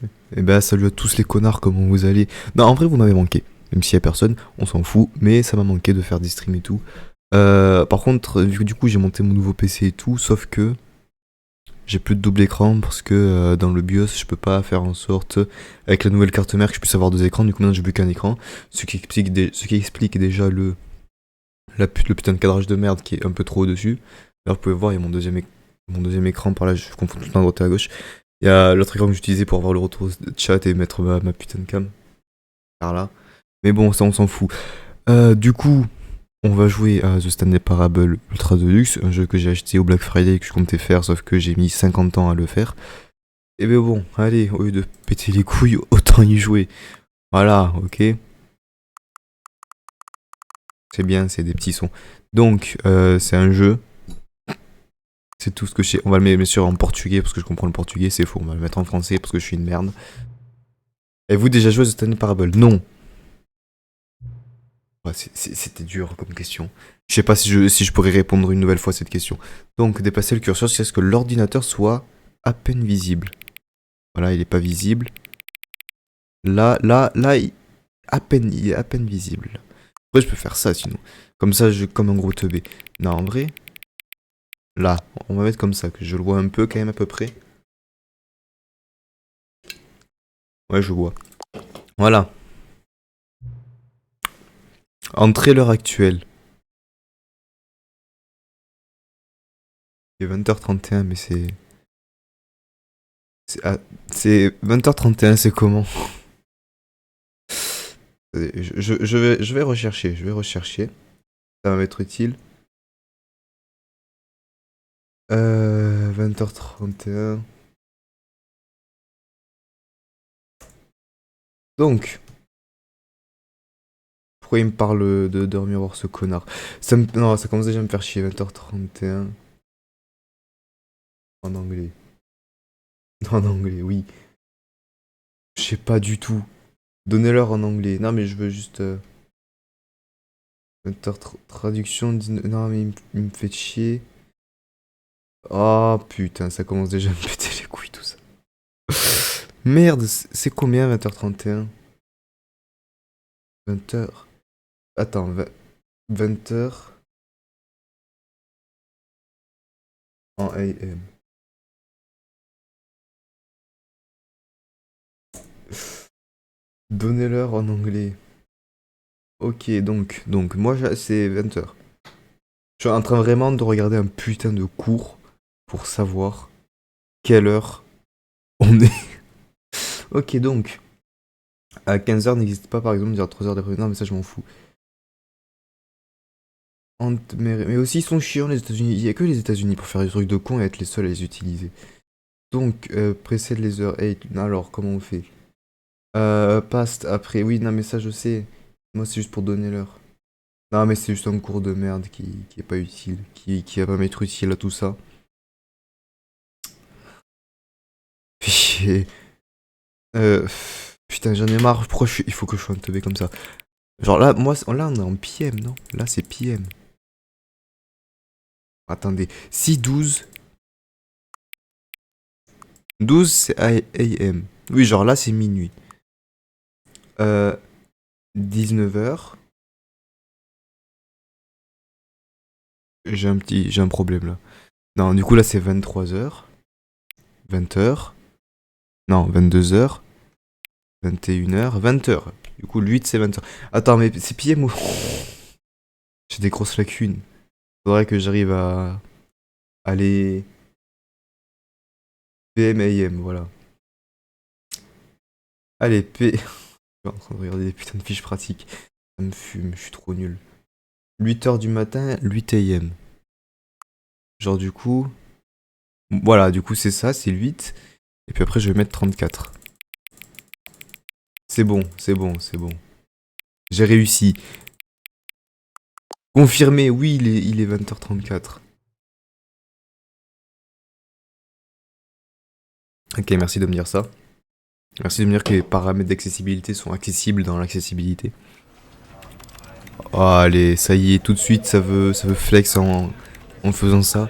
Eh ben, salut à tous les connards, comment vous allez? Non, en vrai, vous m'avez manqué. Même s'il y a personne, on s'en fout, mais ça m'a manqué de faire des streams et tout. Par contre, vu que du coup j'ai monté mon nouveau PC et tout, sauf que j'ai plus de double écran parce que dans le BIOS, je peux pas faire en sorte, avec la nouvelle carte mère, que je puisse avoir deux écrans. Du coup, maintenant j'ai plus qu'un écran. Ce qui explique déjà le putain de cadrage de merde qui est un peu trop au-dessus. Là, vous pouvez voir, il y a mon deuxième écran par là, je confonds tout le temps à droite et à gauche. Il y a l'autre écran que j'utilisais pour avoir le retour de chat et mettre ma putain de cam par là. Mais bon, ça on s'en fout. Du coup, on va jouer à The Stanley Parable Ultra Deluxe, un jeu que j'ai acheté au Black Friday et que je comptais faire, sauf que j'ai mis 50 ans à le faire. Et ben bon, allez, au lieu de péter les couilles, autant y jouer. Voilà, ok. C'est bien, c'est des petits sons. Donc, c'est un jeu. C'est tout ce que je sais. On va le mettre bien sûr en portugais parce que je comprends le portugais, c'est faux. On va le mettre en français parce que je suis une merde. Avez-vous déjà joué à The Stanley Parable? Non. Ouais, c'était dur comme question. Je sais pas si je pourrais répondre une nouvelle fois à cette question. Donc, déplacer le curseur jusqu'à ce que l'ordinateur soit à peine visible. Voilà, il est pas visible. Là, il est à peine visible. Après, je peux faire ça sinon. Comme ça, comme un gros teubé. Non, en vrai, là, on va mettre comme ça, que je le vois un peu quand même à peu près. Ouais, je vois. Voilà. Entrée l'heure actuelle. Il est 20h31, mais c'est. C'est 20h31, c'est comment? Je vais rechercher, je vais rechercher. Ça va m'être utile. 20h31. Donc, pourquoi il me parle de dormir voir ce connard? Non, ça commence déjà à me faire chier. 20h31. En anglais. En anglais, oui. Je sais pas du tout. Donnez-leur en anglais. Non, mais je veux juste. 20h traduction. Non, mais il me fait chier. Oh putain, ça commence déjà à me péter les couilles tout ça. Merde, c'est combien 20h31? 20h. Attends, 20h en AM. Donnez-leur en anglais. Ok, donc moi c'est 20h. Je suis en train vraiment de regarder un putain de cours pour savoir quelle heure on est. Ok, donc à 15h n'existe pas par exemple dire 3h d'après. Non, mais ça je m'en fous. Mais aussi ils sont chiants les États-Unis. Il y a que les États-Unis pour faire des trucs de cons et être les seuls à les utiliser. Donc précède les heures 8. Alors comment on fait? Past après. Oui, non mais ça je sais. Moi c'est juste pour donner l'heure. Non, mais c'est juste un cours de merde qui est pas utile, qui va pas m'être utile à tout ça. Fais chier. Putain, j'en ai marre. Il faut que je sois un teubé comme ça? Genre là, là on est en PM, non? Là c'est PM. Attendez. Si 12 c'est AM. Oui, genre là c'est minuit. 19h. J'ai un problème là. Non, du coup là c'est 23h. 20h. Non, 22h. 21h. 20h. Du coup, le 8 c'est 20h. Attends, mais c'est PM ou. J'ai des grosses lacunes. Faudrait que j'arrive à aller PM AM, voilà. Allez, je suis en train de regarder des putains de fiches pratiques. Ça me fume, je suis trop nul. 8h du matin, 8 AM. Genre du coup. Voilà, du coup c'est ça, c'est le 8. Et puis après je vais mettre 34. C'est bon, c'est bon, c'est bon. J'ai réussi. Confirmé, oui, il est 20h34. Ok, merci de me dire ça. Merci de me dire que les paramètres d'accessibilité sont accessibles dans l'accessibilité. Oh, allez, ça y est, tout de suite, ça veut flex en faisant ça.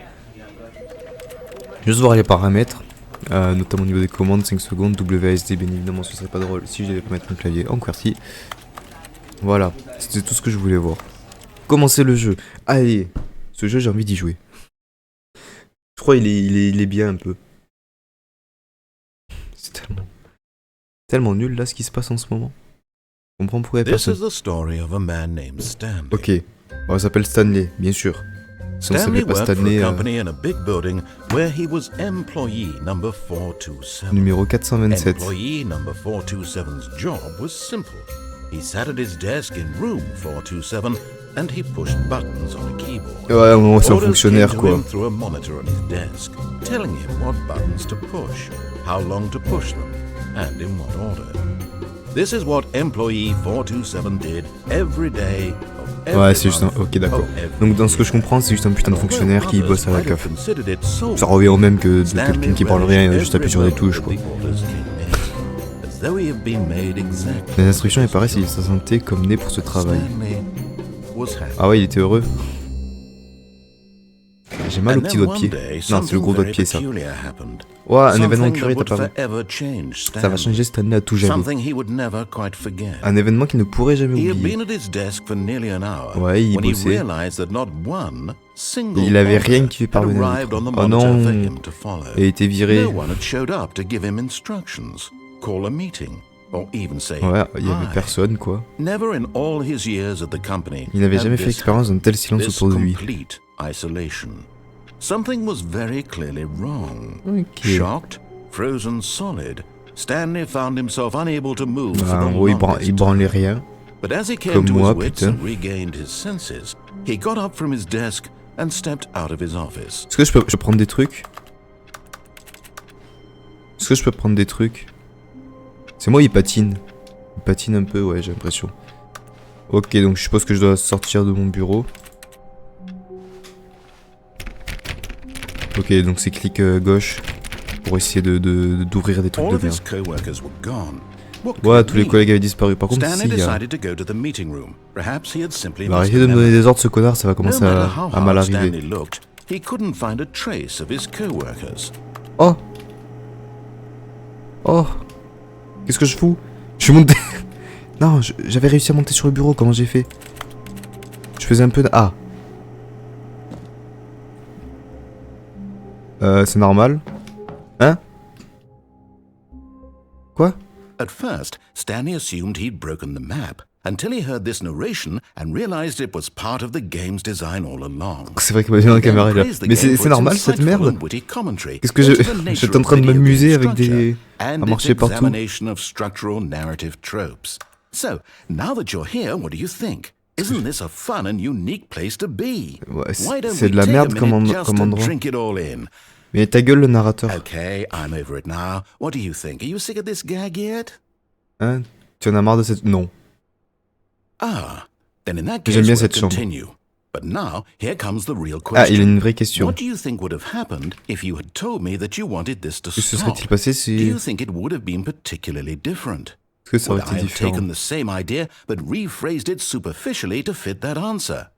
Juste voir les paramètres. Notamment au niveau des commandes, 5 secondes, WASD bien évidemment ce serait pas drôle si je devais pas mettre un clavier en QWERTY. Voilà, c'était tout ce que je voulais voir. Commencer le jeu, allez, ce jeu j'ai envie d'y jouer. Je crois il est bien un peu. C'est tellement nul là ce qui se passe en ce moment. Je comprends pourquoi il y a personne. Ok, bon, il s'appelle Stanley, bien sûr. Si on s'appelait pas Stanley, numéro 427. Employee number 427's job was simple. He sat at his desk in room 427 and he pushed buttons on a keyboard. Ouais, moi c'est un fonctionnaire quoi. Through a monitor on his desk, telling him what buttons to push, how long to push them, and in what order. This is what employee 427 did every day. Ouais, c'est juste un... Ok, d'accord. Donc dans ce que je comprends, c'est juste un putain de fonctionnaire qui bosse à la CAF. Ça revient au même que de quelqu'un qui parle rien, il a juste appuyé sur des touches, quoi. Les instructions, il paraît qu'il se sentait comme né pour ce travail. Ah ouais, il était heureux. J'ai mal au petit doigt de pied. Non, c'est le gros doigt de pied, ça. Ouais, un événement curieux, t'as pas vu. Ça va changer cette année à tout jamais. Un événement qu'il ne pourrait jamais oublier. Ouais, il bossait. Et il avait rien qui lui parvenait. Oh non, il a été viré. Ouais, il y avait personne, quoi. Il n'avait jamais fait expérience d'un tel silence autour de lui. Something was very clearly wrong. Okay. Shocked, frozen solid, Stanley found himself unable to move for the En gros, il branlait rien. But as he came Comme to moi, his wits putain. and regained his senses, he got up from his desk and stepped out of his office. Est-ce que je peux prendre des trucs? Est-ce que je peux prendre des trucs? C'est moi, il patine. Il patine un peu, ouais, j'ai l'impression. Ok, donc je suppose que je dois sortir de mon bureau. Ok, donc c'est clic gauche pour essayer d'ouvrir des trucs de merde. Ouais, tous les collègues avaient disparu. Par contre, ici, il va arrêter de me donner des ordres, ce connard, ça va commencer à mal arriver. Oh! Oh! Qu'est-ce que je fous? Je suis monté... Non, j'avais réussi à monter sur le bureau, comment j'ai fait? Je faisais un peu de... Ah! C'est normal. Hein? Quoi? At first, Stanley assumed he'd broken the map until he heard this narration and realized it was part of the game's design all along. C'est vrai que la caméra est là. Mais c'est normal cette merde? Qu'est-ce que j'étais en train de m'amuser avec des... à marcher partout. So, now that you're here, what do you think? Isn't this a fun and unique place to be? Ouais, c'est de la merde comme endroit. Mais ta gueule le narrateur. Okay, I'm over it now. What do you think? Are you sick of this gag yet? Hein? Tu en as marre de cette... Non. Ah, then in that case, J'aime bien we'll cette chambre. continue. But now, here comes the real Ah, il a question. une vraie question. What do you think would have happened if you had told me that you wanted this to Que se stop? serait-il passé Do si... you think it would have been particularly different? Est-ce que ça Would aurait I été have taken différent? the same idea but rephrased it superficially to fit that answer?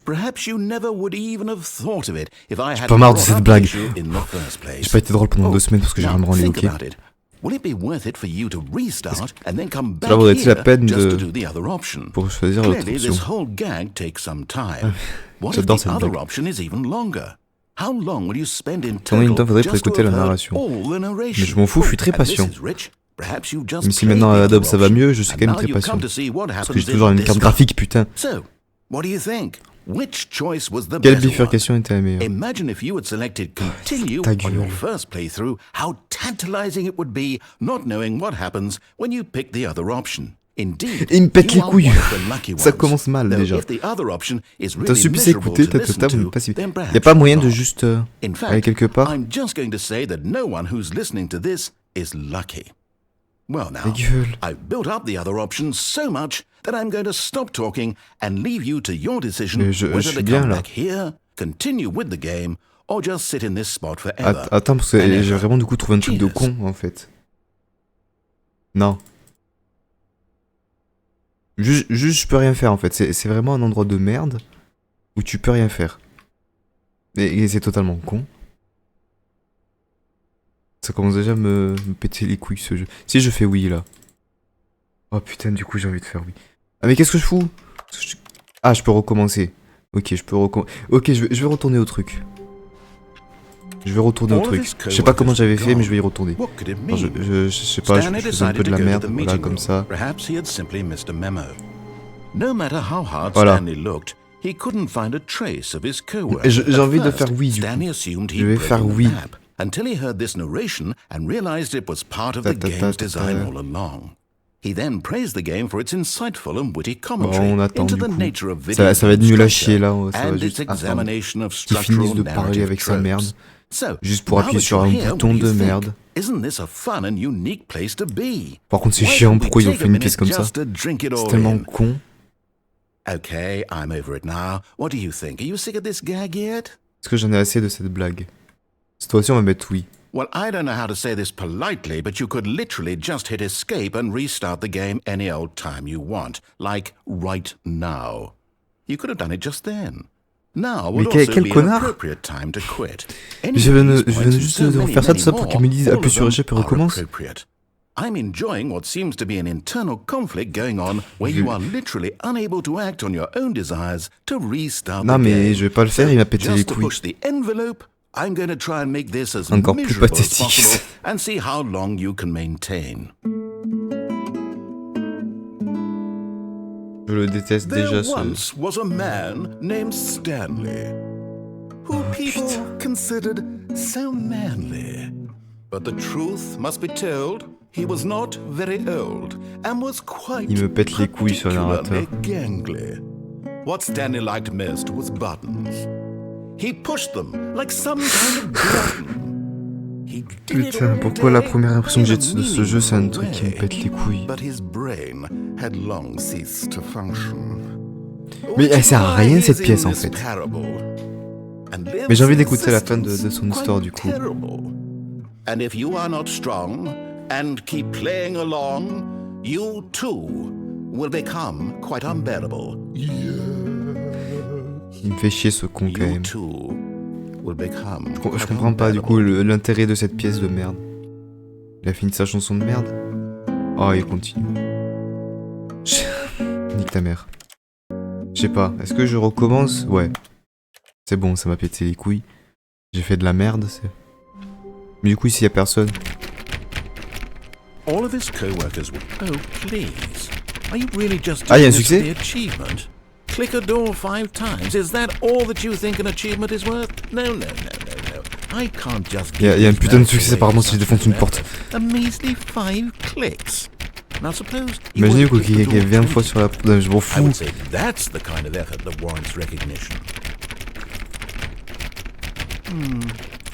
Perhaps you never would even have thought of it if I had pas marre de brought cette up blague. the issue in the first place. J'ai pas été drôle pendant 2 semaines parce que j'ai rien branlé, think ok? about it. Will it be worth it for you to restart and then come back Cela vaudrait-il la here peine just to de... do the other option? pour choisir l'autre Clearly, option? this whole gag takes some time. What if J'adore the cette other blague. option is even longer? How long will you spend in Combien de temps total faudrait pour just to écouter la have heard narration? all the narration? Mais je m'en fous, je suis très And this patient. is rich. Perhaps you've just Même si played maintenant the à Adobe other ça va option, mieux, je suis and quand même now très you've come patient. to see what Parce que happens j'ai toujours if une this carte goes. graphique, putain. So, what do you think? Which choice was the Quelle better bifurcation one? était la meilleure? Imagine if you had selected continue Ta on gueule. your first playthrough, how tantalizing it would be not knowing what happens when you pick the other option. Indeed, Et il me pète you les are couilles. one of the lucky Ça ones. commence mal Though déjà. if the other option is T'as really suffisamment miserable écouté, to t'as listen totalement to, pas si... then Y'a pas perhaps moyen you're de wrong. juste In aller fact, quelque part? I'm just going to say that no one who's listening to this is lucky. Well now, Ta gueule. I've built up the other options so much that I'm going to stop talking and leave you to your decision Mais je whether suis to bien come là. back here, continue with the game, or just sit in this spot forever. Attends, parce que j'ai vraiment du coup trouvé un truc de con en fait. Non. Juste je peux rien faire en fait. C'est vraiment un endroit de merde où tu peux rien faire. Et c'est totalement con. Ça commence déjà à me péter les couilles ce jeu. Si je fais oui là. Oh putain, du coup j'ai envie de faire oui. Ah mais qu'est-ce que je fous? Ah, je peux recommencer. Ok, je peux recommencer. Ok, je vais retourner au truc. Je vais retourner au truc. Je sais pas comment j'avais fait, mais je vais y retourner. Enfin, je sais pas, je faisais un peu de la merde, voilà, comme ça. Voilà. J'ai envie de faire oui, du coup. Je vais faire oui. Until he heard this narration and realized it was part of the game's design all along. He then praised the game for its insightful and witty commentary into the nature of video ça va être nul à chier là, ça va and juste its examination of qu'il finisse de structural parler narrative avec sa merde. So, Juste pour appuyer sur un bouton de merde. Isn't this a fun and unique place to be? Par contre c'est chiant, pourquoi ils ont fait une pièce comme ça? C'est tellement con. Okay, I'm over it now. What do you think? Are you sick of this gag yet? Est-ce que j'en ai assez de cette blague? Cette fois-ci on va mettre oui. Well, I don't know how to say this politely, but you could literally just hit escape and restart the game any old time you want. Like right now. You could have done it just then. Now would also be an appropriate time to quit. Je viens juste de faire ça tout ça pour qu'ils me disent appuie sur échec et recommence. I'm enjoying what seems to be an internal conflict going on where you are literally unable to act on your own desires to restart the game. Non mais je vais pas le faire, il m'a pété les couilles. I'm going to try and make this as miserable as possible and see how long you can maintain. Je le déteste déjà There once was a man named Stanley, who people considered so manly. But the truth must be told, he was not very old and was quite il me pète les couilles sur le narrateur. Gangly. What Stanley liked most was buttons. He pushed them like some kind of glutton. Putain, pourquoi la première impression que j'ai de ce jeu, c'est un truc qui me pète les couilles. Mais elle sert à rien cette pièce en fait. Mais j'ai envie d'écouter la fin de son histoire du coup. And if you are not strong and keep playing along, you too will become quite unbearable. Il me fait chier ce con quand même. Je comprends pas du coup l'intérêt de cette pièce de merde. Il a fini sa chanson de merde. Oh, il continue. Nique ta mère. Je sais pas, est-ce que je recommence? Ouais. C'est bon, ça m'a pété les couilles. J'ai fait de la merde. Mais du coup, ici, y a personne. All of his co-workers were... Oh, please. Are you really just Ah, il y a un doing this for succès? the achievement? Click a door 5 times. Is that all that you think an achievement is worth? No, no, no, no, no. I can't just... Il y a un putain de succès apparemment si je défonce une porte. A measly 5 clicks. Now suppose... Imaginez qu'il y a 20 fois sur la... Non, je m'en fous. I would say that's the kind of effort that warrants recognition.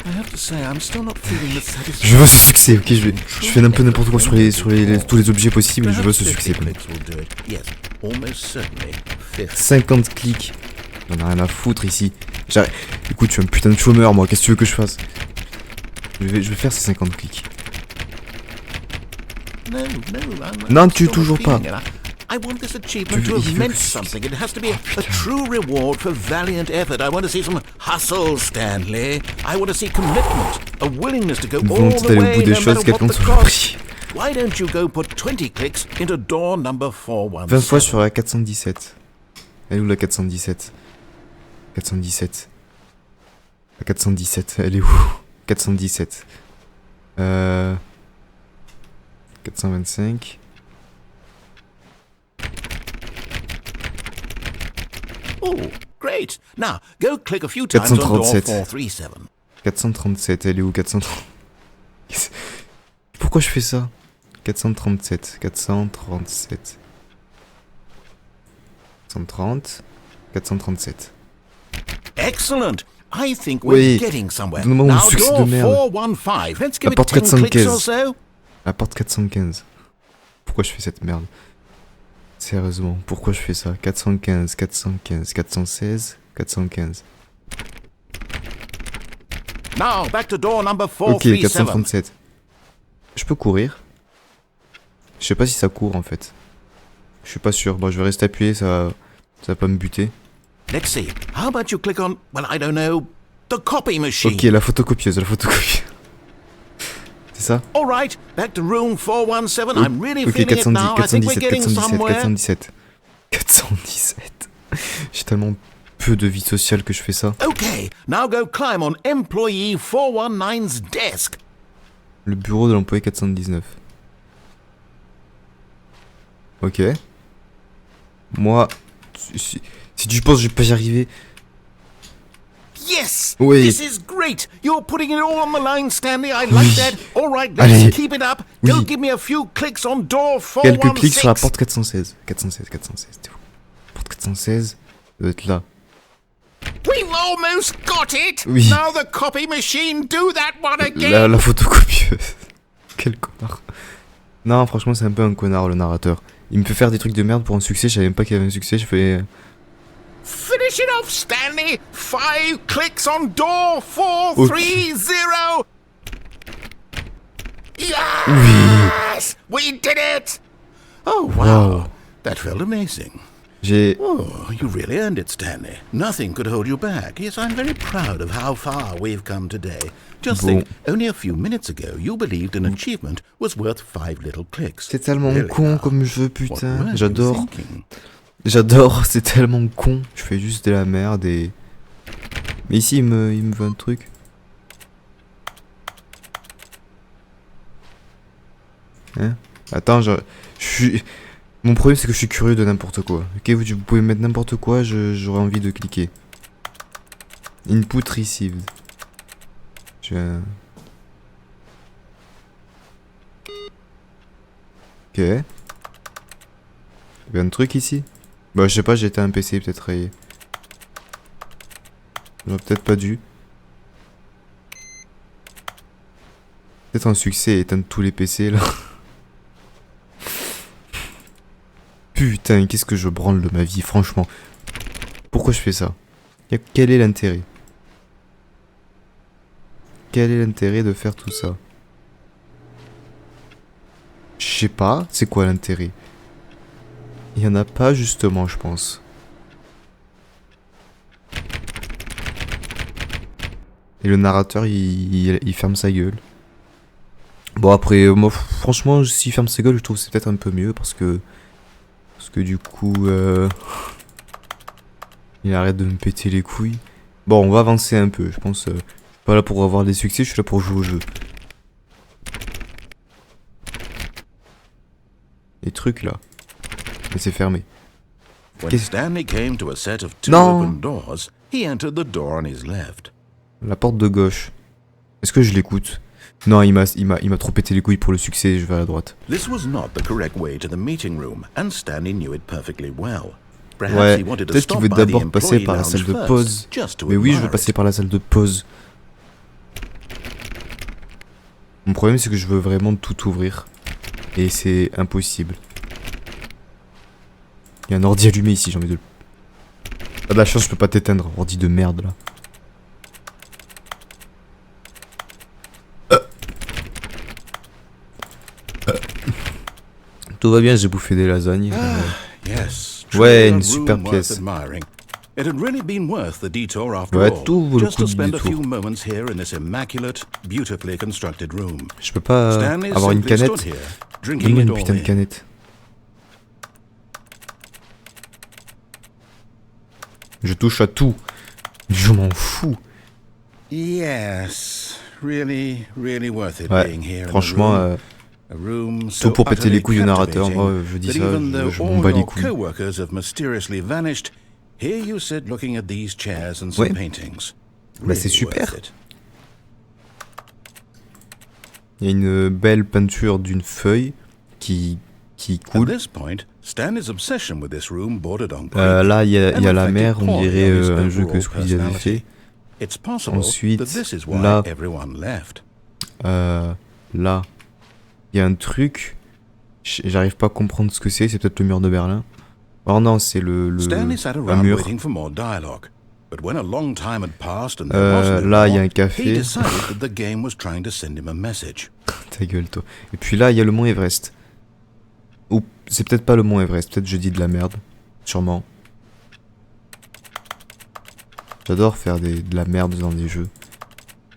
I have to say, I'm still not feeling the satisfaction. Je veux ce succès, ok, je fais un peu n'importe quoi sur tous les objets possibles, je veux ce succès. 50 clics. J'en ai rien à foutre ici. Écoute, je suis un putain de chômeur moi, qu'est-ce que tu veux que je fasse? Je vais faire ces 50 clics. Non, tu toujours pas. I want this achievement to have meant something. It has to be a true reward for valiant effort. I want to see some hustle, Stanley. I want to see commitment, a willingness to go all the way, no matter what the cost. Why don't you go put 20 clicks into door number 417? 20 fois sur la 417. Elle est où la 417? 417. La 417, elle est où? 417. 425. Oh, great. Now, go click a few times on door 437. 437, elle est où? 430. Pourquoi je fais ça? 437, 437. 430, 437. Excellent. I think we're getting somewhere. Donne-moi mon succès de merde. 415. Let's give La porte it 10 clicks 415. or so. La porte 415. Pourquoi je fais cette merde? Sérieusement, pourquoi je fais ça? 415, 415, 416, 415. Now, back to door number Ok, 437. 437. Je peux courir? Je sais pas si ça court en fait. Je suis pas sûr. Bon, je vais rester appuyé, ça va pas me buter. Let's see. How about you click on, well, I don't know, the copy machine. Ok, la photocopieuse, la photocopieuse. ça? All right, back to room 417. I'm really Ok, feeling it now. I think we're 417, getting 417, somewhere. 417. 417. J'ai tellement peu de vie sociale que je fais ça. Okay, now go climb on employee 419's desk. Le bureau de l'employé 419. Ok. Moi, si tu penses que je vais pas y arriver... Yes! Oui. This is great! You're putting it all on the line, Stanley. I Oui. like that. All right, let's Allez. keep it up. Go Oui. give me a few clicks on door 416. Quelques clics sur la porte 416. 416, t'es où? Porte 416, ça doit être là. We've almost got it! Oui. Now the copy machine, do that one again! La photocopieuse. Quel connard. Non, franchement, c'est un peu un connard, le narrateur. Il me fait faire des trucs de merde pour un succès, je savais même pas qu'il y avait un succès, je fais... Finish it off, Stanley! 5 clicks on door 430! Yes! We did it! Oh, wow. Wow. That felt amazing. J'ai... Oh, you really earned it, Stanley. Nothing could hold you back. Yes, I'm very proud of how far we've come today. Just Bon. think, only a few minutes ago, you believed an achievement was worth 5 little clicks. C'est tellement Really con now, comme jeu, what putain. were you J'adore. thinking? J'adore, c'est tellement con. Je fais juste de la merde et... Mais ici, il me veut un truc. Hein? Attends, je suis... Mon problème, c'est que je suis curieux de n'importe quoi. Ok, vous pouvez mettre n'importe quoi, j'aurais envie de cliquer. Input received. Ok. Il y avait un truc ici? Bah, je sais pas, j'étais un PC, peut-être rayé. J'aurais peut-être pas dû. Peut-être un succès et éteindre tous les PC là. Putain, qu'est-ce que je branle de ma vie, franchement. Pourquoi je fais ça? Quel est l'intérêt? Quel est l'intérêt de faire tout ça? Je sais pas, c'est quoi l'intérêt? Il y en a pas justement, je pense. Et le narrateur, il ferme sa gueule. Bon après, moi franchement, s'il ferme sa gueule, je trouve que c'est peut-être un peu mieux parce que du coup, il arrête de me péter les couilles. Bon, on va avancer un peu. Je pense, je suis pas là pour avoir des succès, je suis là pour jouer au jeu. Les trucs là, mais c'est fermé. When Stanley came to a set of 2 Non. open doors, he entered the door on his left. La porte de gauche. Est-ce que je l'écoute? Non, il m'a trop pété les couilles pour le succès, je vais à la droite. This was not the correct way to the meeting room, and Stanley knew it perfectly well. Ouais, Perhaps he wanted to peut-être qu'il stop veut by the d'abord passer employee par la lounge salle de first, pause. just to Mais oui, je veux admire passer it. par la salle de pause. Mon problème, c'est que je veux vraiment tout ouvrir. Et c'est impossible. Il y a un ordi allumé ici, j'ai envie de le... T'as de la chance, je peux pas t'éteindre, ordi de merde là. Tout va bien, j'ai bouffé des lasagnes. Yes, Ouais, truly a une super room worth pièce. admiring. It had really been worth the detour after Ouais, all, tout vaut le just coup to du spend a détour. few moments here in this immaculate, beautifully constructed room. Je peux pas Stanley avoir une simply stood canette. here, drinking Donne-moi it une all putain de in. canette. Je touche à tout. Je m'en fous. Yes, really, really worth it Ouais, being here franchement, in the room. A room so tout pour péter les utterly couilles au narrateur. captivating Moi, je dis that ça, even though je m'en all bats les your couilles. co-workers have mysteriously vanished, here you sit looking at these chairs and some Ouais. paintings. Bah, c'est Really worth super. it. Il y a une belle peinture d'une feuille qui At coule. this point, Stanley's obsession with this room bordered on Là, il y a and la reflected mer, on poorly dirait on his un jeu que overall Squeezie avait personality. fait. It's possible Ensuite, that this is why là. everyone left. Là, il y a un truc. J'arrive pas à comprendre ce que c'est peut-être le mur de Berlin. Oh non, c'est Stanley sat un around mur. waiting for more dialogue. But when a long time had passed and there wasn't any Là, il y a more, un café. he decided that the game was trying to send him a message. Ta gueule, toi. Et puis là, il y a le mont Everest. Ou c'est peut-être pas le mont Everest, peut-être je dis de la merde. Sûrement. J'adore faire de la merde dans des jeux.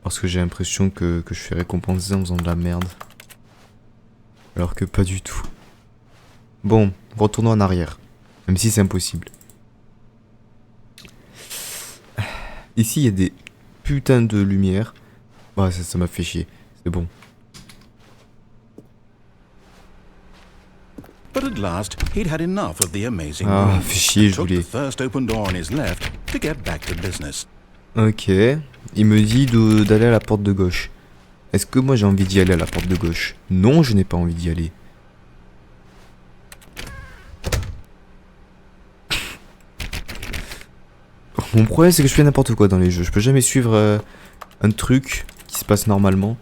Parce que j'ai l'impression que je suis récompensé en faisant de la merde. Alors que pas du tout. Bon, retournons en arrière. Même si c'est impossible. Ici, il y a des putains de lumière. Bah, ça m'a fait chier. C'est bon. But at last, he'd had enough of the amazing Ah, room. fait chier, je Took the voulais. first open door on his left to get back to business. Ok. Il me dit d'aller à la porte de gauche. Est-ce que moi j'ai envie d'y aller à la porte de gauche? Non, je n'ai pas envie d'y aller. Mon problème c'est que je fais n'importe quoi dans les jeux. Je peux jamais suivre un truc qui se passe normalement.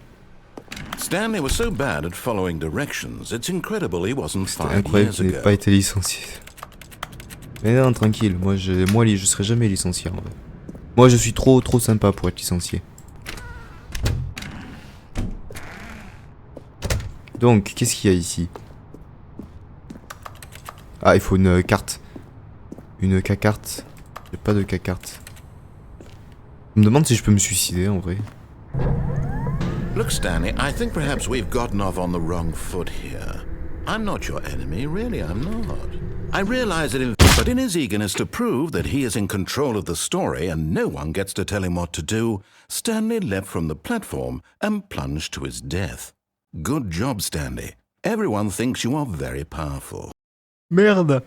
Stanley was so bad at following directions, it's incredible he wasn't C'est 5 incroyable years qu'il n'ait ago. pas été licencié. Mais non, tranquille. Moi je serai jamais licencié en vrai. Moi je suis trop sympa pour être licencié. Donc, qu'est-ce qu'il y a ici? Ah, il faut une carte. Une K-carte. J'ai pas de K-carte. Je me demande si je peux me suicider en vrai. Look, Stanley, I think perhaps we've gotten off on the wrong foot here. I'm not your enemy, really, I'm not. I realize it, but in his eagerness to prove that he is in control of the story and no one gets to tell him what to do, Stanley leapt from the platform and plunged to his death. Good job, Stanley. Everyone thinks you are very powerful. Merde.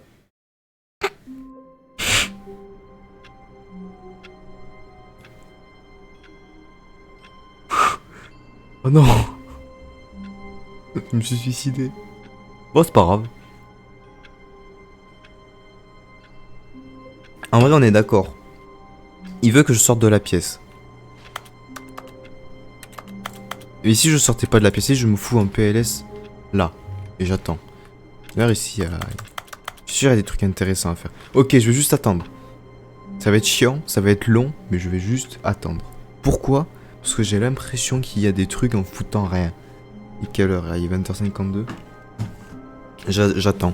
Oh non. Je me suis suicidé. Bon, c'est pas grave. En vrai, on est d'accord. Il veut que je sorte de la pièce. Et si je sortais pas de la pièce, je me fous en PLS là. Et j'attends. D'ailleurs, ici, je suis sûr qu'il y a des trucs intéressants à faire. Ok, je vais juste attendre. Ça va être chiant, ça va être long, mais je vais juste attendre. Pourquoi? Parce que j'ai l'impression qu'il y a des trucs en foutant rien. Et quelle heure? Il est 20h52. J'attends.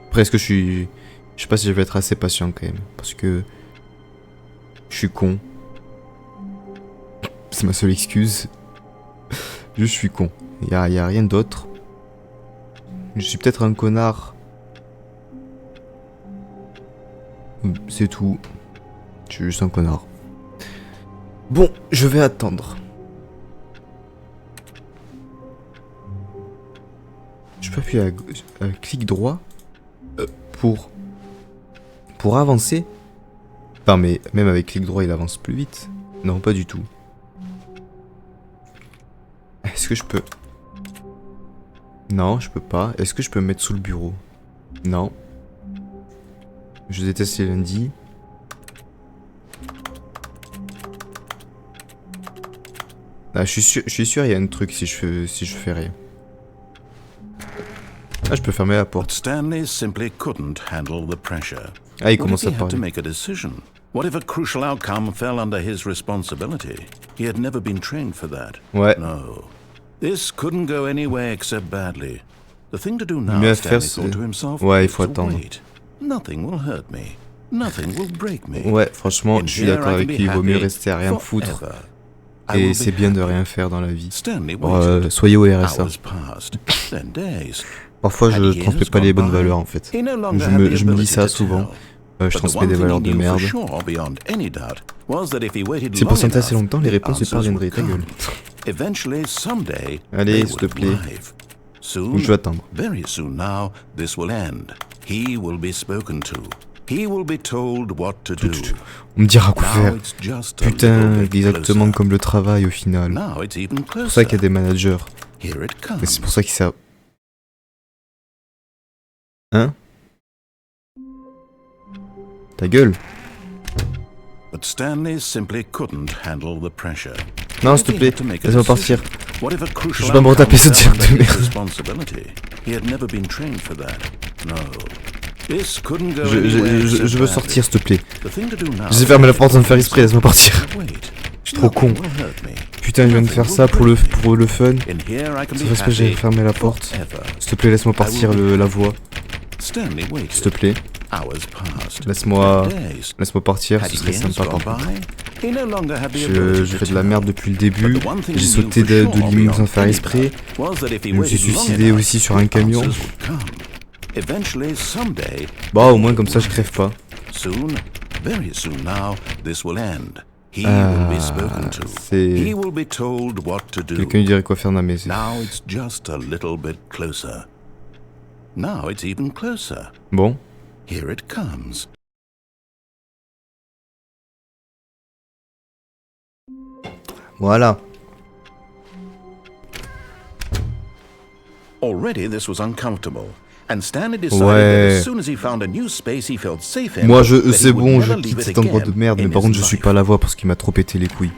Après, est-ce que je suis... Je sais pas si je vais être assez patient quand même. Parce que... Je suis con. C'est ma seule excuse. Je suis con. Y a rien d'autre. Je suis peut-être un connard. C'est tout. Je suis juste un connard. Bon, je vais attendre. Je peux appuyer à clic droit pour avancer. Enfin, mais même avec clic droit, il avance plus vite. Non, pas du tout. Est-ce que je peux... Non, je peux pas. Est-ce que je peux me mettre sous le bureau? Non. Je déteste les lundis. Ah, je suis sûr, il y a un truc si je fais rien. Ah, je peux fermer la But porte. Stanley simply couldn't handle the pressure. Ah, il What commence if à he had to parler. make a decision? What if a crucial outcome fell under his responsibility? He had never been trained for that. Ouais. No. This couldn't go anywhere except badly. The thing to do Le now, mieux à Stanley faire, thought to c'est... himself, Ouais, il is faut to attendre. wait. Nothing will hurt me. Nothing will break me. Ouais, franchement, In je suis here, d'accord I avec can be lui. Il vaut mieux happy rester à rien foutre. forever. I Et will c'est be bien de happy. rien faire dans la vie. Stanley Bon, waited. soyez au RSA. Hours passed, then days. Parfois, je And years transmets pas gone les bonnes by. valeurs en fait. He no longer Je had me the dis ability ça to souvent. tell. Je But the transmets one des thing valeurs he de knew for merde. sure, beyond any doubt, was that if he waited C'est long patienter assez enough, longtemps, les the réponses ne answers parviendraient. would Ta gueule. come. Eventually, someday, Allez, they s'il te would plaît. arrive. Soon, Donc je vais attendre. very soon now, this will end. He will be spoken to. He will be told what to do. On me dira quoi Now faire. it's just a Putain, little bit exactement closer. comme le travail au final. Now it's even C'est pour ça qu'il y a closer. des managers. Here it Et c'est comes. pour ça qu'ils savent. Hein? Ta gueule. But Stanley simply couldn't handle the pressure. Non, s'il te plaît, laisse-moi partir. What if a crucial Je vais pas me retaper ce outcome tir de fell under his merde. responsibility? He had never been trained for that. No. This couldn't go Je anywhere veux except sortir, s'il te plaît. badly. The thing to do now J'ai fermé la porte sans me faire exprès, laisse-moi partir. Wait. Je suis trop con. Nothing will hurt me. Putain, je viens de faire ça pour le fun. In here I can C'est be parce que j'ai happy fermé la porte. forever. S'il te plaît, laisse-moi partir la voix. Stanley S'il waited. te plaît. Laisse-moi partir, ce serait sympa par contre. Je fais de la merde depuis le début. J'ai sauté de l'immeuble sans faire exprès. Je me suis suicidé aussi sur un camion. Bah au moins comme ça je crève pas. C'est... Quelqu'un lui dirait quoi faire, non mais c'est... Bon. Here it comes. Voilà. Already this was uncomfortable. And Stanley decided that as soon as he found a new space he felt safe in. Moi c'est bon, je quitte cet endroit de merde, mais par contre je suis pas à la voix parce qu'il m'a trop pété les couilles.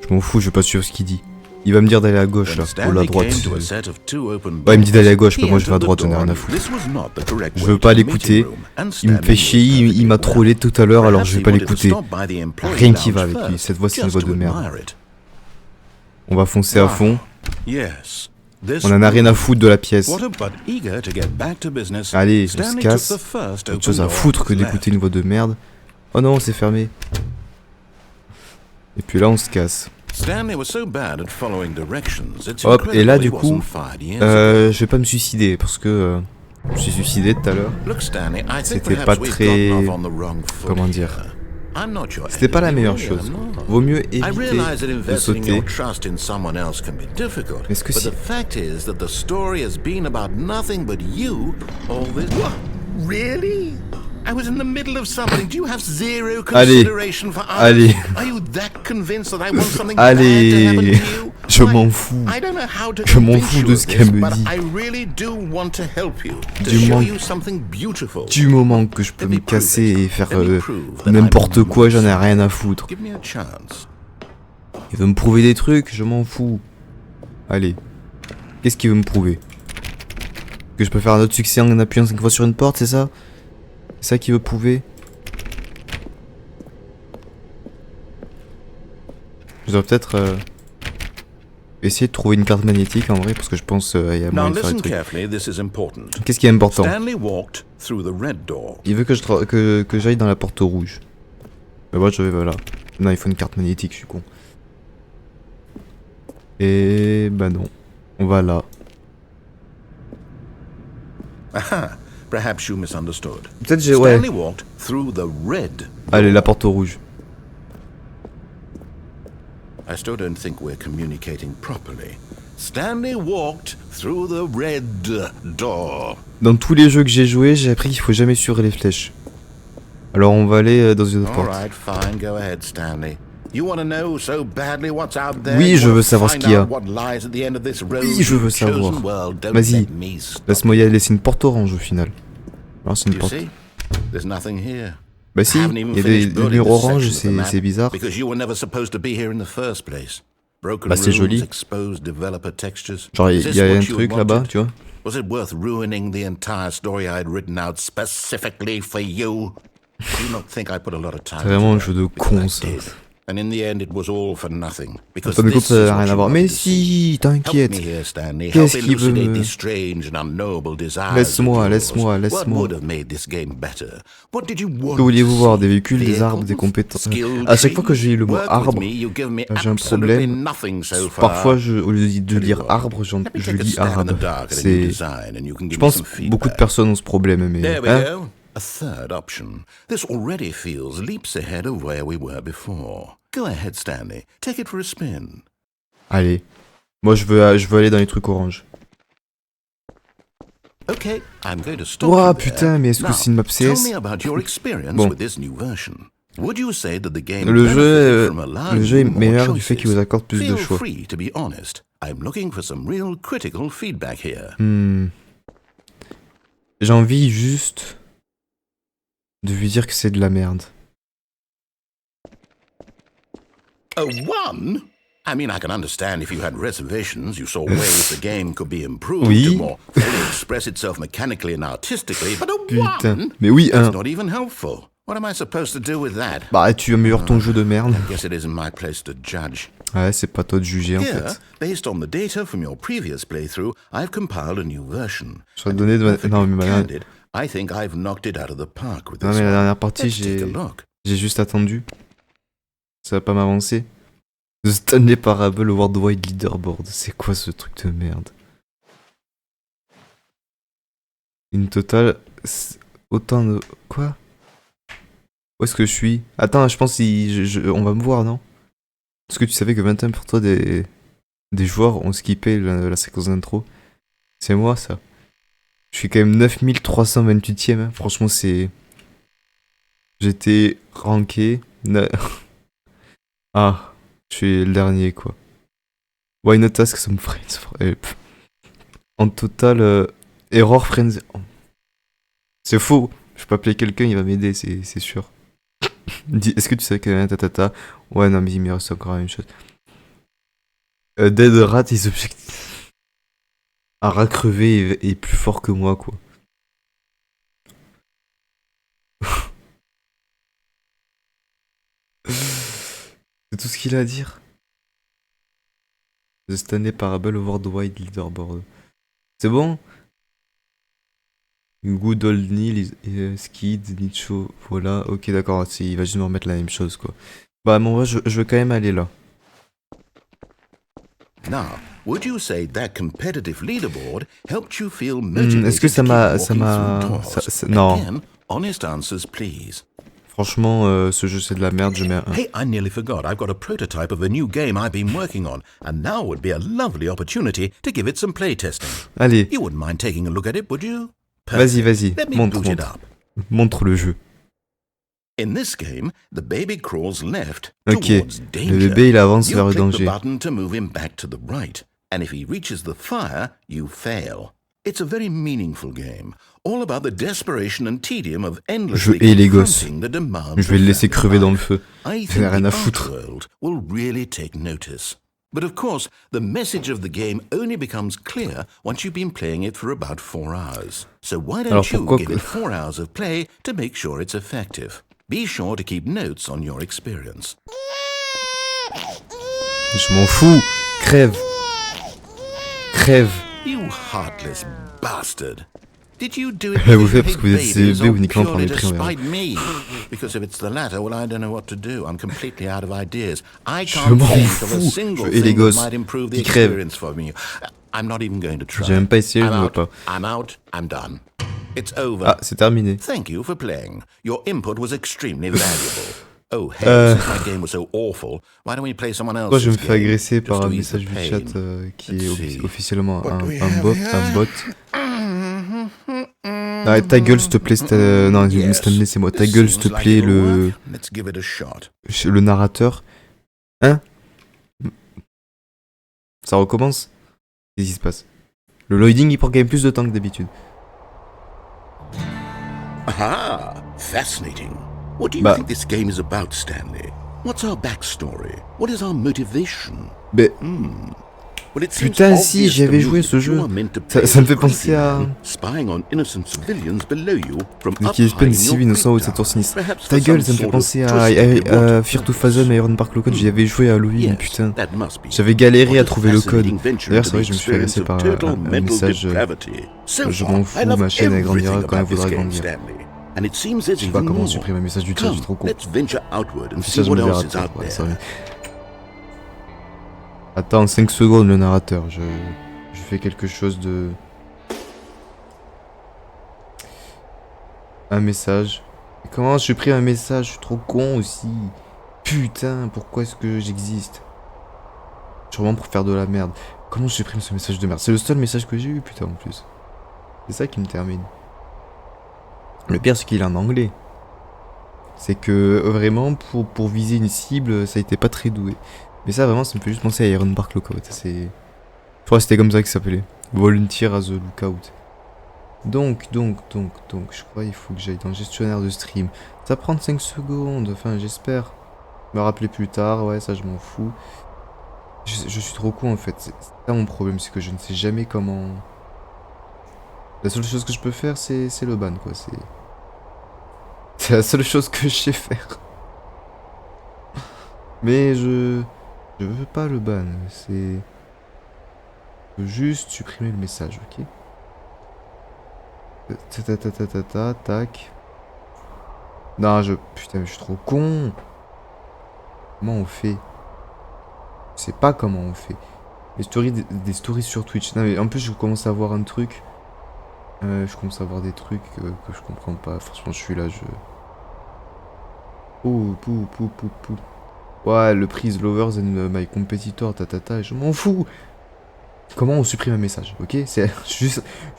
Je m'en fous, je vais pas suivre ce qu'il dit. Il va me dire d'aller à gauche là, ou à droite. Ouais, il me dit d'aller à gauche, mais moi je vais à droite, j'en ai rien à foutre. Je veux pas l'écouter. Il me fait chier, il m'a trollé tout à l'heure, alors je vais pas l'écouter. Rien qui va avec lui, cette voix c'est une voix de merde. On va foncer à fond. On en a rien à foutre de la pièce. Allez, on se casse. Autre chose à foutre que d'écouter une voix de merde. Oh non, c'est fermé. Et puis là on se casse. Hop, et là du coup, je vais pas me suicider parce que je me suis suicidé tout à l'heure. C'était pas très... Comment dire? C'était pas la meilleure chose. Vaut mieux éviter de sauter. Est-ce que si... I was in the middle of something. Do you have zero Allez, consideration for others? allez, Are you that convinced that I want something bad to happen to allez, you? je m'en fous. I don't know how to Je m'en convince fous you de of ce this, qu'elle me but dit. I really do want to help you, to Du show moment- you something beautiful. Du moment que je peux me casser et faire n'importe quoi, j'en ai rien à foutre. Give me a chance. Il veut me prouver des trucs, je m'en fous. Allez. Qu'est-ce qu'il veut me prouver? Que je peux faire un autre succès en appuyant 5 fois sur une porte, c'est ça? C'est ça qu'il veut prouver? Je dois peut-être essayer de trouver une carte magnétique en vrai, parce que je pense qu'il y a Now moyen de faire listen des trucs. carefully, this is important. Qu'est-ce qui est important? Stanley walked through the red door. Il veut que que j'aille dans la porte rouge. Bah moi je vais là. Non, il faut une carte magnétique, je suis con. Et bah non. On va là. Aha, perhaps you misunderstood. Peut-être j'ai... Ouais. Stanley walked through the red. Allez, la porte rouge. I still don't think we're communicating properly. Stanley walked through the red door. Dans tous les jeux que j'ai joués, j'ai appris qu'il faut jamais suivre les flèches. Alors on va aller dans une autre All porte. right, fine, go ahead, Stanley. You want to know so badly what's out there? Oui, je veux savoir ce qu'il y a. Oui, je veux savoir. Vas-y, laisse-moi y aller, c'est une porte orange au final. Alors c'est une porte... There's nothing here. Bah si, il y a des murs oranges, c'est bizarre. Because you were never supposed to be here in the first place. Broken Bah c'est rooms, joli. exposed developer textures. Genre Is il this y a what un you truc wanted? là-bas, tu vois. Was it worth ruining the entire story I had written out specifically for you? Do you not think I put a lot of time C'est vraiment un into jeu that? de Because con I ça. did. And in the end it was all for nothing. Because Pas de this compte, ça is n'a what rien à you voir. wanted Mais to see. si, Help t'inquiète. me here, Stanley. Help Qu'est-ce qu'il veut elucidate me... these strange and unknowable desires. Laisse-moi, of yours. laisse-moi, What laisse-moi. would have made this game better? What did you want Que vouliez-vous to voir? see? Des véhicules, des arbres, des Vehicles? compétences. Skill À chaque fois tree? que j'ai le mot Work with arbre, me, you give me j'ai un absolutely problème. nothing so far. Parfois, au lieu de lire Tell you what, arbre, let me je take a lis stab in the arabe. dark at a new C'est... design and you can give Je me pense some que beaucoup de feedback. personnes ont ce problème, mais... There we Hein? go. A third option. This already feels leaps ahead of where we were before. Go ahead, Stanley. Take it for a spin. Allez. Moi, je veux aller dans les trucs oranges. Okay, I'm going to stop Ouah, you there. putain, mais est-ce que Now, c'est une map tell CS? me about your experience Bon. with this new version. Would you say that the game Le benefited from allowing jeu est you more meilleur du fait qu'il vous choices? accorde plus de Feel choix. free to be honest. I'm looking for some real critical feedback here. J'ai envie juste de lui dire que c'est de la merde. A one? I mean, I can understand if you had reservations, you saw ways the game could be improved Oui. to more fully express itself mechanically and artistically, but a Putain. one? Mais oui, That's un. not even helpful. What am I supposed to do with that? Bah, tu améliores ton jeu de merde. I guess it isn't my place to judge. Ouais, c'est pas toi de juger en Here, fait. based on the data from your previous playthrough, I've compiled a new version. Je vais te donner de... Non, mais Candid, I think I've knocked it out of the park with Non this mais la one. dernière partie, Let's take a look. j'ai juste attendu. Ça va pas m'avancer. The Stanley Parable Worldwide Leaderboard. C'est quoi ce truc de merde? Une totale... Autant de... Quoi? Où est-ce que je suis? Attends, je pense on va me voir, non? Est-ce que tu savais que 21% des joueurs ont skippé la séquence d'intro? C'est moi, ça. Je suis quand même 9328ème. Hein. Franchement, c'est... J'étais ranké... Ah, je suis le dernier, quoi. Why not ask some friends? En total... Error friends... C'est faux. Je peux appeler quelqu'un, il va m'aider, c'est sûr. Est-ce que tu sais que tatata? Ouais, non, mais il me reste encore la même chose. Dead Rat is objectif. Un rat crevé est plus fort que moi, quoi. C'est tout ce qu'il a à dire. The Stanley Parable Worldwide Leaderboard. C'est bon? Good old Neil, Skid, Nicho, voilà, ok d'accord, il va juste me remettre la même chose quoi. Bah moi je veux quand même aller là. Now, would you say that competitive leaderboard helped you feel motivated est-ce que ça m'a... Non. Again, honest answers please. Franchement, ce jeu c'est de la merde, je mets un 1. Hey, I nearly forgot. I've got a prototype of a new game I've been working on, and now would be a lovely opportunity to give it some playtesting. Allez. You wouldn't mind taking a look at it, would you? Vas-y, montre le jeu. In this game, the baby crawls left Ok, towards danger. le bébé il avance vers le You click danger. the button to move him back to the right, and if he reaches the fire, you fail. It's a very meaningful game, all about the desperation and tedium of endlessly confronting the demands. Je vais le laisser crever dans le feu. I think the art world will really take notice. But of course, the message of the game only becomes clear once you've been playing it for about 4 hours. So why don't you give it 4 hours of play to make sure it's effective? Be sure to keep notes on your experience. Je m'en fous. Crève. You heartless bastard. Did you do it Vous faites parce que vous êtes CB ou uniquement pour les prix me? Because if it's the latter, well, I don't know what to do. I'm completely out of ideas. I can't think of a single thing that might improve the experience for me. I'm not even going to try. J'ai même pas essayé, je ne vois pas. I'm out. I'm done. It's over. Ah, c'est terminé. Thank you for playing. Your input was extremely valuable. Oh, hey, since my game was so awful, why don't we play someone else's game? Moi, je me fais agresser par un message du chat qui est officiellement un bot. Ah, ta gueule, s'il te plaît. Non, Stanley, c'est moi. Ta gueule, s'il te plaît, le narrateur. Hein? Ça recommence? Qu'est-ce qui se passe? Le loading, il prend quand même plus de temps que d'habitude. Ah, fascinating. What do you think this game is about, Stanley? What's our backstory? What is our motivation? Putain, si, j'y avais joué ce jeu. Ça me fait penser à... Qui espionne des civils innocents ou de cette tour sinistre. Ta gueule, ça me fait penser à Fear to Fathom et Iron Park le code. J'y avais joué à Halloween, putain. J'avais galéré à trouver le code. D'ailleurs, c'est vrai que je me suis fait agresser par un message. Je m'en fous, ma chaîne elle grandira quand elle voudra grandir. Je sais pas comment supprimer un message du chat, je suis trop con. Message modérateur, ouais, ça va. Attends, 5 secondes le narrateur, je fais quelque chose de... Un message. Comment je supprime un message? Je suis trop con aussi. Putain, pourquoi est-ce que j'existe? Sûrement pour faire de la merde. Comment je supprime ce message de merde? C'est le seul message que j'ai eu, putain, en plus. C'est ça qui me termine. Le pire, c'est qu'il est en anglais. C'est que, vraiment, pour viser une cible, ça a été pas très doué. Mais ça, vraiment, ça me fait juste penser à Iron Bark Lookout. Je crois que c'était comme ça qu'il s'appelait. Volunteer as a Lookout. Donc, je crois qu'il faut que j'aille dans le gestionnaire de stream. Ça prend 5 secondes, enfin, j'espère. Me rappeler plus tard, ouais, ça, je m'en fous. Je suis trop con, en fait. C'est ça mon problème, c'est que je ne sais jamais comment... La seule chose que je peux faire, c'est le ban, quoi. C'est la seule chose que je sais faire. Mais je veux pas le ban, je veux juste supprimer le message, ok? Tac. Non, putain, je suis trop con. Comment on fait? Je sais pas comment on fait. Les stories, des stories sur Twitch. Non, mais en plus, je commence à voir un truc. Je commence à voir des trucs que je comprends pas. Franchement, je suis là, Oh, pou. Ouais, le prix is lower than my competitor, je m'en fous. Comment on supprime un message, ok? Je suis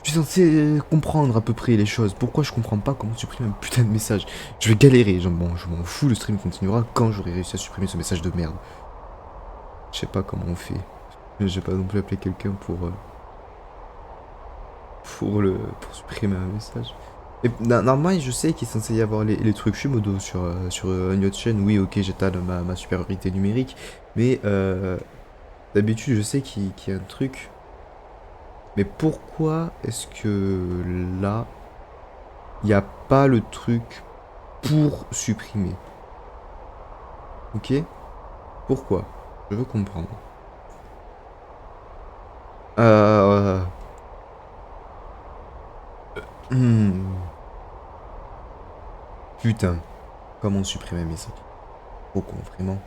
censé comprendre à peu près les choses. Pourquoi je comprends pas comment supprimer un putain de message? Je vais galérer, bon, je m'en fous, le stream continuera quand j'aurai réussi à supprimer ce message de merde. Je sais pas comment on fait. Je vais pas non plus appeler quelqu'un pour supprimer un message. Et normalement, je sais qu'il est censé y avoir les trucs. Je suis modo sur une autre chaîne. Oui, ok, j'étale ma supériorité numérique. Mais d'habitude, je sais qu'il y a un truc. Mais pourquoi est-ce que là, il n'y a pas le truc pour supprimer? Ok? Pourquoi? Je veux comprendre. Putain. Comment supprimer un message? Trop con, vraiment.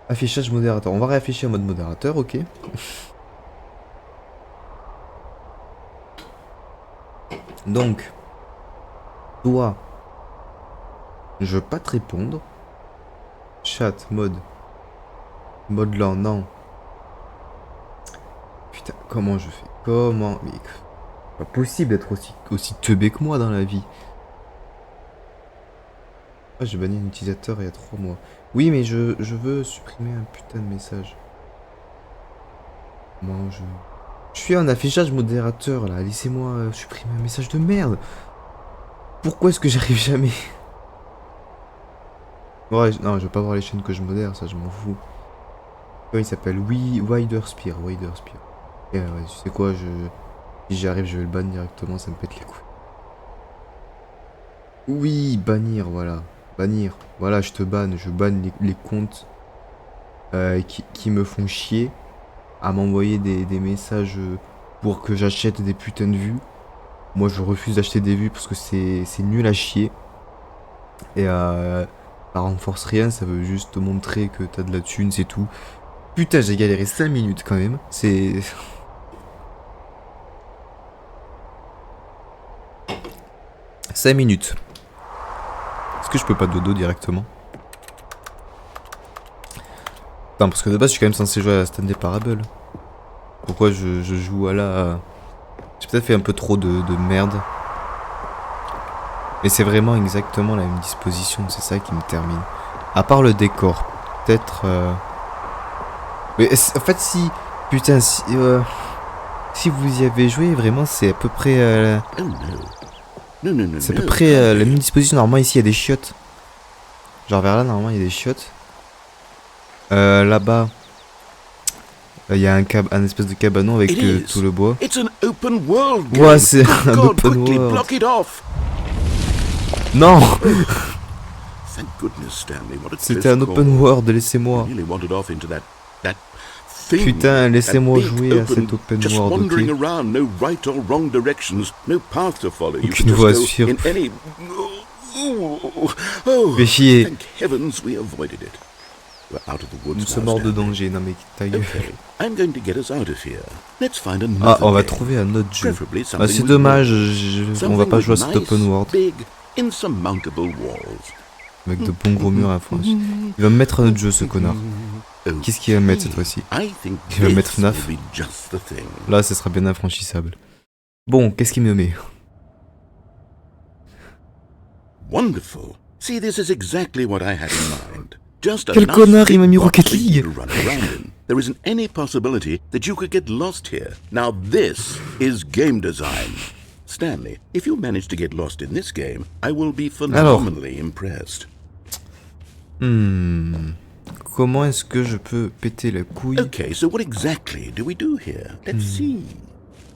Affichage modérateur. On va réafficher en mode modérateur, ok. Donc, toi, je veux pas te répondre. Chat, mode là, non. Putain, comment je fais? Comment? Mais pas possible d'être aussi teubé que moi dans la vie. Ah, j'ai banni un utilisateur il y a 3 mois. Oui, mais je veux supprimer un putain de message. Moi, je suis un affichage modérateur là. Laissez-moi supprimer un message de merde. Pourquoi est-ce que j'arrive jamais? Ouais, non, je veux pas voir les chaînes que je modère, ça je m'en fous. Ouais, il s'appelle Widerspear. Et ouais, tu sais quoi, si j'y arrive, je vais le ban directement, ça me pète les couilles. Oui, bannir, voilà. Bannir. Voilà, je banne les comptes qui me font chier à m'envoyer des messages pour que j'achète des putains de vues. Moi, je refuse d'acheter des vues parce que c'est nul à chier. Et ça renforce rien, ça veut juste te montrer que t'as de la thune, c'est tout. Putain, j'ai galéré 5 minutes quand même. C'est... 5 minutes. Est-ce que je peux pas dodo directement? Attends, parce que de base, je suis quand même censé jouer à Stanley Parable. Pourquoi je joue à la... J'ai peut-être fait un peu trop de merde. Mais c'est vraiment exactement la même disposition, c'est ça qui me termine. À part le décor, peut-être... Mais en fait, si... Putain, si vous y avez joué, vraiment, c'est à peu près... C'est à peu près la même disposition. Normalement, ici, il y a des chiottes. Genre vers là, normalement, il y a des chiottes. Là-bas, il y a un espèce de cabanon avec tout le bois. Ouais, c'est un open world. Non. C'était un open world, laissez-moi. Putain, laissez-moi jouer à cet open world, ok? Aucune voie à suivre. Fais chier. Nous sommes hors de danger, non mais ta gueule. Ah, on va trouver un autre jeu. Ah, c'est dommage, on va pas jouer à cet open world. Avec de bons gros murs à fond. Il va me mettre un autre jeu, ce connard. Qu'est-ce qu'il va me mettre cette fois-ci? Il va me mettre FNAF. Là, ce sera bien infranchissable. Bon, qu'est-ce qu'il me met? Wonderful. See, this is exactly what I had in mind. Just Quel connard, il m'a mis Rocket League. There isn't any possibility that you could get lost here. Now this is game design. Stanley, if you manage to get lost in this game, I will be phenomenally impressed. Comment est-ce que je peux péter la couille? Okay, so what exactly do we do here? Let's see.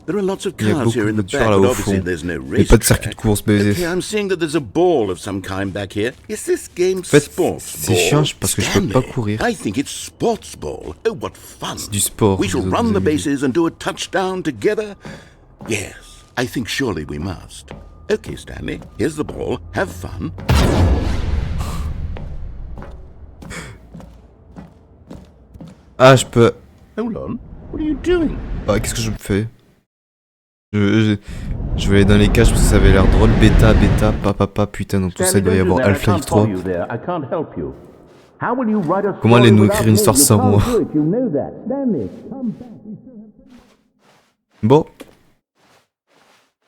There are lots of Il y a cars beaucoup here de in the voitures back, là but au obviously fond. there's no Il n'y a pas de circuit de racetrack. course BZ. Okay, I'm seeing that there's a ball of some kind back here. Is this game En fait, sports c'est ball? chiant parce que je peux pas Stanley, courir. I think it's sports ball. Oh, what fun. C'est du sport. We shall vous run the avez dit. bases and do a touchdown together. Yes, I think surely we must. Okay, Stanley, here's the ball. Have fun. Ah, je peux... Hold on. What are you doing? Ah, qu'est-ce que je me fais je vais aller dans les cages parce que ça avait l'air drôle. Bêta, papa, putain, dans tout ça, il doit y avoir Half-Life 3. Comment allez nous écrire une histoire sans moi? Bon.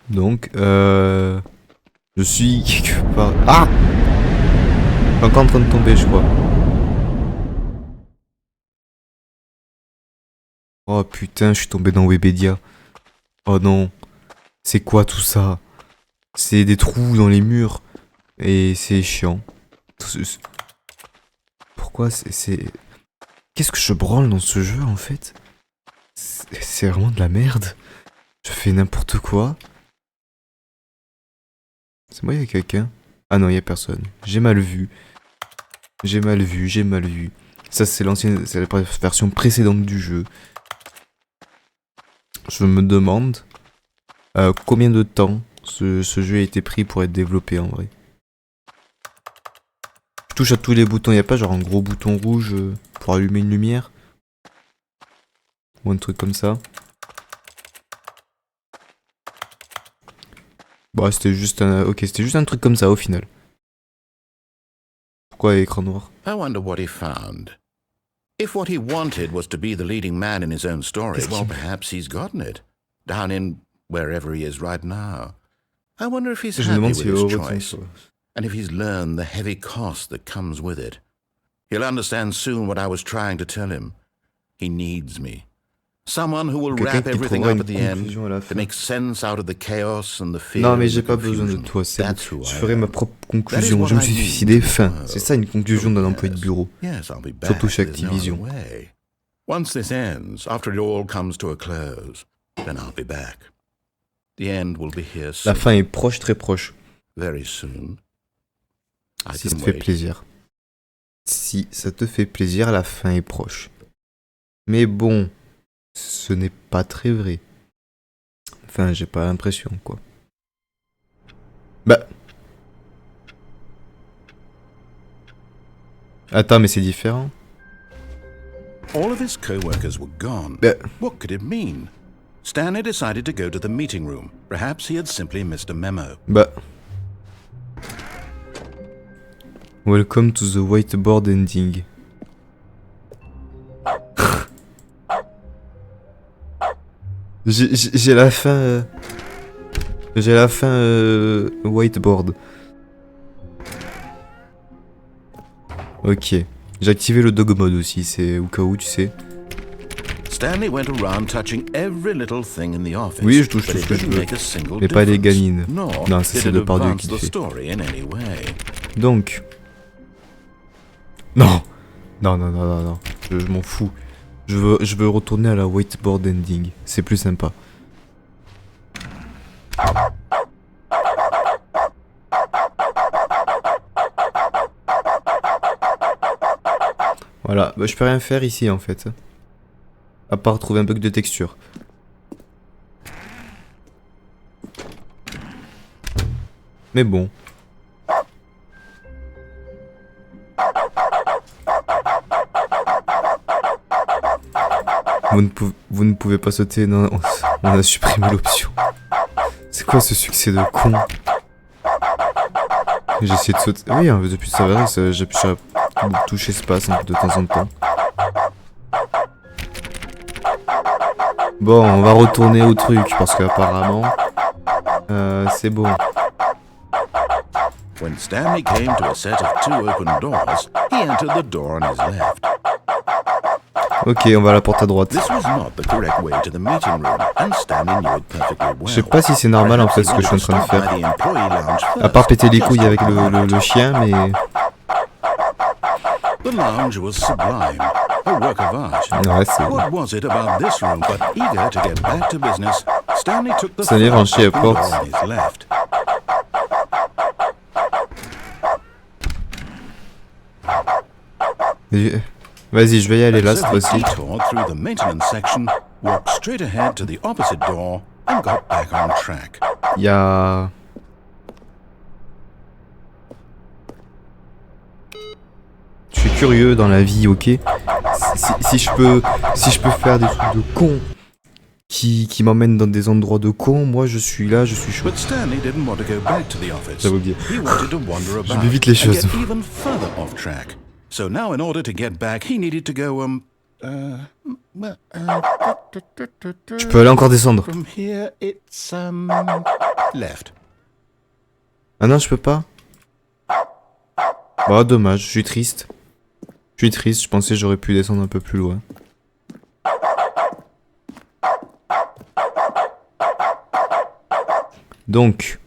Donc, je suis quelque part... Ah! Je suis encore en train de tomber, je crois. Oh putain, je suis tombé dans Webedia. Oh non. C'est quoi tout ça? C'est des trous dans les murs. Et c'est chiant. Pourquoi c'est... Qu'est-ce que je branle dans ce jeu en fait? C'est vraiment de la merde. Je fais n'importe quoi. C'est moi, il y a quelqu'un? Ah non, il y a personne. J'ai mal vu. J'ai mal vu. Ça, c'est l'ancienne... C'est la version précédente du jeu. Je me demande combien de temps ce jeu a été pris pour être développé en vrai. Je touche à tous les boutons, il n'y a pas genre un gros bouton rouge pour allumer une lumière? Ou un truc comme ça. Bah c'était juste un... Ok, c'était juste un truc comme ça au final. Pourquoi écran noir? I wonder what he found. If what he wanted was to be the leading man in his own story, well, perhaps he's gotten it. Down in wherever he is right now. I wonder if he's Je me happy demande with s'il his va choice, and if he's learned the heavy cost that comes with it. He'll understand soon what I was trying to tell him. He needs me. Someone who will wrap everything up at the end, to make sense out of the chaos and the fear. Non mais and j'ai the pas besoin de confusion. toi, c'est That's bon. who Je I ferai am. ma propre That is conclusion. what Je me I suis need suicidé, to fin. know. C'est ça une conclusion d'un employé de bureau. Yes, I'll be back. Surtout chez There's no Activision. other way. Once this ends, after it all comes to a close, then I'll be back. The end will be here soon. La fin est proche, très proche. Very soon. I Si ça can te fait wait. plaisir. Si ça te fait plaisir, la fin est proche. Mais bon, ce n'est pas très vrai. Enfin, j'ai pas l'impression, quoi. Bah. Attends, mais c'est différent. All of his co-workers were gone. Bah. What could it mean? Stanley decided to go to the meeting room. Perhaps he had simply missed a memo. Bah. Welcome to the whiteboard ending. J'ai la fin. J'ai la fin whiteboard. Ok. J'ai activé le dog mode aussi, c'est au cas où, tu sais. Stanley went around touching every little thing in the office. Oui, je touche but tout it ce que je didn't veux. make a single Mais pas les difference. gamines. Nor Non, ça did c'est it Depardieu advance qui the le fait. story in any way. Donc. Non. Non. Je m'en fous. Je veux retourner à la whiteboard ending. C'est plus sympa. Voilà, bah, je peux rien faire ici en fait. À part trouver un bug de texture. Mais bon. Vous ne pouvez pas sauter, non, on a supprimé l'option. C'est quoi ce succès de con? J'ai essayé de sauter. Oui, hein, depuis ça va, j'appuie sur la touche espace de temps en temps. Bon, on va retourner au truc parce qu'apparemment, c'est bon. When Stanley came to a set of two open doors, he entered the door on his left. Ok, on va à la porte à droite. This was not the correct way to the meeting room, and Stanley knew it perfectly well. Je sais pas si c'est normal en fait ce que je suis en train de faire. À part péter les couilles avec le chien, mais... The lounge was sublime, a work of art. Ouais, c'est... What was it about this room but eager to get back to business? Stanley took the Stanley first franchit la open door porte. on his left. Vas-y, je vais y aller là So cette he fois-ci. detoured through the maintenance section, walked straight ahead to the opposite door, and got back on track. Il y a... Je suis curieux dans la vie, ok. Si je peux faire des trucs de con qui m'emmènent dans des endroits de con, moi je suis là, je suis chaud. But Stanley didn't want to go back to the office. Ça vaut bien. He wanted to wander about Je vais vite les and choses. get even further off track. So now, in order to get back, he needed to go Je peux aller encore descendre. from here. It's left. Ah non, je peux pas. Bah dommage, je suis triste. Je pensais que j'aurais pu descendre un peu plus loin. Donc,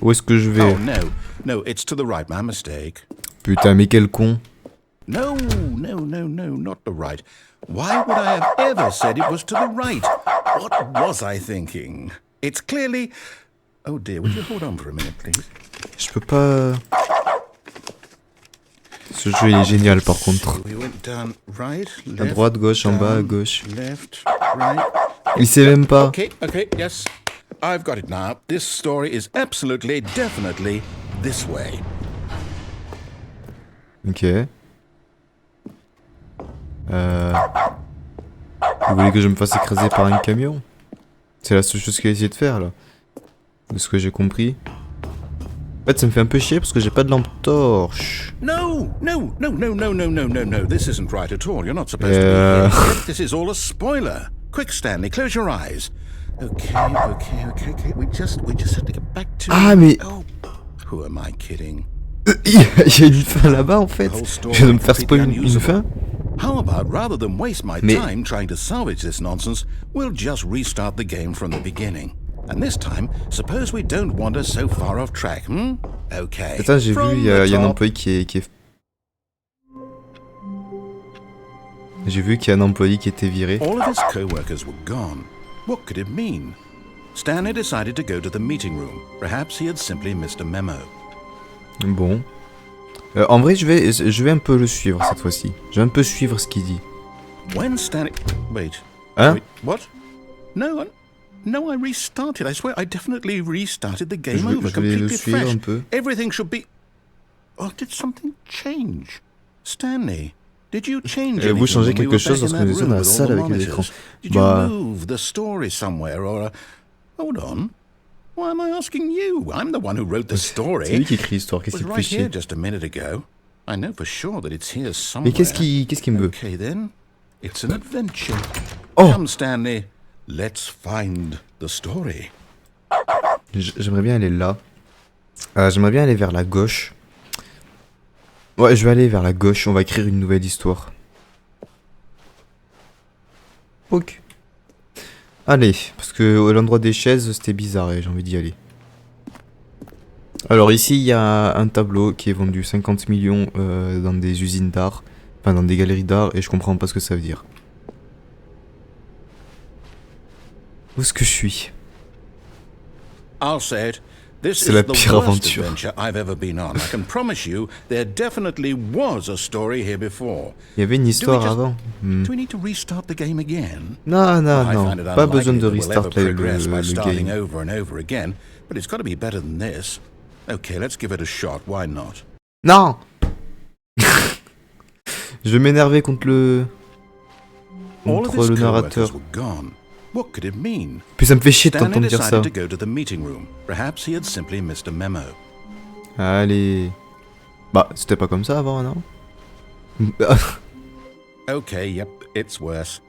où est-ce que je vais? Oh no, it's to the right. My mistake. Putain, mais quel con. No, not the right. Why would I have ever said it was to the right? What was I thinking? It's clearly... Oh dear, would you hold on for a minute, please? Je peux pas... Ce jeu il est génial par contre. So we went down right, À left, droite, gauche, en bas, à down, gauche. left, right. Il sait même pas. Okay, yes. I've got it now. This story is absolutely, definitely this way. Ok. Vous voulez que je me fasse écraser par un camion? C'est la seule chose qu'il a essayé de faire là. De ce que j'ai compris. En fait, ça me fait un peu chier parce que j'ai pas de lampe torche. No. This isn't right at all. You're not supposed to be here. Yet this is all a spoiler. Quick, Stanley, close your eyes. Okay. We just have to get back to... Ah, mais... Oh, who am I kidding? Il y a une fin là-bas en fait. Je viens de me faire spoiler une fin. How about, rather than waste my Mais- time trying to salvage this nonsense, we'll just restart the game from the beginning. And this time, suppose we don't wander so far off track, Okay. Attends, j'ai vu, From il y a the un top. employé qui est... J'ai vu qu'il y a un employé qui était viré. All of his co-workers were gone. What could it mean? Stanley decided to go to the meeting room. Perhaps he had simply missed a memo. Bon. En vrai, je vais un peu le suivre cette fois-ci. Je vais un peu suivre ce qu'il dit. When Stanley... Wait. Hein? Wait, what? No, I restarted. I swear I definitely restarted the game Je over vais le completely suivre fresh. un peu. Everything should be... Oh, did something change? Stanley, did you change anything Vous changez when we quelque were chose back in lorsque that nous étions room dans la with all salle the avec les monitors? écrans. Did Bah... you move the story somewhere or... Hold on. Why am I asking you? I'm the one who wrote the story. C'est lui qui écrit l'histoire, qu'est-ce It qui was te fait right here chier? just a minute ago. I know for sure that it's here somewhere. Mais qu'est-ce qu'il me veut? Okay then, it's an adventure. Oh! Come Stanley, let's find the story. J'aimerais bien aller là. J'aimerais bien aller vers la gauche. Ouais, je vais aller vers la gauche, on va écrire une nouvelle histoire. Ok. Allez, parce que l'endroit des chaises, c'était bizarre et j'ai envie d'y aller. Alors ici, il y a un tableau qui est vendu 50 millions dans des usines d'art. Enfin, dans des galeries d'art et je comprends pas ce que ça veut dire. Où est-ce que je suis? I'll say it. This C'est is la the pire worst aventure. adventure I've ever been on. I can promise you, there definitely was a story here before. Il y avait une histoire just- avant. Do we need to restart the game again? Non, non, I non. find it Pas besoin de unlikely that we'll restart ever progress by le starting game. over and over again, but it's got to be better than this. Okay, let's give it a shot. Why not? Non. Je vais m'énerver contre le... All of Contre his le co-workers narrateur. were gone. What could it mean? Puis ça me fait chier de Stanley t'entendre dire ça. decided to go to the meeting room. Perhaps he had simply missed a memo. Allez. Bah, c'était pas comme ça avant, non? Okay, yep, it's worse.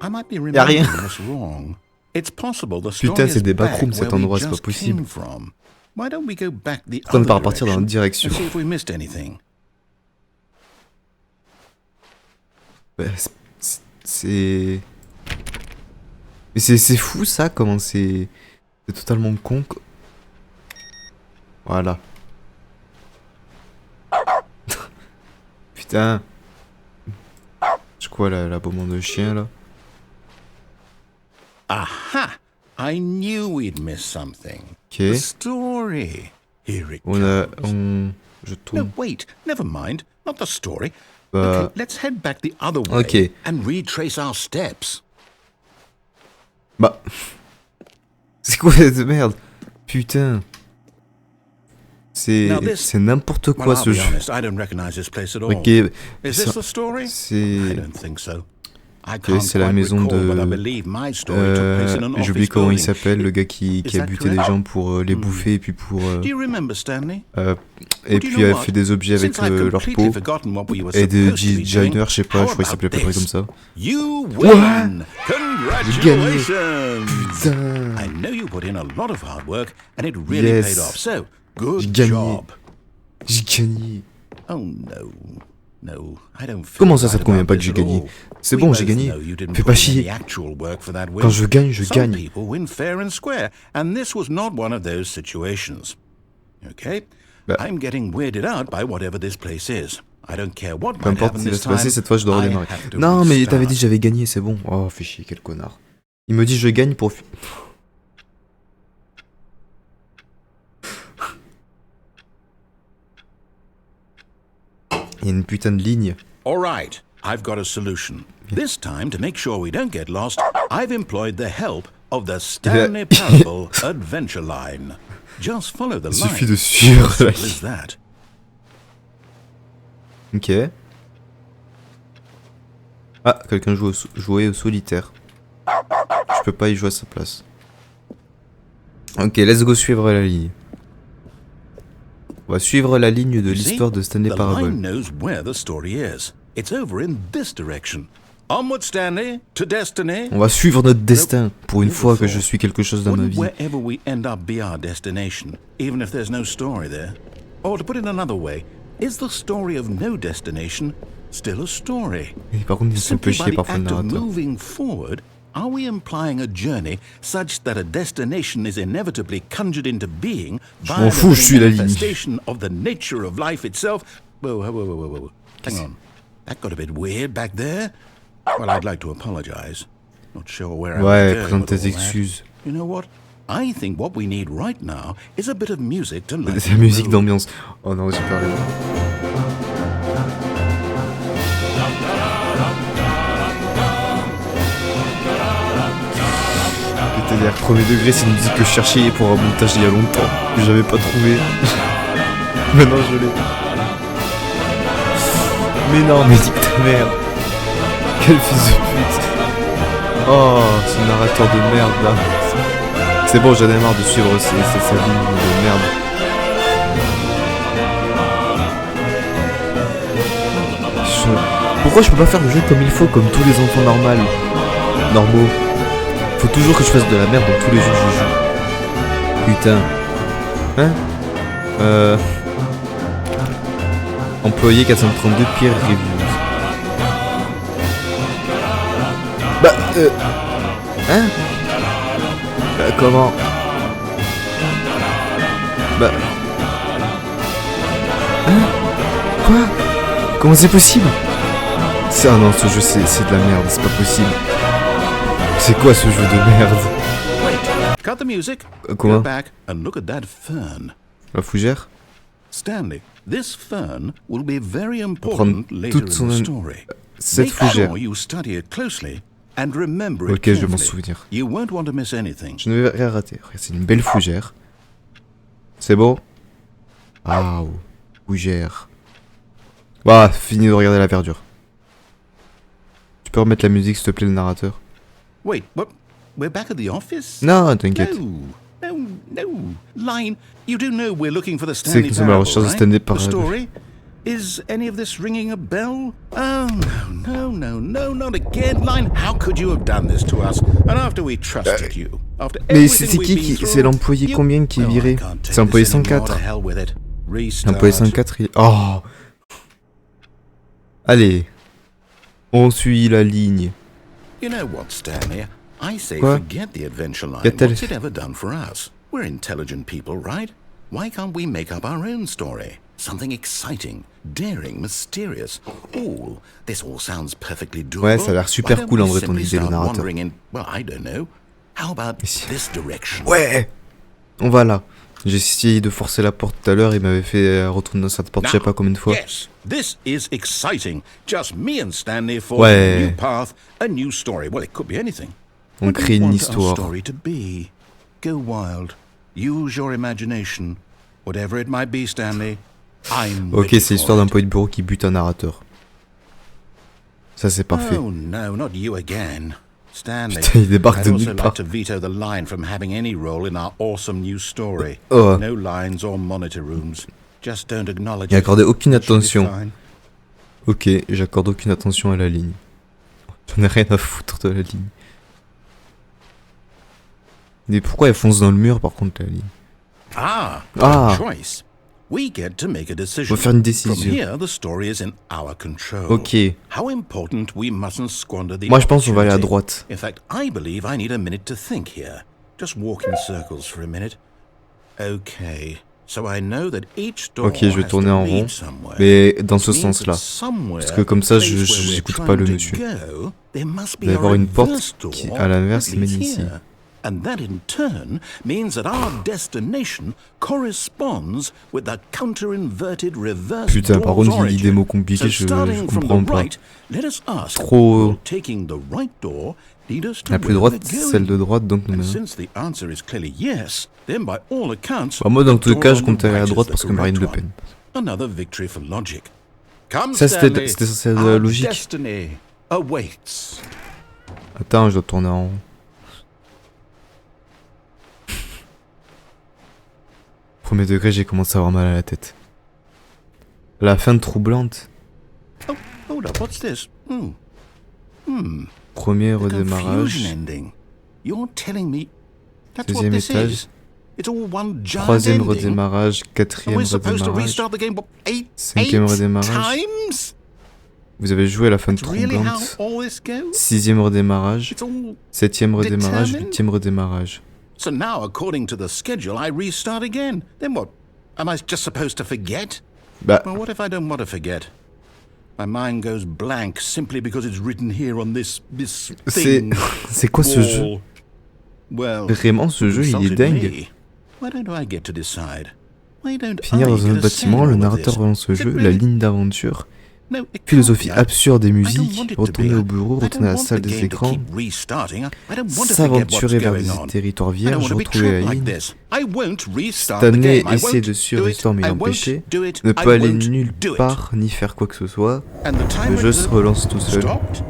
I might be Y'a rien. remembering this wrong. It's possible the story Putain, c'est is des back backrooms, cet where we endroit, c'est pas just possible. came from. Why don't we go back the On ne other pas repartir dans direction l'autre direction. and see if we missed anything? Bah, c'est... Mais c'est fou ça, comment c'est... C'est totalement con. Voilà. Putain. C'est quoi l'abolement de chien là? Aha! I knew we'd miss something. Ok. The story. Here it Je No, tourne. wait. Never mind. Not the story. Bah, Okay, let's head back the other way ok. and retrace our steps. Bah. C'est quoi cette merde? Putain. C'est n'importe quoi Well, I'll ce be jeu. honest, I don't recognize this place at all. Ok. Is this the story? I C'est. don't think so. I Ok, can't c'est la quite maison recall, but I de. believe my story took place in an J'ai oublié office comment il building. s'appelle, le gars qui Is a that buté des correct? gens pour les bouffer et puis pour. Do you remember, Stanley? Et Well, do puis you know a what? fait des objets avec Since I've leur completely peau. forgotten what we were Et de supposed to be doing, designer, je sais pas, how je crois qu'il s'appelait about pas comme this? ça. You What? win! J'ai gagné. Congratulations! Putain. I know you put in a lot of hard work and it really Yes. paid off. So, J'ai good gagné. job. J'ai gagné. Oh no. No, I don't feel Comment ça, ça right te convient about pas que this j'ai at gagné? all. C'est We bon, j'ai both gagné. know you didn't Fais put pas in chier. any actual work for that win. Quand je gagne, je Some gagne. people win fair and square, and this was not one of those situations. Okay? Bah. I'm getting weirded out by whatever this place is. I don't care what Peu might importe happen ce qui va this se passer, time. cette fois je dois I redémarrer. have to Non, mais t'avais restart. dit que j'avais gagné, c'est bon. Oh, fais chier, quel connard. Il me dit je gagne pour. Il y a une putain de ligne. All right, I've got a solution. This time, to make sure we don't get lost, I've employed the help of the Stanley Parable Adventure Line. Just follow the Il line. suffit de suivre la Simple as ligne. that. Ok. Ah, quelqu'un jouait au solitaire. Je peux pas y jouer à sa place. Ok, let's go suivre la ligne. On va suivre la ligne de You see, l'histoire de Stanley the Parable. line knows where the story is. It's over in this direction. Onward, Stanley, to destiny. On va suivre notre destin pour une Never fois que thought. je suis quelque chose dans ma Wouldn't vie. wherever we end up be our destination, even if there's no story there? Or to put it another way, is the story of no destination still a story? Et par contre, il se peut Simply by chier the parfois le act of narrateur. moving forward, are we implying a journey such that a destination is inevitably conjured into being by m'en fous, je suis la ligne. manifestation of the nature of life itself? Whoa. Hang on. That got a bit weird back there. Well, I'd like to apologize. Not sure where I was Ouais, going présente with all tes that. excuses. You know what? I think what we need right now is a bit of music to lighten C'est la the musique mood. d'ambiance. Oh non, j'ai peur. C'est-à-dire, premier degré, c'est une musique que je cherchais pour un montage il y a longtemps, que j'avais pas trouvé. Maintenant je l'ai. Mais non, mais dis ta mère. Quel fils de pute. Oh, ce narrateur de merde là. C'est bon, j'en ai marre de suivre sa ligne de merde. Pourquoi je peux pas faire le jeu comme il faut, comme tous les enfants normaux? Faut toujours que je fasse de la merde dans tous les jeux que je joue. Putain. Hein? Employé 432 peer reviews. Bah, hein? Comment? Bah. Hein? Quoi? Comment c'est possible? Ah non, ce jeu c'est de la merde, c'est pas possible. C'est quoi ce jeu de merde? Wait, cut the music. Comment? Go back and look at that fern. La fougère? Stanley, this fern will be very Prendre important later toute in son the story. cette Make fougère. sure you study it closely and remember Ok, it je vais m'en carefully. souvenir. You won't want to miss anything. Je ne vais rien rater. Regarde, c'est une belle fougère. C'est beau? Waouh, fougère. Bah, fini de regarder la verdure. Tu peux remettre la musique, s'il te plaît, le narrateur? Wait, what? We're back at the office? Non, t'inquiète. No. Line, you do know we're looking for the C'est Stanley que nous sommes à la Parable, recherche de right? Stanley The Parable. story? Is any of this ringing a bell? Oh, no, not again. Line, how could you have done this to us? And after we trusted you, after Mais everything c'est we've qui been qui... through, C'est l'employé you- combien qui est No, I viré? can't take C'est l'employé this anymore. 104. To hell with it. Restart. L'employé 104, il... Oh! Allez. On suit la ligne. You know what, Stanley? I say Quoi? forget the adventure line. Qu'a-t-elle What's it ever done for us? We're intelligent people, right? Why can't we make up our own story? Something exciting, daring, mysterious. This all sounds perfectly doable. Ouais, ça a l'air super Why don't cool, en we vrai, ton simply idée, le start narrateur. wandering in, well, I don't know, How about Ici. this direction? Ouais. On va là. J'ai essayé de forcer la porte tout à l'heure, il m'avait fait retourner dans cette porte, je sais pas combien de fois. Yes, this is exciting. Just me and Stanley for Ouais. a new path, a new story. Well, it could be anything. On What do crée you une want our histoire. story to be? Go wild. Use your imagination. Whatever it might be, Stanley. I'm Ok, ready c'est for l'histoire it. d'un employé de bureau qui bute un narrateur. Ça c'est parfait. Oh no, not you again. Stanley, Putain, il débarque I'd de also nulle like part. to veto the line from having any role in our awesome new story. Oh. No lines or monitor rooms. Just don't acknowledge Il it. accordait aucune It should be attention. fine. Ok, j'accorde aucune attention à la ligne. J'en ai rien à foutre de la ligne. Mais pourquoi elle fonce dans le mur par contre la ligne? Ah, Ah. choice. We get to make a On decision. va faire une From décision. here, the story is in our control. Ok. How important we mustn't squander the Moi je pense qu'on va aller à opportunity. droite. In fact, I believe I need a minute to think here. Just walk in circles for a minute. Okay. So I know that each door Ok, je vais has tourner to en lead rond. somewhere. Mais dans ce It means sens-là. that somewhere, Parce que comme ça, the place where we're j'écoute trying pas le to monsieur. go, there must be Il va y a avoir une porte reverse qui, door à l'inverse, that qui mène leads ici. here. And that in turn means that our destination corresponds with the counter-inverted reverse Putain, par door's contre, il dit des origin. mots compliqués, So je starting from comprends the pas. right, let us ask, Trop- will taking the right door lead us to La plus where droite, we're c'est going? celle de droite, donc non. And since the answer is clearly yes, then by all accounts, Bah, moi, dans the tous les door cas, on je the compte aller à right is droite the parce que Marine Le correct Pen. one. Another victory for logic. Come, Ça, c'était Stanley. censé être Our logique. destiny awaits. Attends, je dois tourner en rond. Premier degré, j'ai commencé à avoir mal à la tête. La fin troublante. Oh, hold up, what's this? Premier The confusion redémarrage. ending. You're telling me that's what Deuxième this étage. is? It's all one giant Troisième ending? redémarrage. And Quatrième we're supposed to redémarrage. restart the game what, Cinquième eight redémarrage. times? Vous avez joué à la fin That's really how troublante. all this goes? Sixième redémarrage. It's all... Septième redémarrage. Determined? Huitième redémarrage. So now, according to the schedule, I restart again. Then what? Am I just supposed to forget? Bah, Well, what if I don't want to forget? My mind goes blank simply because it's written here on this c'est thing. c'est quoi ce jeu? wall. Well, Vraiment, ce jeu, il est consulted dingue. me. Why don't I get to decide? Why don't Finir I dans un get autre a say bâtiment, in le all of narrateur this? relance le Is it jeu, la really? ligne d'aventure, No, it can't philosophie be. absurde et I don't musique, want it to retourner be. au bureau, I retourner à don't la want salle the des game to écrans, keep restarting. I don't want to forget s'aventurer what's vers going des on. territoires I don't vierges, want to be retrouver la trapped like ligne. this. I won't restart the Stanley game. I essaie won't de do suivre it. l'histoire mais I won't l'empêcher, do it. ne I pas aller won't nulle do it. part ni faire quoi que ce soit. And the Le timer jeu se relance tout seul. stopped.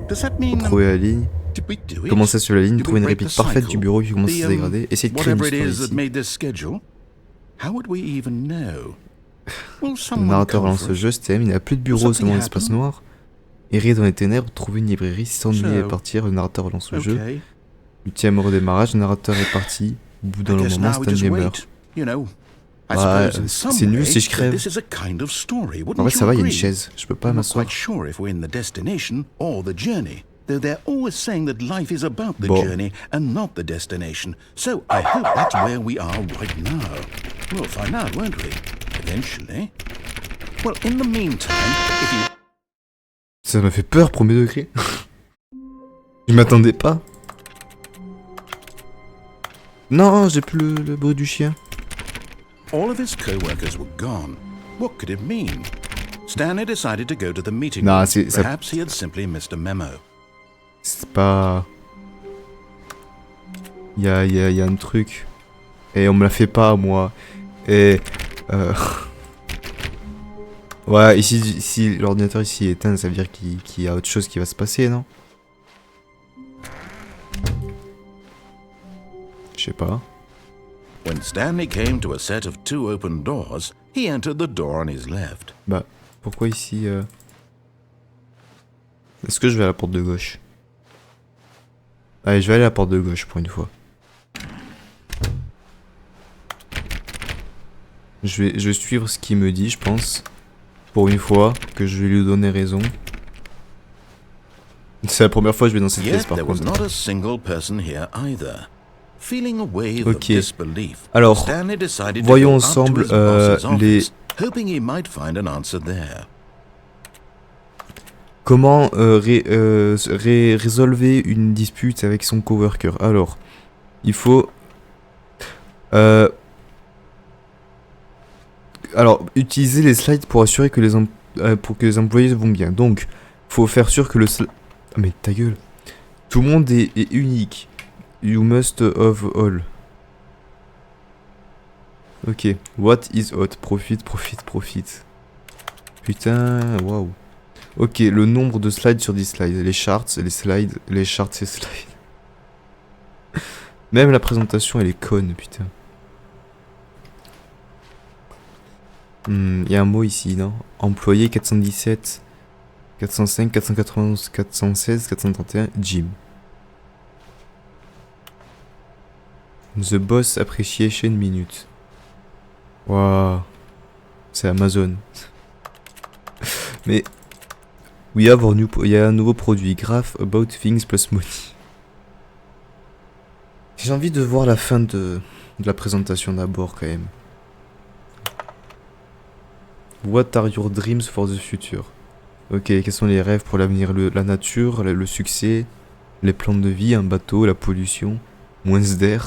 Does that mean Trouver la ligne, did we do it? commencer sur la ligne, Did we trouver une break réplique the parfaite cycle? du bureau qui commence à The, se dégrader, essayer de créer une whatever it histoire is that ici. made this schedule? How would we even know? Will Le someone narrateur come relance for le us? jeu, STM, il n'a plus de bureau, Something seulement un espace happened? noir. Errer dans les ténèbres, trouver une librairie, s'ennuyer et So, partir, le narrateur relance le jeu. Okay. Huitième redémarrage, le narrateur est parti. Au bout d'un I long guess moment, now we just Stanley meurt. wait. You know, I Ouais, suppose in some c'est nul way si je crève. this is a kind of story, wouldn't En vrai, you ça va, il y a une agree? chaise. Je peux pas I'm not m'asseoir. quite sure if we're in the destination or the journey, though they're always saying that life is about the Bon. journey and not the destination. So I hope that's where we are right now. We'll find out, won't we? Eventually. Well, in the meantime, if you... Ça m'a fait peur, premier degré. Je m'attendais pas. Non, j'ai plus le bruit du chien. All of his co-workers were gone. What could it mean? Stanley decided to go to the meeting Nah, room. c'est- ça- Perhaps he had simply missed a memo. C'est pas... Il y a un truc. Et on me la fait pas, moi. Et... Ouais, ici, si l'ordinateur ici est éteint, ça veut dire qu'il y a autre chose qui va se passer, non? Je sais pas. When Stanley came to a set of 2 open doors, he entered the door on his left. Bah, pourquoi ici Est-ce que je vais à la porte de gauche? Allez, je vais aller à la porte de gauche pour une fois. Je vais suivre ce qu'il me dit, je pense. Pour une fois, que je vais lui donner raison. C'est la première fois que je vais dans cette pièce Yet par there was contre. not a single person here either. Feeling a wave of Ok. disbelief, Alors, Stanley decided voyons to go up to ensemble, his boss's les- office, hoping he might find an answer there. Comment résolver une dispute avec son coworker? Alors, il faut... alors, utiliser les slides pour assurer que pour que les employés vont bien. Donc, faut faire sûr que le... Ah mais ta gueule. Tout le monde est unique. You must have all. Ok. What is hot? Profit. Putain, waouh. Ok, le nombre de slides sur 10 slides. Les charts, les charts et slides. Même la présentation, elle est conne, putain. Y a un mot ici, non? Employé 417, 405, 491, 416, 431, gym. The Boss Appreciation Minute. Waouh. C'est Amazon. Mais... il y a un nouveau produit. Graph about things plus money. J'ai envie de voir la fin de la présentation d'abord quand même. What are your dreams for the future? Ok, quels sont les rêves pour l'avenir? La nature, le succès, les plans de vie, un bateau, la pollution, moins d'air.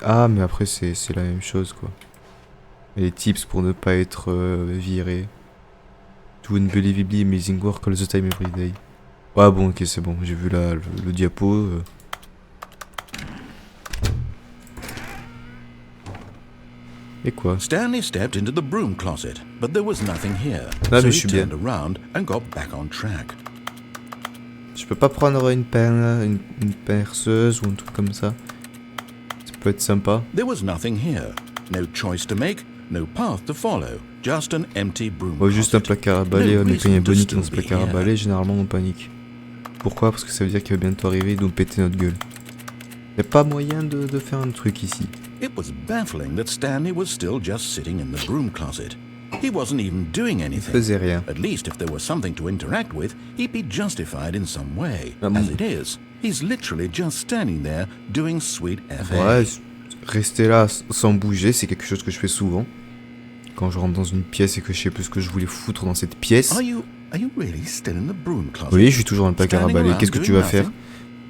Ah, mais après c'est la même chose quoi. Et les tips pour ne pas être viré. Do unbelievably amazing work all the time every day. Ah bon, ok, c'est bon, j'ai vu le diapo. Et quoi? Stanley stepped into the broom closet, but there was nothing here. Ah, So mais he je suis bien. turned around and got back on track. Je peux pas prendre une perceuse ou un truc comme ça? Ça peut être sympa. There was nothing here. No choice to make, no path to follow. Just an empty broom Oh, juste un closet. placard à balai. No Mais quand il y a reason to Bonnie still dans ce be placard à here. balai, généralement on panique. Pourquoi? Parce que ça veut dire qu'il va bientôt arriver et nous péter notre gueule. Y a pas moyen de faire un truc ici. It was baffling that Stanley was still just sitting in the broom closet. He wasn't even doing Il anything. faisait rien. At least if there was something to interact with, he'd be justified in some way. Ah, As bon. it is, he's literally just standing there doing sweet FA. Ouais, rester là sans bouger, c'est quelque chose que je fais souvent. Quand je rentre dans une pièce et que je sais plus ce que je voulais foutre dans cette pièce. Are you really still in the broom closet? Oui, je suis toujours dans le placard à balai. Qu'est-ce que tu vas faire?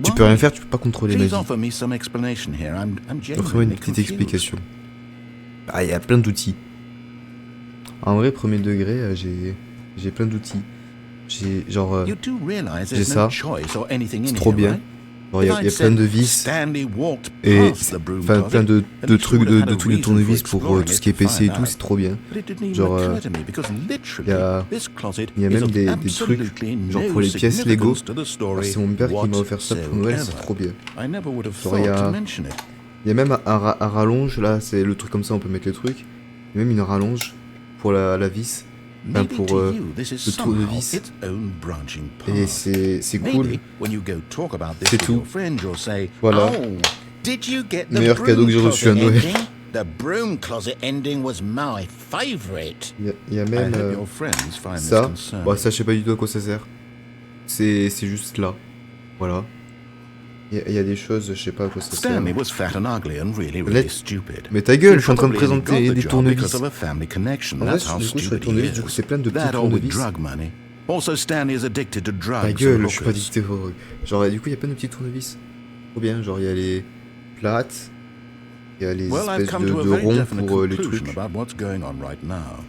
Tu peux rien faire, tu peux pas contrôler ma Please vie. offer me some explanation here. I'm Offre-moi une genuinely petite confused. explication. Ah, il y a plein d'outils. En vrai, premier degré, j'ai plein d'outils. J'ai genre, You do realize j'ai there's ça. no choice or anything in C'est trop here, bien. right? Genre, il y a plein de vis Stanley walked et past the broom enfin plein closet, de trucs, de tous les tournevis pour tout ce qui est PC et tout, c'est trop bien. but it didn't even Genre, occur to me because literally, this closet il y a is même of des trucs, absolutely genre no pour les pièces Lego. significance to the story C'est mon père qui m'a offert ça pour Noël, c'est whatsoever. trop bien. I never would have Genre, thought to mention it. Il y a même un rallonge, là, c'est le truc comme ça, on peut mettre les trucs. Il y a même une rallonge pour la vis. Enfin, Maybe pour to you, this is le somehow tournevis. its own branching Et path. c'est cool. Maybe when you go talk about this C'est with tout. your friends, you'll say, Voilà. "Oh, did you get the Meilleur cadeau broom que j'ai reçu à closet Noël. ending? The broom closet ending was my favorite." Il y a I même hope your friends find this ça. concerning. Bon, ça, je sais pas du tout à quoi ça sert. C'est juste là. Voilà. Il y a des choses, je sais pas à quoi ça sert. Stanley was fat and ugly and really stupid. Mais ta gueule, He je suis en train de probably only présenter got the des job tournevis. because of a family connection. En vrai, That's how du coup, sur les stupid he tournevis, du coup, is. c'est plein de petits That or with tournevis. drug money. Also, Stanley is addicted to drugs. Ta and gueule, je suis pas hookers. dicté. Genre, du coup, il y a plein de petits tournevis. Trop bien, genre, il y a les plates, il y a les Well, I've espèces come de to a very ronds definite pour les conclusion trucs. about what's going on right now.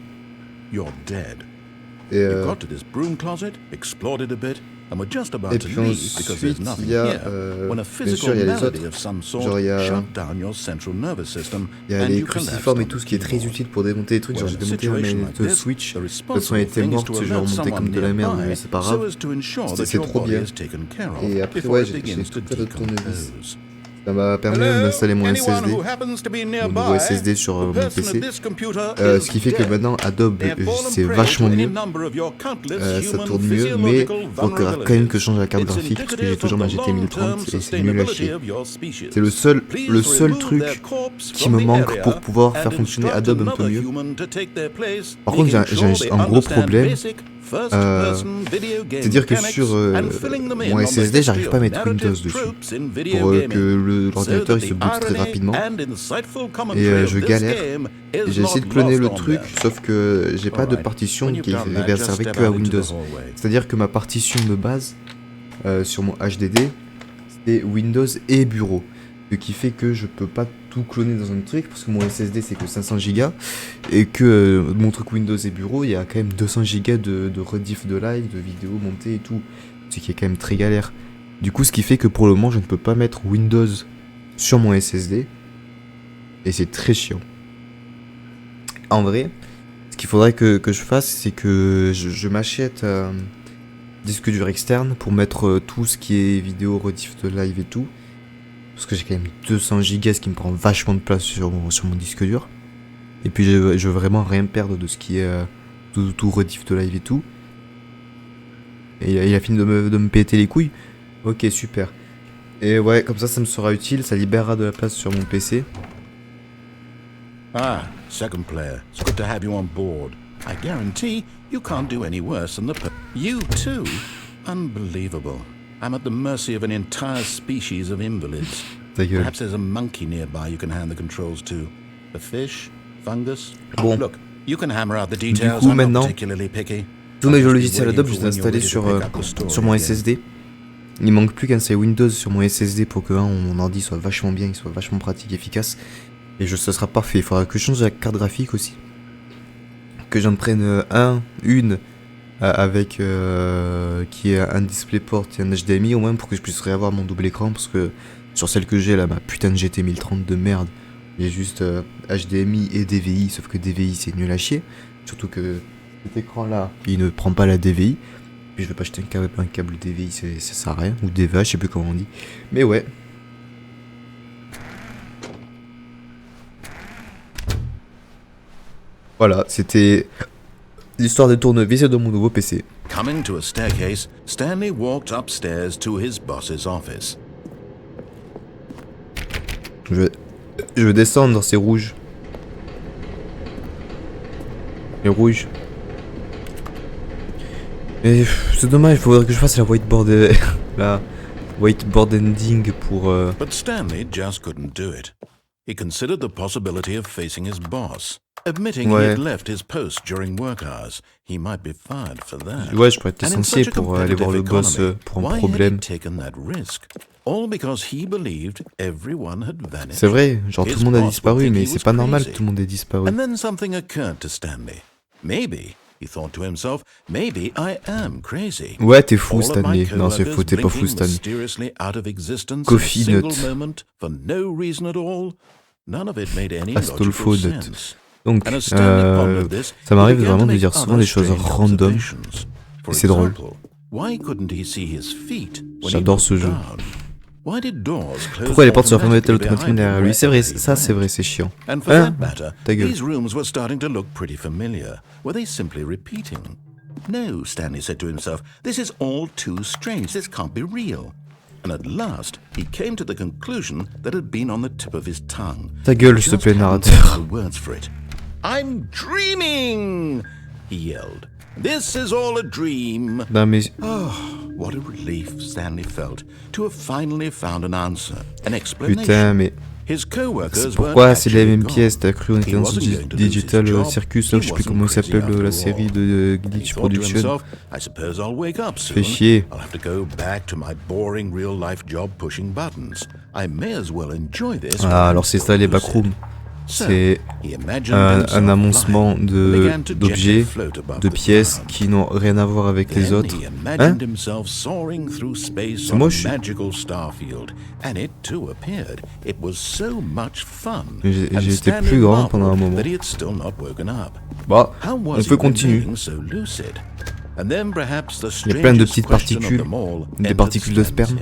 You're dead. Et, You got to this broom closet, explored it a bit, and were just about et to puis leave because there's ensuite, nothing il y a, here. When a bien physical sûr, il y a les malady autres. of some sort Genre, il y a, shut down your central nervous system, il y a and les you collapsed cruciformes on et the tout ce qui est très keyboard. utile pour démonter les trucs. Genre, Well, j'ai in a démonté ma situation manette like this, Switch. the De toute façon, responsible elle était thing is morte, to je l'ai alert remonté someone comme de la merde, nearby mais c'est pas so grave. as to ensure that C'est your trop body bien. is taken care of Et après, before ouais, it j'ai begins to tout plein de tournevis. decompose. Ça m'a permis d'installer mon SSD, Anyone who happens to be mon nearby, nouveau SSD sur the mon person PC. at this computer Ce is qui fait que dead. maintenant Adobe They have fallen c'est prey vachement to any mieux. number of your countless Ça human tourne mieux, mais physiological il faudra quand même que je change la carte It's graphique parce que j'ai indicative toujours ma of the GT 1030 long-term et c'est nul à chier. sustainability of your species. C'est le seul Please remove truc their corpse qui from me the manque area pour pouvoir and faire fonctionner instruct Adobe un peu another mieux. human to take their place, Par contre, making j'ai sure they un gros understand problème, basic C'est-à-dire que sur mon SSD, j'arrive pas à mettre Windows dessus. Pour que l'ordinateur il se boot très rapidement. Et je galère. Et j'ai essayé de cloner le truc, sauf que j'ai pas de partition qui est réservée que à Windows. C'est-à-dire que ma partition de base sur mon HDD, c'est Windows et bureau. Ce qui fait que je peux pas tout cloner dans un truc parce que mon SSD c'est que 500 Go et que mon truc Windows et bureau il y a quand même 200 Go de rediff de live, de vidéos montées et tout, ce qui est quand même très galère. Du coup ce qui fait que pour le moment je ne peux pas mettre Windows sur mon SSD et c'est très chiant. En vrai, ce qu'il faudrait que je fasse c'est que je m'achète un disque dur externe pour mettre tout ce qui est vidéo, rediff de live et tout. Parce que j'ai quand même 200 Go, ce qui me prend vachement de place sur mon disque dur. Et puis je veux vraiment rien perdre de ce qui est tout rediff de live et tout. Et il a fini de me péter les couilles. Ok, super. Et ouais, comme ça me sera utile, ça libérera de la place sur mon PC. Ah, second player. It's good to have you on board. I guarantee you can't do any worse than You too? Unbelievable. I'm at the mercy of an entire species of invalids. Perhaps there's a monkey nearby you can hand the controls to. A fish? Fungus? Bon. Look, you can hammer out the details. Du coup, I'm maintenant, not particularly picky. tous mes logiciels Adobe, je les ai installés sur mon SSD. Il manque plus qu'un c'est Windows sur mon SSD pour que mon ordi soit vachement bien, qu'il soit vachement pratique, efficace. Et ce sera parfait. Il faudra que je change la carte graphique aussi. Que j'en prenne une avec qui est un DisplayPort et un HDMI au moins pour que je puisse réavoir mon double écran parce que sur celle que j'ai là, ma putain de GT 1030 de merde, j'ai juste HDMI et DVI, sauf que DVI c'est nul à chier, surtout que cet écran là il ne prend pas la DVI, puis je vais pas acheter un câble DVI, ça sert à rien, ou DVA, je sais plus comment on dit, mais ouais. Voilà, c'était l'histoire des tournevis et de mon nouveau PC. Coming to a staircase, Stanley walked upstairs to his boss's office. Je vais descendre, c'est rouge. Les rouges. Et c'est dommage, il faudrait que je fasse la whiteboard ending pour... But Stanley just couldn't do it. He considered the possibility of facing his boss. Admitting he had left his post during work hours, he might be fired for that. Ouais, je pourrais être licencié pour aller voir le boss pour un problème. C'est vrai, genre tout le monde a disparu, mais c'est pas normal que tout le monde ait disparu. And then something occurred to Stanley. Maybe, he thought to himself, maybe I am crazy. Ouais, t'es fou, Stanley. Non, c'est faux, t'es pas fou, Stanley. Coffee Nut. Astolfo Nut. Donc, ça m'arrive vraiment de dire souvent des choses random. Et c'est drôle. J'adore ce jeu. Pourquoi les portes se referment automatiquement derrière lui? C'est vrai, ça c'est vrai, c'est chiant. Hein? Ta gueule. No, Stanley said to himself, this is all too strange, this can't be real. And at last, he came to the conclusion that had been on the tip of his tongue. Ta gueule, s'il te plaît, narrateur. I'm dreaming, he yelled. This is all a dream. Non mais... Oh, what a relief Stanley felt to have finally found an answer, an explanation. Putain, mais... His coworkers pourquoi c'est les mêmes pièces? T'as cru en intelligence digital Circus, là, je sais plus comment s'appelle la série de Glitch Production. Fais chier. Ah, alors c'est ça les backrooms. C'est un amoncement d'objets, de pièces qui n'ont rien à voir avec les autres. Hein? C'est moche. J'ai été plus grand pendant un moment. Bah, on peut continuer. Il y a plein de petites particules, des particules de sperme.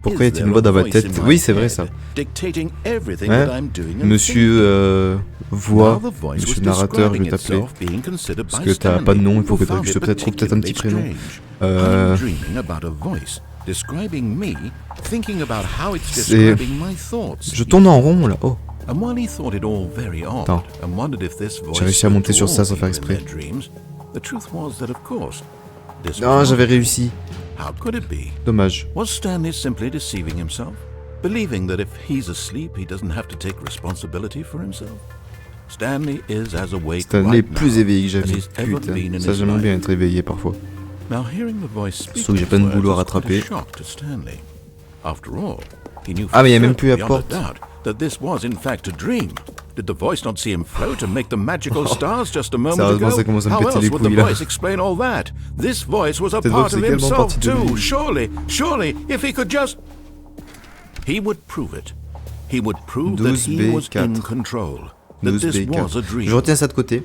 Pourquoi y a-t-il une voix dans ma tête? Oui, c'est vrai ça. Hein? Monsieur voix, monsieur narrateur, je vais t'appeler. Parce que t'as pas de nom, il faut que je te trouve peut-être un petit prénom. Je tourne en rond là. Oh. And while he thought it all very odd Attends. and wondered if this voice J'ai réussi à monter spoke sur to ça all sans faire people in exprès. their dreams, the truth was that of course this Non, was j'avais not. réussi. How could it be? Dommage. Was Stanley simply deceiving himself? Believing that if he's asleep, he doesn't have to take responsibility for himself? Stanley is as awake Stanley est right plus now éveillé que as jamais. he's ever been Putain, in ça his j'aime bien life. être éveillé parfois. Now hearing the voice speak Surtout que j'ai plein de these boulot à words was quite a rattraper. shock to Stanley. After all, he knew Ah, mais il y a for même plus la certain, beyond a porte. doubt, that this was in fact a dream. Did the voice not see him float and make the magical stars just a moment Sérieusement, ago? ça commence à me How péter else les would the couilles, là. voice explain all that? This voice was a Cette part voix, of c'est tellement himself partie de too. lui. Surely, if he could just... He would prove it. He would prove that he was 12B4. in control. That this was a 12B4. dream. Je retiens ça de côté.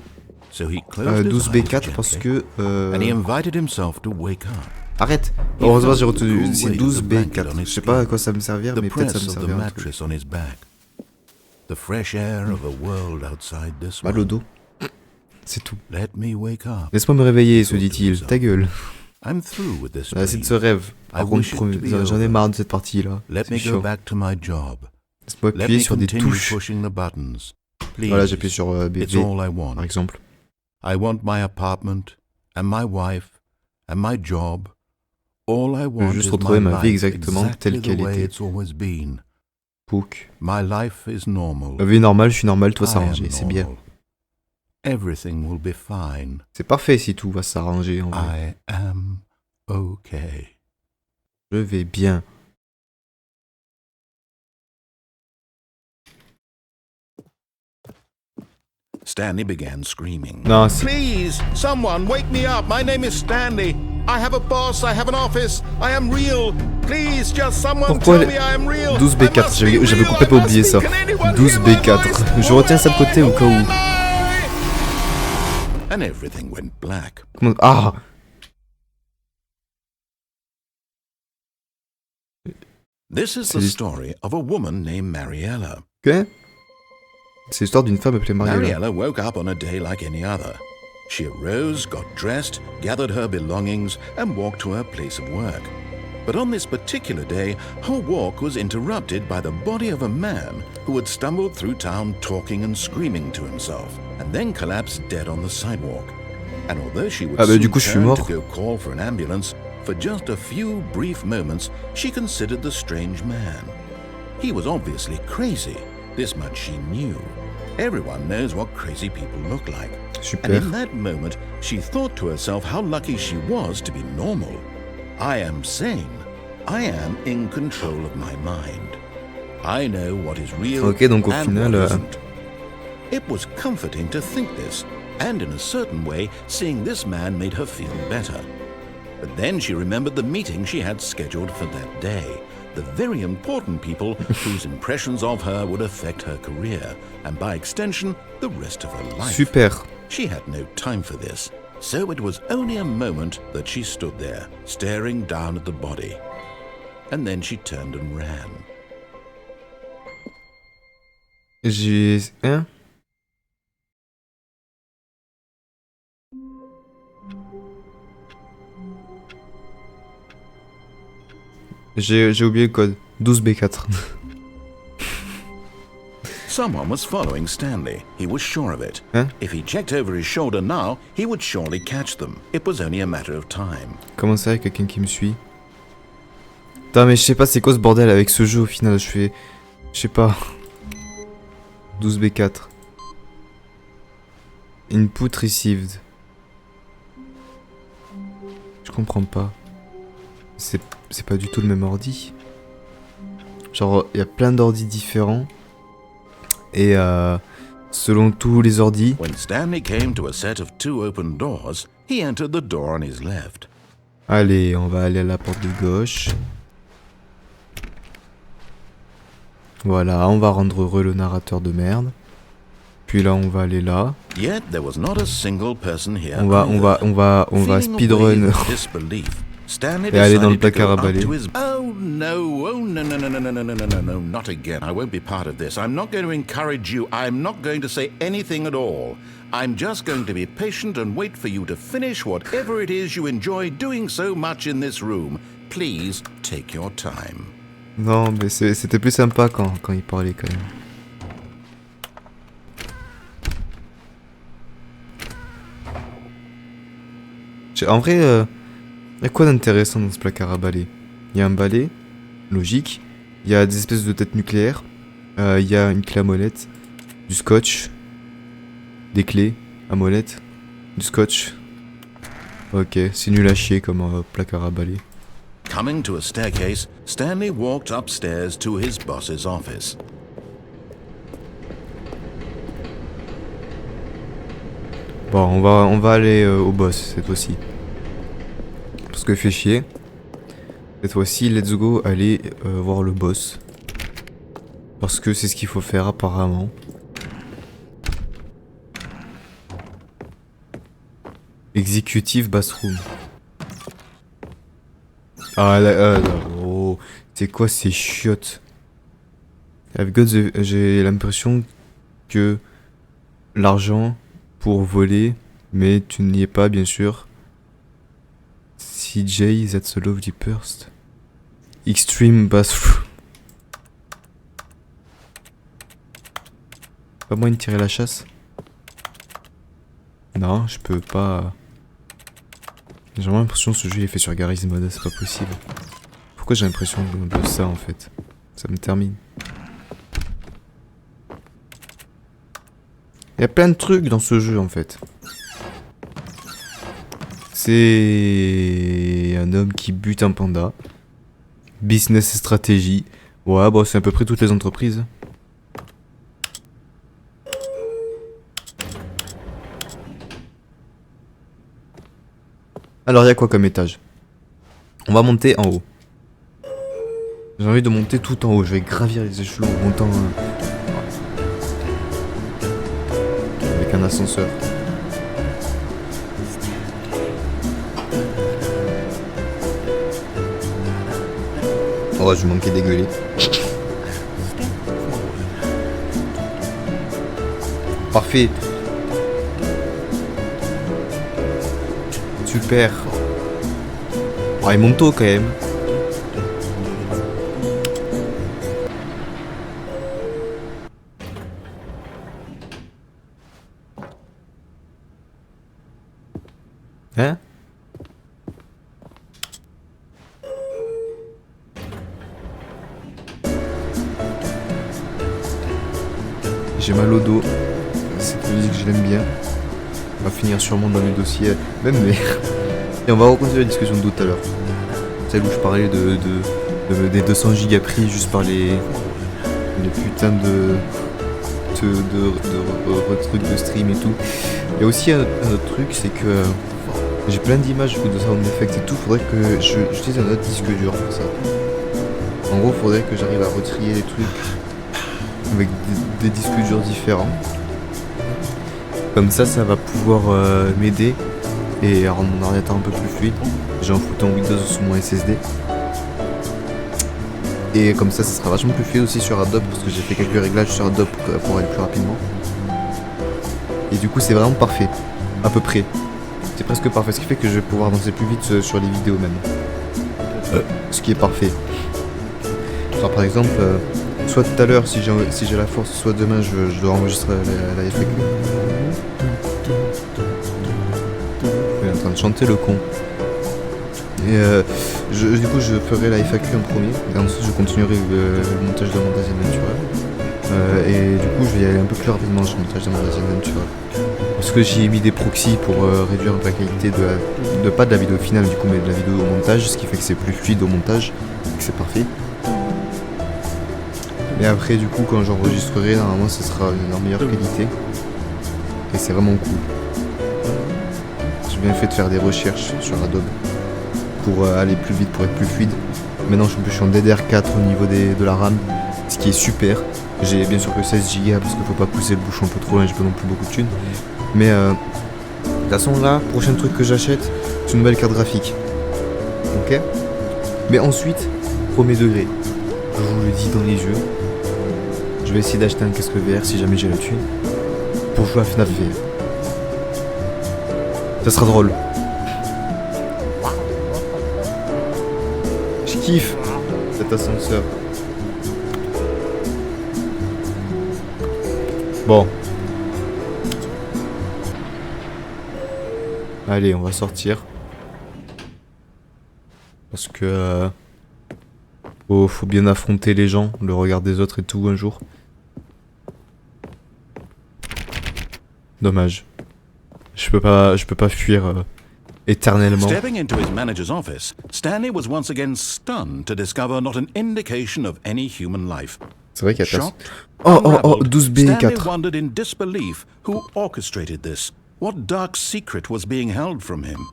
So he closed his eyes 12B4 parce gently, que... and he invited himself to wake up. Arrête. Heureusement j'ai retenu. C'est 12B4. Je sais pas à quoi ça va me servir, The mais peut-être ça press me of the servira un truc. mattress on his back. The fresh air of a world outside this Mal au one. dos. C'est tout. Let me wake up. Laisse-moi me réveiller, se dit-il. Ta gueule. I'm through with this Là, c'est de ce dream. rêve. I Par contre, wish it to be j'en ai over. marre de cette partie-là. Let C'est me go chiant. back to my job. Laisse-moi Let appuyer me sur des continue touches. pushing the buttons. Please. Voilà, j'appuie sur It's BV, all I want. par exemple. I want my apartment and my wife and my job. All I want juste is retrouver my ma vie life exactement telle exactly qu'elle the way était. it's always been. Pouk. My life is normal. La vie est normale, je suis normal, tout va I s'arranger. am C'est bien. normal. Everything will be fine. C'est parfait si tout va s'arranger en vrai. I am okay. Je vais bien. Stanley began screaming. Non, c'est... Please, someone, wake me up. My name is Stanley. I have a boss, I have an office. I am real. Please, just someone Pourquoi tell les- me I am real. 12B4, j'avais complètement oublié ça. 12B4. Je retiens ça de côté au cas où. And everything went black. Comment... Ah! This is C'est the l'hist- story of a woman named Mariella. Ok. C'est l'histoire d'une femme appelée Mariella. Mariella woke up on a day like any other. She arose, got dressed, gathered her belongings, and walked to her place of work. But on this particular day, her walk was interrupted by the body of a man who had stumbled through town talking and screaming to himself, and then collapsed dead on the sidewalk. And although she would Ah bah, soon du coup, je suis turn mort. to go call for an ambulance, for just a few brief moments, she considered the strange man. He was obviously crazy. This much she knew. Everyone knows what crazy people look like. And Super. in that moment, she thought to herself how lucky she was to be normal. I am sane. I am in control of my mind. I know what is real Ok, donc au and final, what isn't. It was comforting to think this, and in a certain way, seeing this man made her feel better. But then she remembered the meeting she had scheduled for that day. The very important people whose impressions of her would affect her career, and by extension, the rest of her life. Super. She had no time for this, so it was only a moment that she stood there, staring down at the body. And then she turned and ran. J'ai... Hein? J'ai oublié le code. 12B4. Someone was following Stanley. He was sure of it. Hein? If he checked over his shoulder now, he would surely catch them. It was only a matter of time. Comment ça, quelqu'un qui me suit? Putain, mais je sais pas c'est quoi ce bordel avec ce jeu au final. Je fais... Je sais pas. 12B4. Input received. Je comprends pas. C'est pas du tout le même ordi. Genre, il y a plein d'ordis différents. Et selon tous les ordis... When Stanley came to a set of 2 open doors, he entered the door on his left. Allez, on va aller à la porte de gauche. Voilà, on va rendre heureux le narrateur de merde. Puis là, on va aller là. Yet there was not a single person here. On va Feeling speedrun. a wave of disbelief, Stanley Et aller dans le decided to placard go à up balai. to his- Oh no, no, not again. I won't be part of this. I'm not going to encourage you. I'm not going to say anything at all. I'm just going to be patient and wait for you to finish whatever it is you enjoy doing so much in this room. Please take your time. Non, mais c'était plus sympa quand il parlait quand même. En vrai, y a quoi d'intéressant dans ce placard à balai? Il y a un balai, logique. Il y a des espèces de têtes nucléaires. Il y a une clé à molette, du scotch, des clés à molette, du scotch. Ok, c'est nul à chier comme placard à balai. Coming to a staircase, Stanley walked upstairs to his boss's office. Bon, on va aller au boss cette fois-ci. Parce que fait chier. Cette fois-ci, let's go aller voir le boss. Parce que c'est ce qu'il faut faire apparemment. Executive bathroom. Ah là, oh, c'est quoi ces chiottes? J'ai l'impression que l'argent pour voler, mais tu n'y es pas bien sûr. CJ, that's a lovely burst. Extreme bathroom. Pas moyen de tirer la chasse? Non, je peux pas. J'ai vraiment l'impression que ce jeu est fait sur Garry's Mod, c'est pas possible. Pourquoi j'ai l'impression de ça en fait? Ça me termine. Il y a plein de trucs dans ce jeu en fait. C'est un homme qui bute un panda. Business et stratégie. Ouais, bon, c'est à peu près toutes les entreprises. Alors, il y a quoi comme étage? On va monter en haut. J'ai envie de monter tout en haut. Je vais gravir les échelons en montant avec un ascenseur. Oh, je manquais dégueuler. Parfait. Super. Oh, il monte tôt quand même. Hein? J'ai mal au dos. Cette musique, je l'aime bien. On va finir sûrement dans les dossiers. Même mais. Et on va recontinuer la discussion de tout à l'heure. Celle où je parlais des 200 gigas pris juste par les putains de trucs de stream et tout. Il y a aussi un autre truc, c'est que j'ai plein d'images de sound effects et tout. Faudrait que j'utilise un autre disque dur pour ça. En gros, faudrait que j'arrive à retrier les trucs avec des disques durs différents. Comme ça va pouvoir m'aider et rendre mon ordinateur un peu plus fluide. J'ai un foutant Windows sous mon SSD. Et comme ça sera vachement plus fluide aussi sur Adobe parce que j'ai fait quelques réglages sur Adobe pour aller plus rapidement. Et du coup c'est vraiment parfait, à peu près. C'est presque parfait, ce qui fait que je vais pouvoir danser plus vite sur les vidéos même. Ce qui est parfait. Genre par exemple, soit tout à l'heure si j'ai la force, soit demain je dois enregistrer la FAQ. Il est en train de chanter le con. Et du coup je ferai la FAQ en premier, et ensuite je continuerai le montage de mon deuxième naturel. Et du coup je vais y aller un peu plus rapidement sur le montage de mon deuxième naturel. Parce que j'y ai mis des proxys pour réduire un peu la qualité pas de la vidéo finale du coup mais de la vidéo au montage, ce qui fait que c'est plus fluide au montage, et que c'est parfait. Et après du coup quand j'enregistrerai, normalement ce sera en meilleure qualité. Et c'est vraiment cool. J'ai bien fait de faire des recherches sur Adobe pour aller plus vite, pour être plus fluide. Maintenant je suis en DDR4 au niveau de la RAM, ce qui est super. J'ai bien sûr que 16 Go parce qu'il faut pas pousser le bouchon un peu trop loin, j'ai pas non plus beaucoup de thunes. Mais de toute façon là, prochain truc que j'achète, c'est une nouvelle carte graphique. Ok. Mais ensuite, premier degré, je vous le dis dans les yeux, je vais essayer d'acheter un casque VR si jamais j'ai la thune, pour jouer à FNAF VR. Ça sera drôle. Je kiffe cet ascenseur. Bon. Allez, on va sortir. Parce que faut bien affronter les gens, le regard des autres et tout un jour. Dommage. Je peux pas fuir éternellement. Stepping into his manager's office, Stanley was once again stunned to discover not an indication of any human life. C'est vrai qu'il y a personne. Shocked, Oh, unraveled, 12B4. Stanley wondered in disbelief who orchestrated this. What dark secret was being held from him?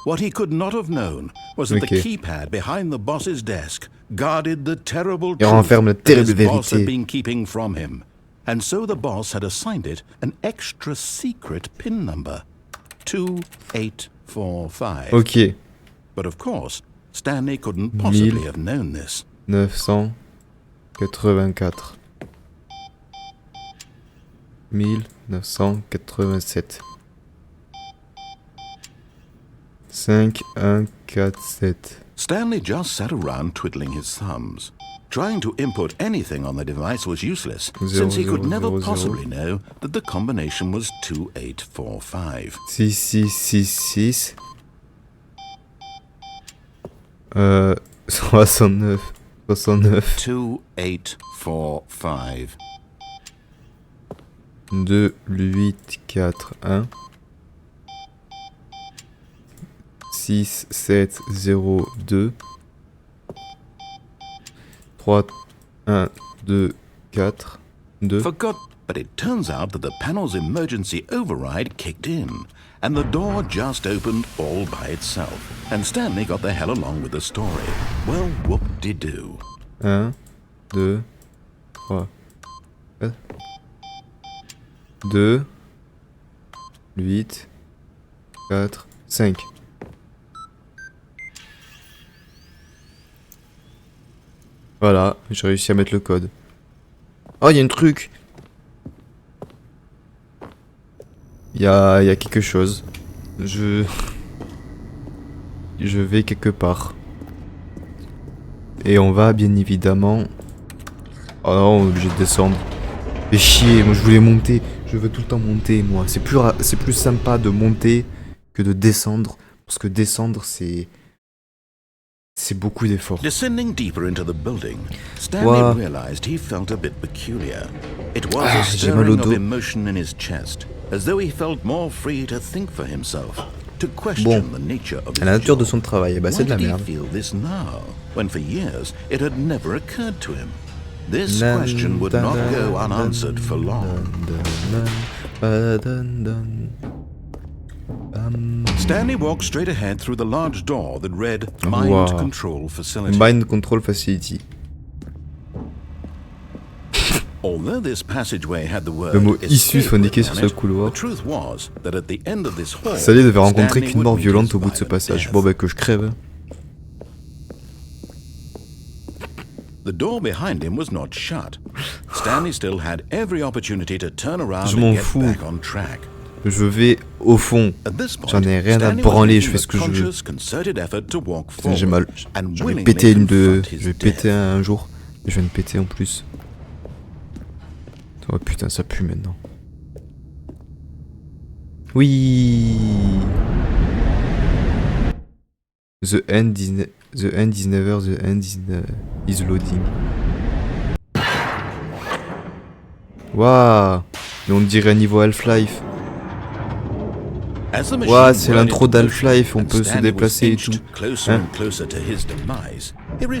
What he could not have known was that the keypad behind the boss's desk guarded the terrible truth that his boss had been keeping from him. And so the boss had assigned it an extra secret PIN number. 2845. Ok. But of course, Stanley couldn't possibly have known this. 1984. 1987. 5147. Stanley just sat around twiddling his thumbs. Trying to input anything on the device was useless, since he could never possibly know that the combination was 2845. 6666. 69. 69. 2845. 2841. 6702. 3 1 2 4 2. Forgot, but it turns out that the panel's emergency override kicked in, and the door just opened all by itself, and Stanley got the hell along with the story. Well, whoop-de-doo. 1 2 3 4 2 8 4 5. Voilà, j'ai réussi à mettre le code. Oh, il y a un truc. Il y a quelque chose. Je vais quelque part. Et on va bien évidemment... Oh non, on est obligé de descendre. Fais chier, moi je voulais monter. Je veux tout le temps monter, moi. C'est plus sympa de monter que de descendre. Parce que descendre, c'est beaucoup d'efforts. Descending deeper into the building, Stanley realized he felt a bit peculiar. It was a stirring of emotion in his chest, as though he felt more free to think for himself, to question the nature of his la nature de job. son travail, bah c'est de la merde. Why did he feel this now, when for years it had never occurred to him? This question would not go unanswered for long. Stanley walked straight ahead through the large door that read Mind Control Facility. Mind Control Facility. Although this passageway had the word le mot issue soit indiqué sur ce couloir. Stanley devait rencontrer qu'une mort violente au bout de ce passage. Bon bah que je crève. The door behind him was not shut. Stanley still had every opportunity to turn around Je and m'en get fous. back on track. Je vais au fond. J'en ai rien à branler, je fais ce que je veux. J'ai mal. Je vais péter je vais péter un jour. Je viens de péter en plus. Oh putain, ça pue maintenant. Oui. The end is never the end is loading. Waouh. Mais on dirait un niveau Half-Life. Waouh, c'est l'intro d'Half-Life, on peut se déplacer et tout. Hein,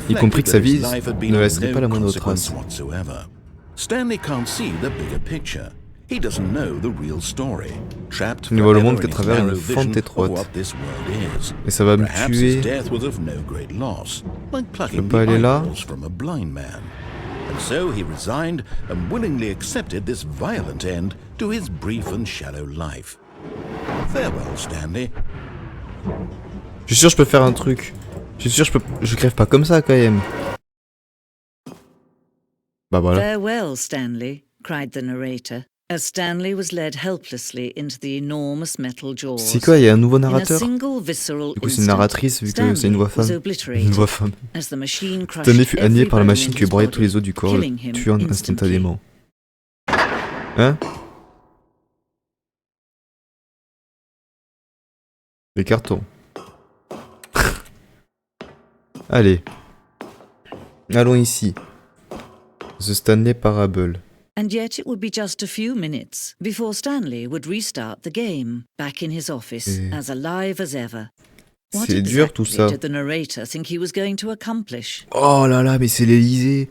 y compris que sa vie ne laisserait pas la moindre trace. Stanley can't see the bigger picture. He doesn't know the real story. Trapped Il ne voit le monde forever qu'à in his travers une narrow fente vision of étroite. what this world is. Et ça va me Perhaps tuer. his death was of no great loss, like plucking pas the aller là. eyeballs from a blind man. And so he resigned and willingly accepted this violent end to his brief and shallow life. Farewell, Stanley. Je suis sûr que je peux faire un truc. Je suis sûr que je crève pas comme ça quand même. Bah voilà. Farewell, Stanley, cried the narrator, as Stanley was led helplessly into the enormous metal jaws. C'est quoi, il y a un nouveau narrateur? In a single visceral Du coup, c'est une narratrice vu que c'est une voix femme. Stanley Une voix femme. as the machine crushed Stanley fut annihilé par la every machine bone qui in lui broyait his tous les os du corps, killing him tuant instantly. instantanément. Hein? Les cartons. Allez. Allons ici. The Stanley Parable. And yet it would be just a few minutes before Stanley would restart the game, back in his office, as alive as ever. What C'est dur tout ça. exactly did the narrator think he was going to accomplish? Oh là là, mais c'est l'Elysée.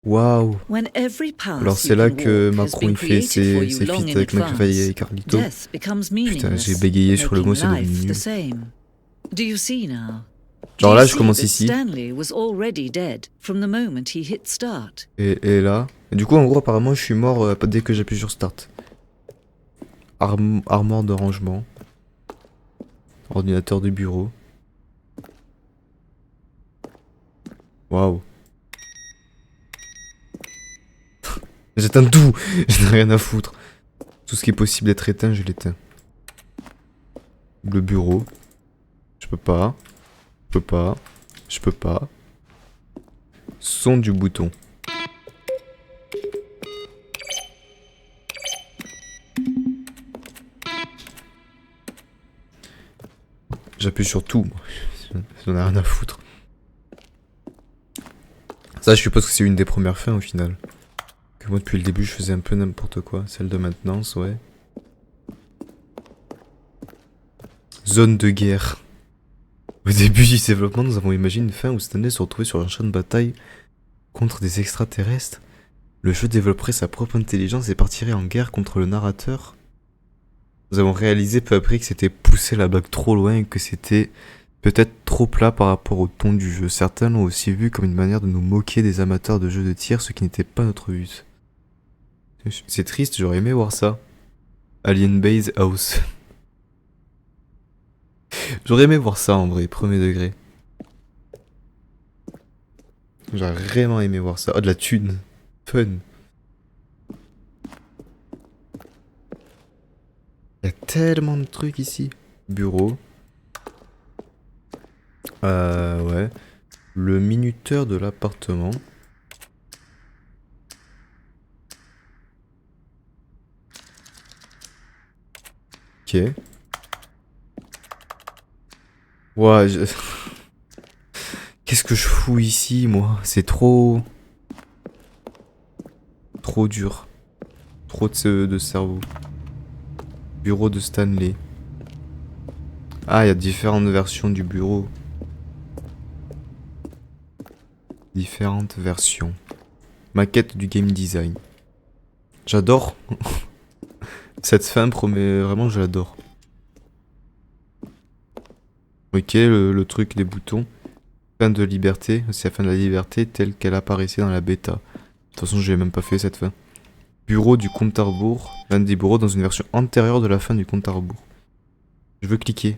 Waouh. When every path Alors c'est you là can que walk has Macron been il fait created for ses you long feats in avec McFly et advance, Carlito. death becomes Putain, meaningless, j'ai bégayé sur le mot, c'est making devenu life nul. the same. Do you see now? Genre Do là you je see commence that ici. Stanley was already dead from the moment he hit start. Et là. Et du coup en gros apparemment je suis mort dès que j'appuie sur start. Armoire de rangement. Ordinateur de bureau. Waouh. J'éteins tout. Je n'ai rien à foutre. Tout ce qui est possible d'être éteint, je l'éteins. Le bureau. Je peux pas. Je peux pas. Je peux pas. Son du bouton. J'appuie sur tout, moi. J'en ai rien à foutre. Ça, je suppose que c'est une des premières fins au final. Que moi, depuis le début, je faisais un peu n'importe quoi. Celle de maintenance, ouais. Zone de guerre. Au début du développement, nous avons imaginé une fin où Stanley se retrouvait sur un champ de bataille contre des extraterrestres. Le jeu développerait sa propre intelligence et partirait en guerre contre le narrateur. Nous avons réalisé peu après que c'était pousser la blague trop loin et que c'était peut-être trop plat par rapport au ton du jeu. Certains l'ont aussi vu comme une manière de nous moquer des amateurs de jeux de tir, ce qui n'était pas notre but. C'est triste, j'aurais aimé voir ça. Alien Base House. J'aurais aimé voir ça en vrai, premier degré. J'aurais vraiment aimé voir ça. Oh, de la thune. Fun. Il y a tellement de trucs ici. Bureau. Ouais. Le minuteur de l'appartement. Ok. Ouais, Qu'est-ce que je fous ici, moi? C'est trop... Trop dur. Trop de cerveau. Bureau de Stanley. Ah, il y a différentes versions du bureau. Différentes versions. Maquette du game design. J'adore. Cette fin promet vraiment, je l'adore. Ok, le truc des boutons. Fin de liberté, c'est la fin de la liberté telle qu'elle apparaissait dans la bêta. De toute façon, je n'ai même pas fait cette fin. Bureau du compte à rebours. L'un des bureaux dans une version antérieure de la fin du compte à rebours. Je veux cliquer.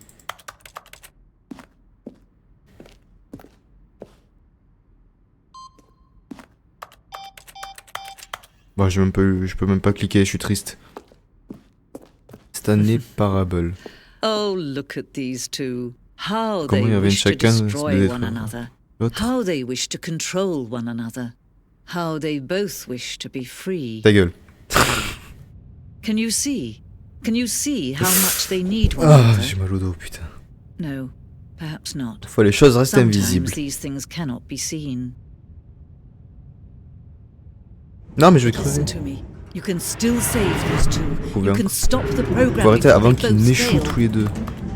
Bah, je peux même pas cliquer, je suis triste. Stanley Parable. Oh, look at these two. How Comment they il y avait wish to chacun de destroy détruire one another. l'autre. How they wish to control one another. How they both wish to be free. Ta gueule. Can you see? Can you see how much they need one Ah, another? j'ai mal au dos, putain. No, perhaps not. Faut les choses restent Sometimes invisibles. these things cannot be seen. Non, mais je vais crever. Listen to me. You can still save these two. Pouvez You encore. can stop the program Faut arrêter before avant they qu'ils both n'échouent fail. tous les deux.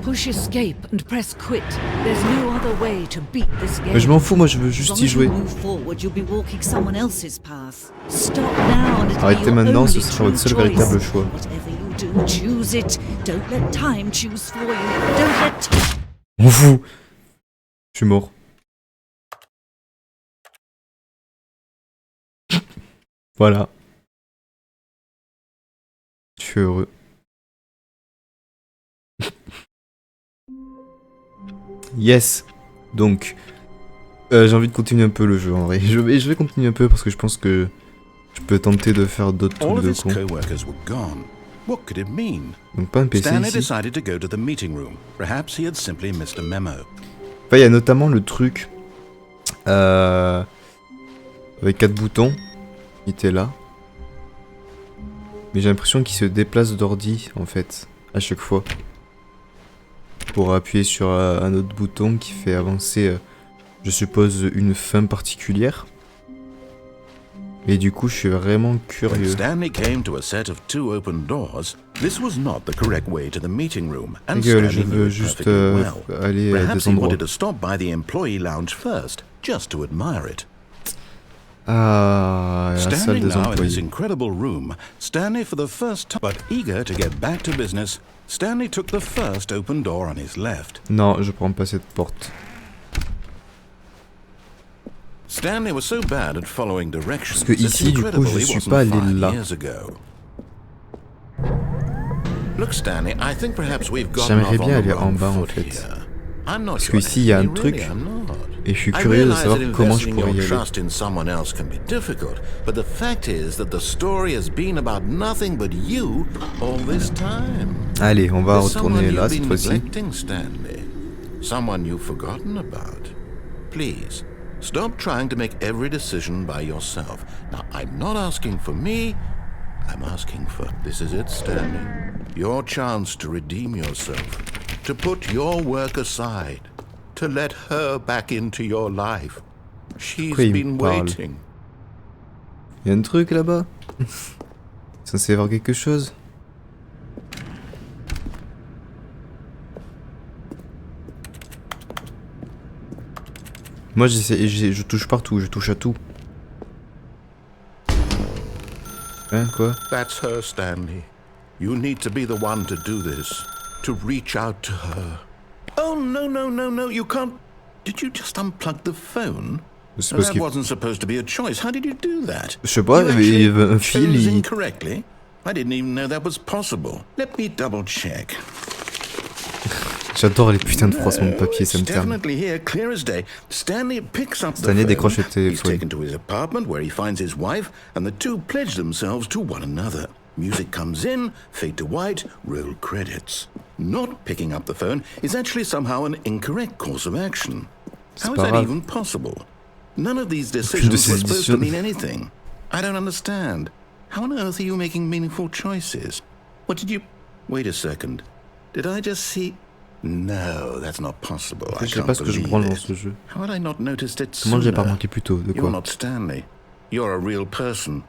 Push escape and press quit. There's no other way to beat this game. Mais je m'en fous, moi je veux As juste long y as you jouer. move forward, you'll be walking someone else's path. Stop now and it'll be Arrêtez your maintenant, ce only sera votre true seul choice. véritable choix. Whatever you do, choose it. Don't let time choose for you. Don't let time. M'en fous. Je suis mort. Voilà. Je suis heureux. Yes. Donc, j'ai envie de continuer un peu le jeu en vrai. Je vais continuer un peu parce que je pense que je peux tenter de faire d'autres All trucs of de his con. co-workers were gone. What could it mean? Donc pas un PC Stanley ici. decided to go to the meeting room. Perhaps he had simply missed a memo. Enfin, il y a notamment le truc avec 4 boutons qui était là. Mais j'ai l'impression qu'il se déplace d'ordi en fait à chaque fois. Pour appuyer sur un autre bouton qui fait avancer je suppose, une fin particulière. Et du coup, je suis vraiment When curieux. Stanley came to a set of 2 open doors, this was not the correct way to the meeting room, and Gueule, je Stanley knew veux it juste perfectly well. aller à Perhaps des he endroits. wanted to stop by the employee lounge first, just to admire it. Ah, la salle Standing des now in this employés. incredible room, Stanley for the first time, but eager to get back to business, Stanley took the first open door on his left. Non, je prends pas cette porte. Stanley was so bad at following directions. Parce que ici, du coup, je suis pas allé là. Look, Stanley, I think perhaps we've gotten J'aimerais off bien on the aller en wrong bas, en foot fait. here. I'm not Parce your qu'ici, il y a un enemy, truc, really, I'm not. et je suis I curieux de realize savoir that comment je investing pourrais y your aller. trust in someone else can be difficult, but the fact is that the story has been about nothing but you all this time. Allez, on va There's someone retourner là you've cette been fois-ci. neglecting, Stanley. Someone you've forgotten about. Please, stop trying to make every decision by yourself. Now, I'm not asking for me, I'm asking for... This is it, Stanley. Your chance to redeem yourself. To put your work aside. To let her back into your life. She's Pourquoi il me been parle? waiting. Il y a un truc là-bas. Censé y avoir quelque chose. Moi je touche partout, je touche à tout. Hein, quoi? That's her, Stanley. You need to be the one to do this. To reach out to her. Oh, no, you can't... Did you just unplug the phone? C'est parce That qu'il... wasn't supposed to be a choice. How did you do that? Je sais pas, You il y avait un actually fil, chose il... incorrectly? I didn't even know that was possible. Let me double check. J'adore les putains de froissements de papier, ça me It's termine. definitely here, clear as day. Stanley picks up the Stanley phone. décroche le He's téléphone. taken to his apartment where he finds his wife, and the two pledge themselves to one another. Music comes in, fade to white, roll credits. Not picking up the phone is actually somehow an incorrect course of action. How is pas that grave. even possible? None of these de decisions ces were supposed to décisions. mean anything. I don't understand. How on earth are you making meaningful choices? What did you... Wait a second. Did I just see... No, that's not possible. I Je sais can't pas ce que je believe branle dans it. ce jeu. How had I not noticed it Comment j'ai pas sooner? remarqué plus tôt? De You're quoi? not Stanley. You're a real person.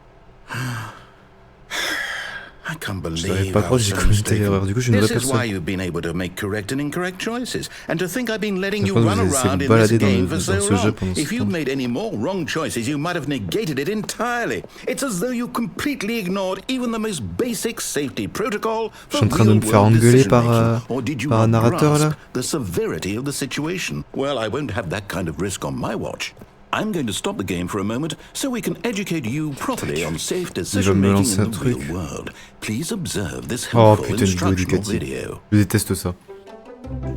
I can't Je believe savais pas I trop, was j'ai so commis mistaken. l'erreur. Du coup, je suis une This vraie is why personne. you've been able to make correct and incorrect choices, and to think I've been letting Je you pense que run vous essayez around de in this balader game for dans so ce jeu long. pendant ce If you'd temps. made any more wrong choices, you might have negated it entirely. It's as though you completely ignored even the most basic safety protocol Je for suis en train de me faire real-world engueuler par, decision-making. Or did you par un not narrateur là? grasp the severity of the situation? Well, I won't have that kind of risk on my watch. I'm going to stop the game for a moment so we can educate you properly on safe decision-making lancer in un the truc. real world. Please observe this Oh helpful putain, vidéo instructional éducative. video. Je déteste ça.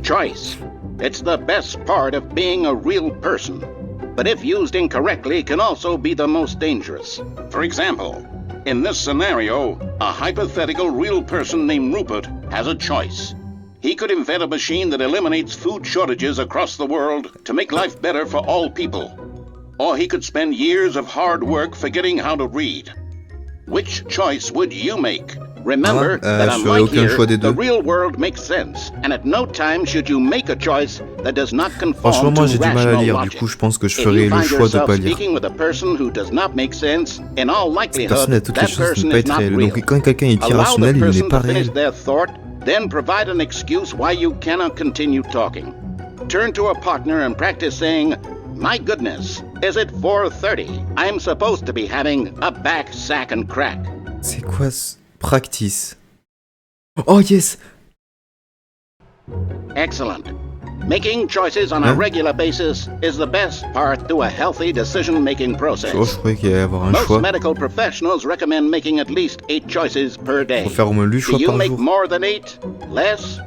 Choice. It's the best part of being a real person. But if used incorrectly, can also be the most dangerous. For example, in this scenario, a hypothetical real person named Rupert has a choice. He could invent a machine that eliminates food shortages across the world to make life better for all people. Or he could spend years of hard work forgetting how to read. Which choice would you make? Remember that je ferai unlike aucun here, choix des the deux. real world makes sense, and at no time should you make a choice that does not conform Franchement, moi to j'ai du mal à rational lire, du logic. coup je pense que je If ferai you le find choix de yourself pas lire. speaking with a person who does not make sense, in all Cette personne a likelihood, toutes les that chances de person ne pas is être not réelle. real. Donc quand quelqu'un est Allow irrationnel, the il n'est person pas to finish réel. their thought, then provide an excuse why you cannot continue talking. Turn to a partner and practice saying, "My goodness, is it 4:30? I'm supposed to be having a back sack and crack." C'est quoi ce... Practice. Oh yes! Excellent. Making choices on a Hein? regular basis is the best part to a healthy decision-making process. Oh, je croyais qu'il allait y avoir un Most choix. medical professionals recommend making at least 8 choices per day. Faut faire au moins 8 Do choix you par make jour. more than 8? Less?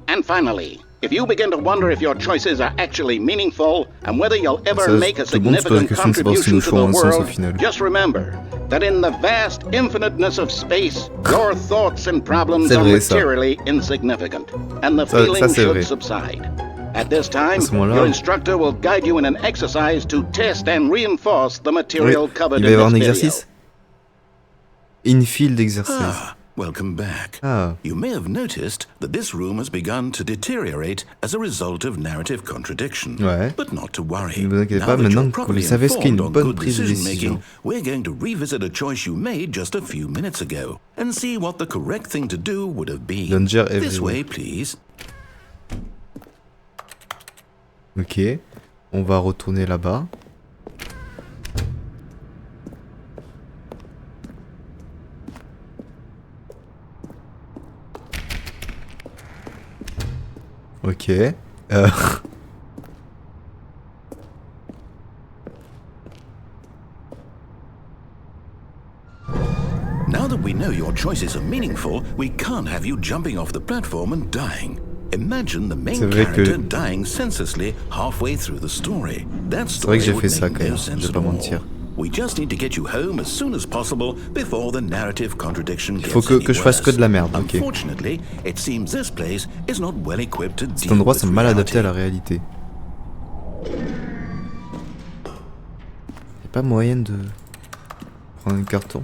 And finally, if you begin to wonder if your choices are actually meaningful and whether you'll ever Ça, make a tout le monde se pose la significant question de savoir si contribution nos to choix ont the un sens au world, final. just remember that in the vast infiniteness of space, your thoughts and problems C'est are vrai, ça. materially insignificant, and the Ça, feeling c'est should vrai. subside. At this time, À ce moment-là- your instructor will guide you in an exercise to test and reinforce the Oui, material covered il va y in avoir un this video. exercice. Infield exercise. Ah, welcome back. Ah, You may have noticed that this room has begun to deteriorate as a result of narrative contradiction. ouais. But not to worry. Ne vous inquiétez Now pas, that maintenant you're que vous properly savez ce qu'est une informed on bonne good prise de decision décision. making, we're going to revisit a choice you made just a few minutes ago and see what the correct thing to do would have been. Danger This everywhere. way, please. Ok, on va retourner là-bas. Ok. Now that we know your choices are meaningful, we can't have you jumping off the platform and dying. Imagine the main C'est vrai character que- dying senselessly halfway through the story. That C'est vrai story que j'ai would fait ça make quand no même, sense je vais at pas all. mentir. We just need to get you home as soon as possible before the narrative contradiction gets faut que je fasse que de la merde, ok. Unfortunately, it seems this place is not well equipped to Cet deal endroit with semble mal adapté à la reality. réalité. Y'a pas moyen de prendre un carton.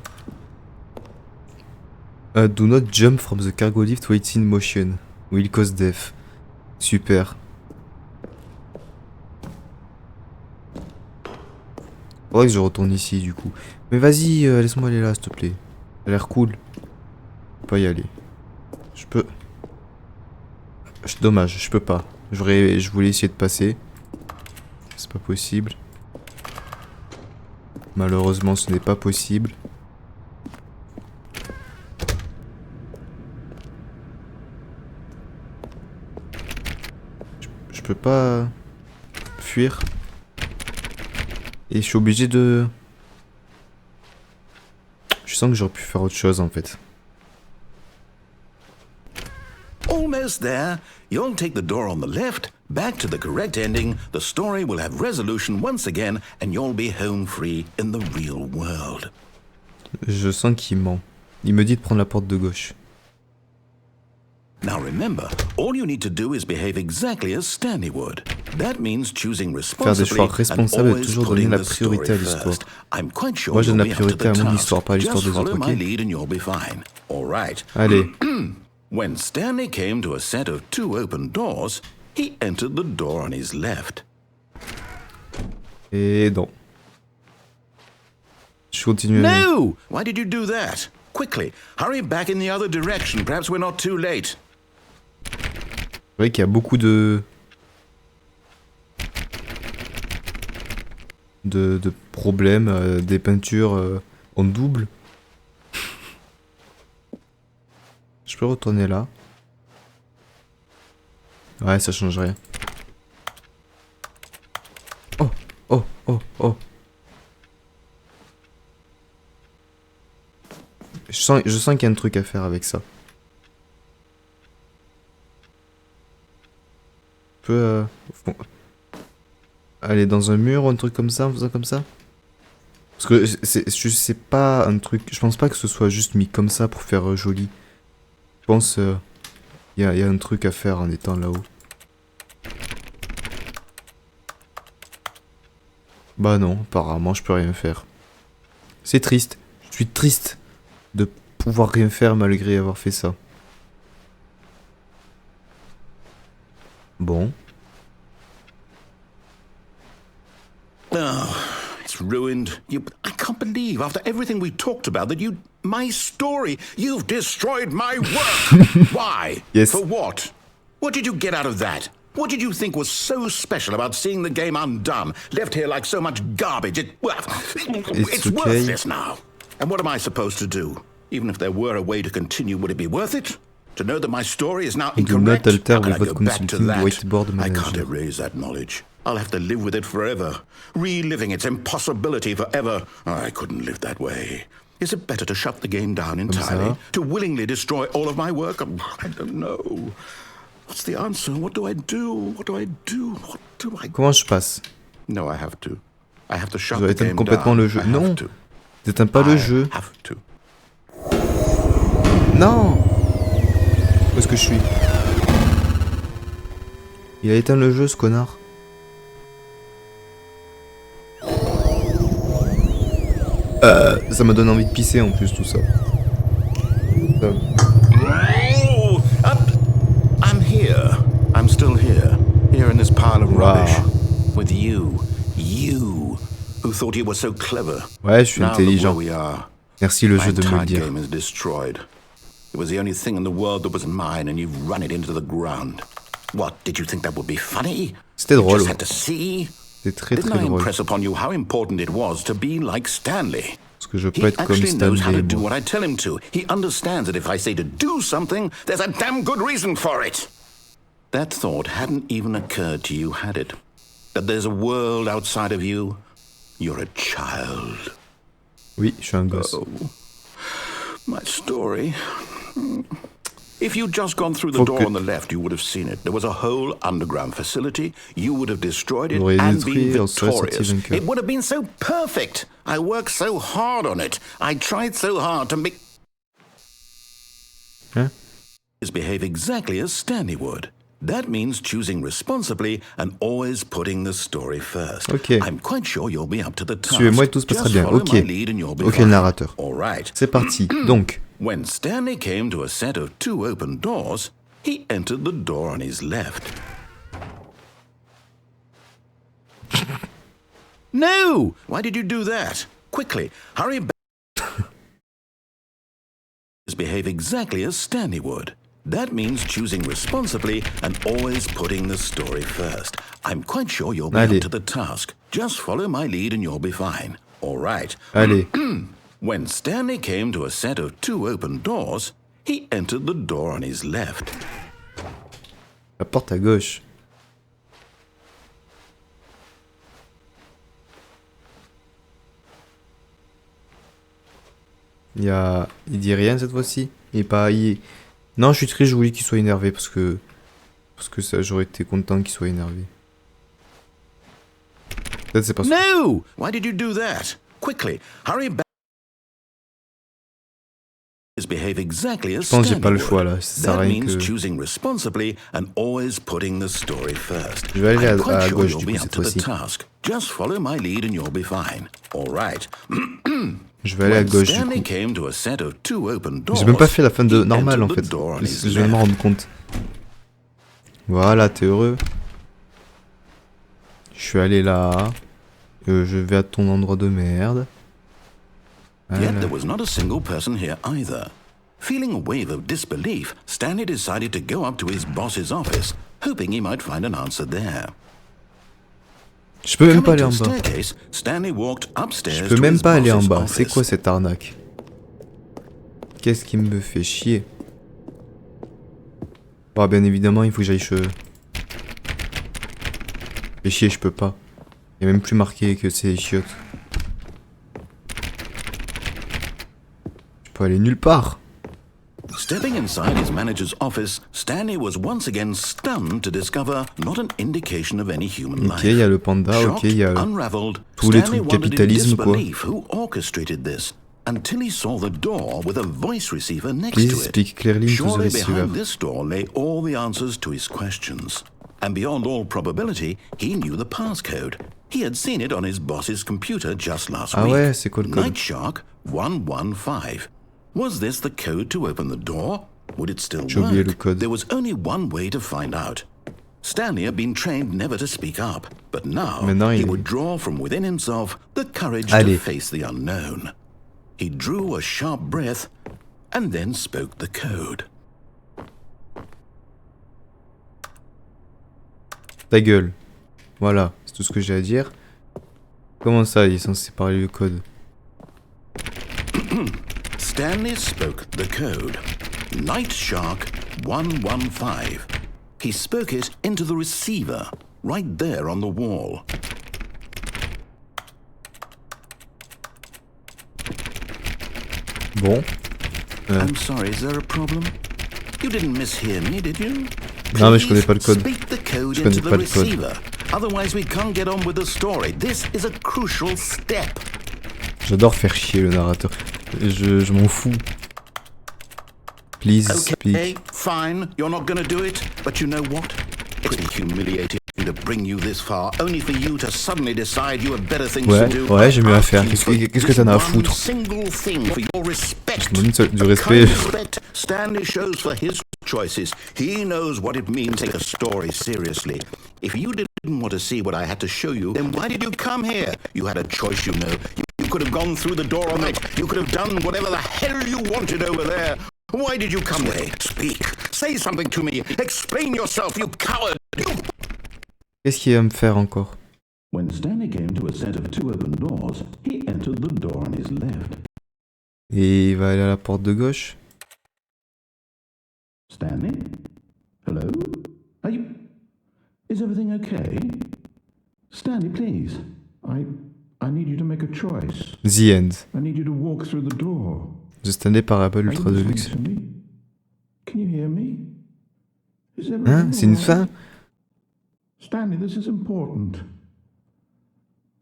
Do not jump from the cargo lift while it's in motion. Will cause death. Super. Faudrait que je retourne ici du coup. Mais vas-y, laisse-moi aller là s'il te plaît. Ça a l'air cool. Je peux pas y aller. Je peux. Dommage, je peux pas. Je voulais essayer de passer. C'est pas possible. Malheureusement, ce n'est pas possible. Je peux pas fuir. Et je suis obligé de... Je sens que j'aurais pu faire autre chose en fait. Almost there. You'll take the door on the left, back to the correct ending, the story will have resolution once again, and you'll be home free in the real world. Je sens qu'il ment. Il me dit de prendre la porte de gauche. Now remember, all you need to do is behave exactly as Stanley would. That means choosing Faire des responsibly choix and responsables et always toujours donner putting la the priorité story à l'histoire. first. I'm quite sure Moi, je donne you'll la be up to priorité à the mon task. histoire, pas à l'histoire Just des autres, follow my ok? lead and you'll be fine. All right. Allez. When Stanley came to a set of 2 open doors, he entered the door on his left. Et non. Je continue. No! Why did you do that? Quickly, hurry back in the other direction. Perhaps we're not too late. C'est vrai qu'il y a beaucoup de problèmes, des peintures en double. Je peux retourner là. Ouais, ça change rien. Oh, oh, oh, oh. Je sens qu'il y a un truc à faire avec ça. Je peux aller dans un mur ou un truc comme ça en faisant comme ça. Parce que c'est pas un truc. Je pense pas que ce soit juste mis comme ça pour faire joli. Je pense y a un truc à faire en étant là-haut. Bah non, apparemment je peux rien faire. C'est triste. Je suis triste de pouvoir rien faire malgré avoir fait ça. Bon. Oh, it's ruined. I can't believe, after everything we talked about, that my story, you've destroyed my work. Why? Yes. For what? What did you get out of that? What did you think was so special about seeing the game undone, left here like so much garbage? It's okay. worthless now. And what am I supposed to do? Even if there were a way to continue, would it be worth it? To know that my story is now Do incorrect? not alter How can I without go back to consulting that? whiteboard I can't manager. erase that knowledge. I'll have to live with it forever, reliving its impossibility forever. I couldn't live that way. Is it better to shut the game down entirely? To willingly destroy all of my work? I don't know. What's the answer? What do I do? What do I do? What do I... Comment je passe? No, I have to. I have to shut Je dois the éteindre game complètement down. le jeu. I have Non, to. t'éteins pas le I jeu. have to. Non. Où est-ce que je suis? Il a éteint le jeu, ce connard. Ça me donne envie de pisser en plus tout ça. this pile of rubbish. Wow. With you, who thought you were so clever. Ouais, je suis Now look intelligent. where we are. Merci le My jeu de me le entire dire. game is destroyed. It was the only thing in the world that was mine, and you've run it into the ground. What, did you think that would be funny? C'était You drôle. just had to see? C'était très Didn't très I drôle. impress upon you how important it was to be like Stanley? Parce que je He peux être comme actually knows how to Stanley. do moi. what I tell him to. He understands that if I say to do something, there's a damn good reason for it. That thought hadn't even occurred to you, had it? That there's a world outside of you? You're a child. Oui, je suis un gosse. Oh, my story. If you'd just gone through the Faut door que- on the left, you would have seen it. There was a whole underground facility. You would have destroyed it On aurait and been détruit, on serait sorti victorious. vainqueur. It would have been so perfect. I worked so hard on it. I tried so hard to make... Hein? Behave exactly as Stanley would. That means choosing responsibly and always putting the story first. Ok. I'm quite sure you'll be up to the task. Suivez-moi et tout se passera Just bien. follow Ok. my lead and you'll be Ok, fine. le narrateur. All right. C'est parti. Donc, When Stanley came to a set of 2 open doors, he entered the door on his left. No! Why did you do that? Quickly, hurry back. Behave exactly as Stanley would. That means choosing responsibly and always putting the story first. I'm quite sure you'll be Allez. up to the task. Just follow my lead and you'll be fine. All right. allez. When Stanley came to a set of 2 open doors, he entered the door on his left. La porte à gauche. Il dit rien cette fois-ci. Il est pas. Non, je suis triste, je voulais qu'il soit énervé parce que ça, j'aurais été content qu'il soit énervé. Peut-être c'est pas ça. No! Why did you do that? Quickly, hurry back. Behave exactly as Je pense que j'ai Stanley pas le would. choix là. Ça sert à That rien means que. choosing responsibly and always putting the story first. Je vais aller I'm à quite sure gauche you'll du be coup up cette to the fois-ci. task. Just follow my lead and you'll be fine. All right. Je vais aller à When gauche du Stanley coup. came to a set of 2 open doors, J'ai même pas fait la fin de he normale en entered the fait. door on his Je viens de me left. rendre compte. Voilà, t'es heureux. Je suis allé là. Je vais à ton endroit de merde. Yet Voilà. there was not a single person here either. Feeling a wave of disbelief, Stanley decided to go up to his boss's office, hoping he might find an answer there. Je peux même pas Coming aller to en a bas. staircase, Stanley walked upstairs Je peux to même his pas aller en boss's bas. C'est office. quoi cette arnaque? Qu'est-ce qui me fait chier? Bon, bien évidemment, il faut que j'aille Fais chier, je peux pas. Il y a même plus marqué que c'est chiottes. Je peux aller nulle part. Stepping inside his manager's office, Stanley was once again stunned to discover not an indication of any human Ok, il y life. a le panda, ok, il y a Unraveled, tous les Stanley trucs wondered in capitalisme, quoi. disbelief who orchestrated this until he saw the door with a voice receiver next Please to it. speak clearly into the Surely receiver. behind this door lay all the answers to his questions. And beyond all probability, he knew the passcode. He had seen it on his boss's computer just last Ah week. ouais, c'est quoi le code? Night Shark 115. Was this the code to open the door? Would it still J'ai oublié work? le code. There was only one way to find out. Stanley had been trained never to speak up, but now Maintenant, he il- would draw from within himself the courage Allez. to face the unknown. He drew a sharp breath and then spoke the code. Ta gueule. Voilà, c'est tout ce que j'ai à dire. Comment ça, il est censé parler le code? Stanley spoke the code. Night Shark 115. He spoke it into the receiver, right there on the wall. Bon. I'm sorry, is there a problem? You didn't mishear me, did you? Non, mais je connais pas le code. Speak the code Je into connais the pas le code. receiver. Otherwise, we can't get on with the story. This is a crucial step. J'adore faire chier le narrateur. Je m'en fous. Please Okay, speak. fine. You're not gonna do it, but you know what? It's pretty humiliating to bring you this far, only for you to suddenly decide you have better things Ouais, to do. ouais, j'ai mieux à faire. Asking Qu'est-ce for que t'en as à this foutre? one single thing for your respect. Je me donne du The respect. kind of respect Stanley shows for his choices. He knows what it means to take a story seriously. If you didn't want to see what I had to show you, then why did you come here? You had a choice, you know. You could have gone through the door on it. You could have done whatever the hell you wanted over there. Why did you come here? Speak. Say something to me. Explain yourself, you coward. Qu'est-ce qu'il va me faire encore? When Stanley came to a set of 2 open doors, he entered the door on his left. Et il va aller à la porte de gauche. Stanley? Hello? Are you... Is everything okay? Stanley, please. I need you to make a choice. The End. I need you to walk through the door. The Stanley Parable Are you Ultra listening Deluxe. to me? Can you hear me? Is Hein? everything C'est une all fin? right? Stanley, this is important.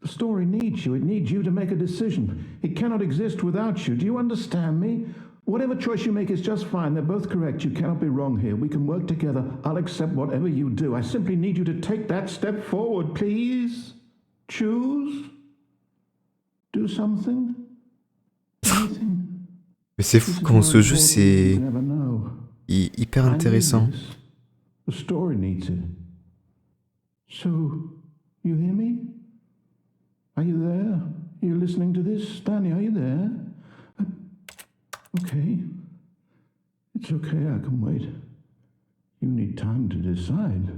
The story needs you. It needs you to make a decision. It cannot exist without you. Do you understand me? Whatever choice you make is just fine. They're both correct. You cannot be wrong here. We can work together. I'll accept whatever you do. I simply need you to take that step forward, please. Choose. Do something. Anything. Mais c'est fou comment ce jeu c'est You never know. hyper I need intéressant. this. The story needs it. So, you hear me? Are you there? Are you listening to this? Stanley, are you there? Okay. It's okay, I can wait. You need time to decide.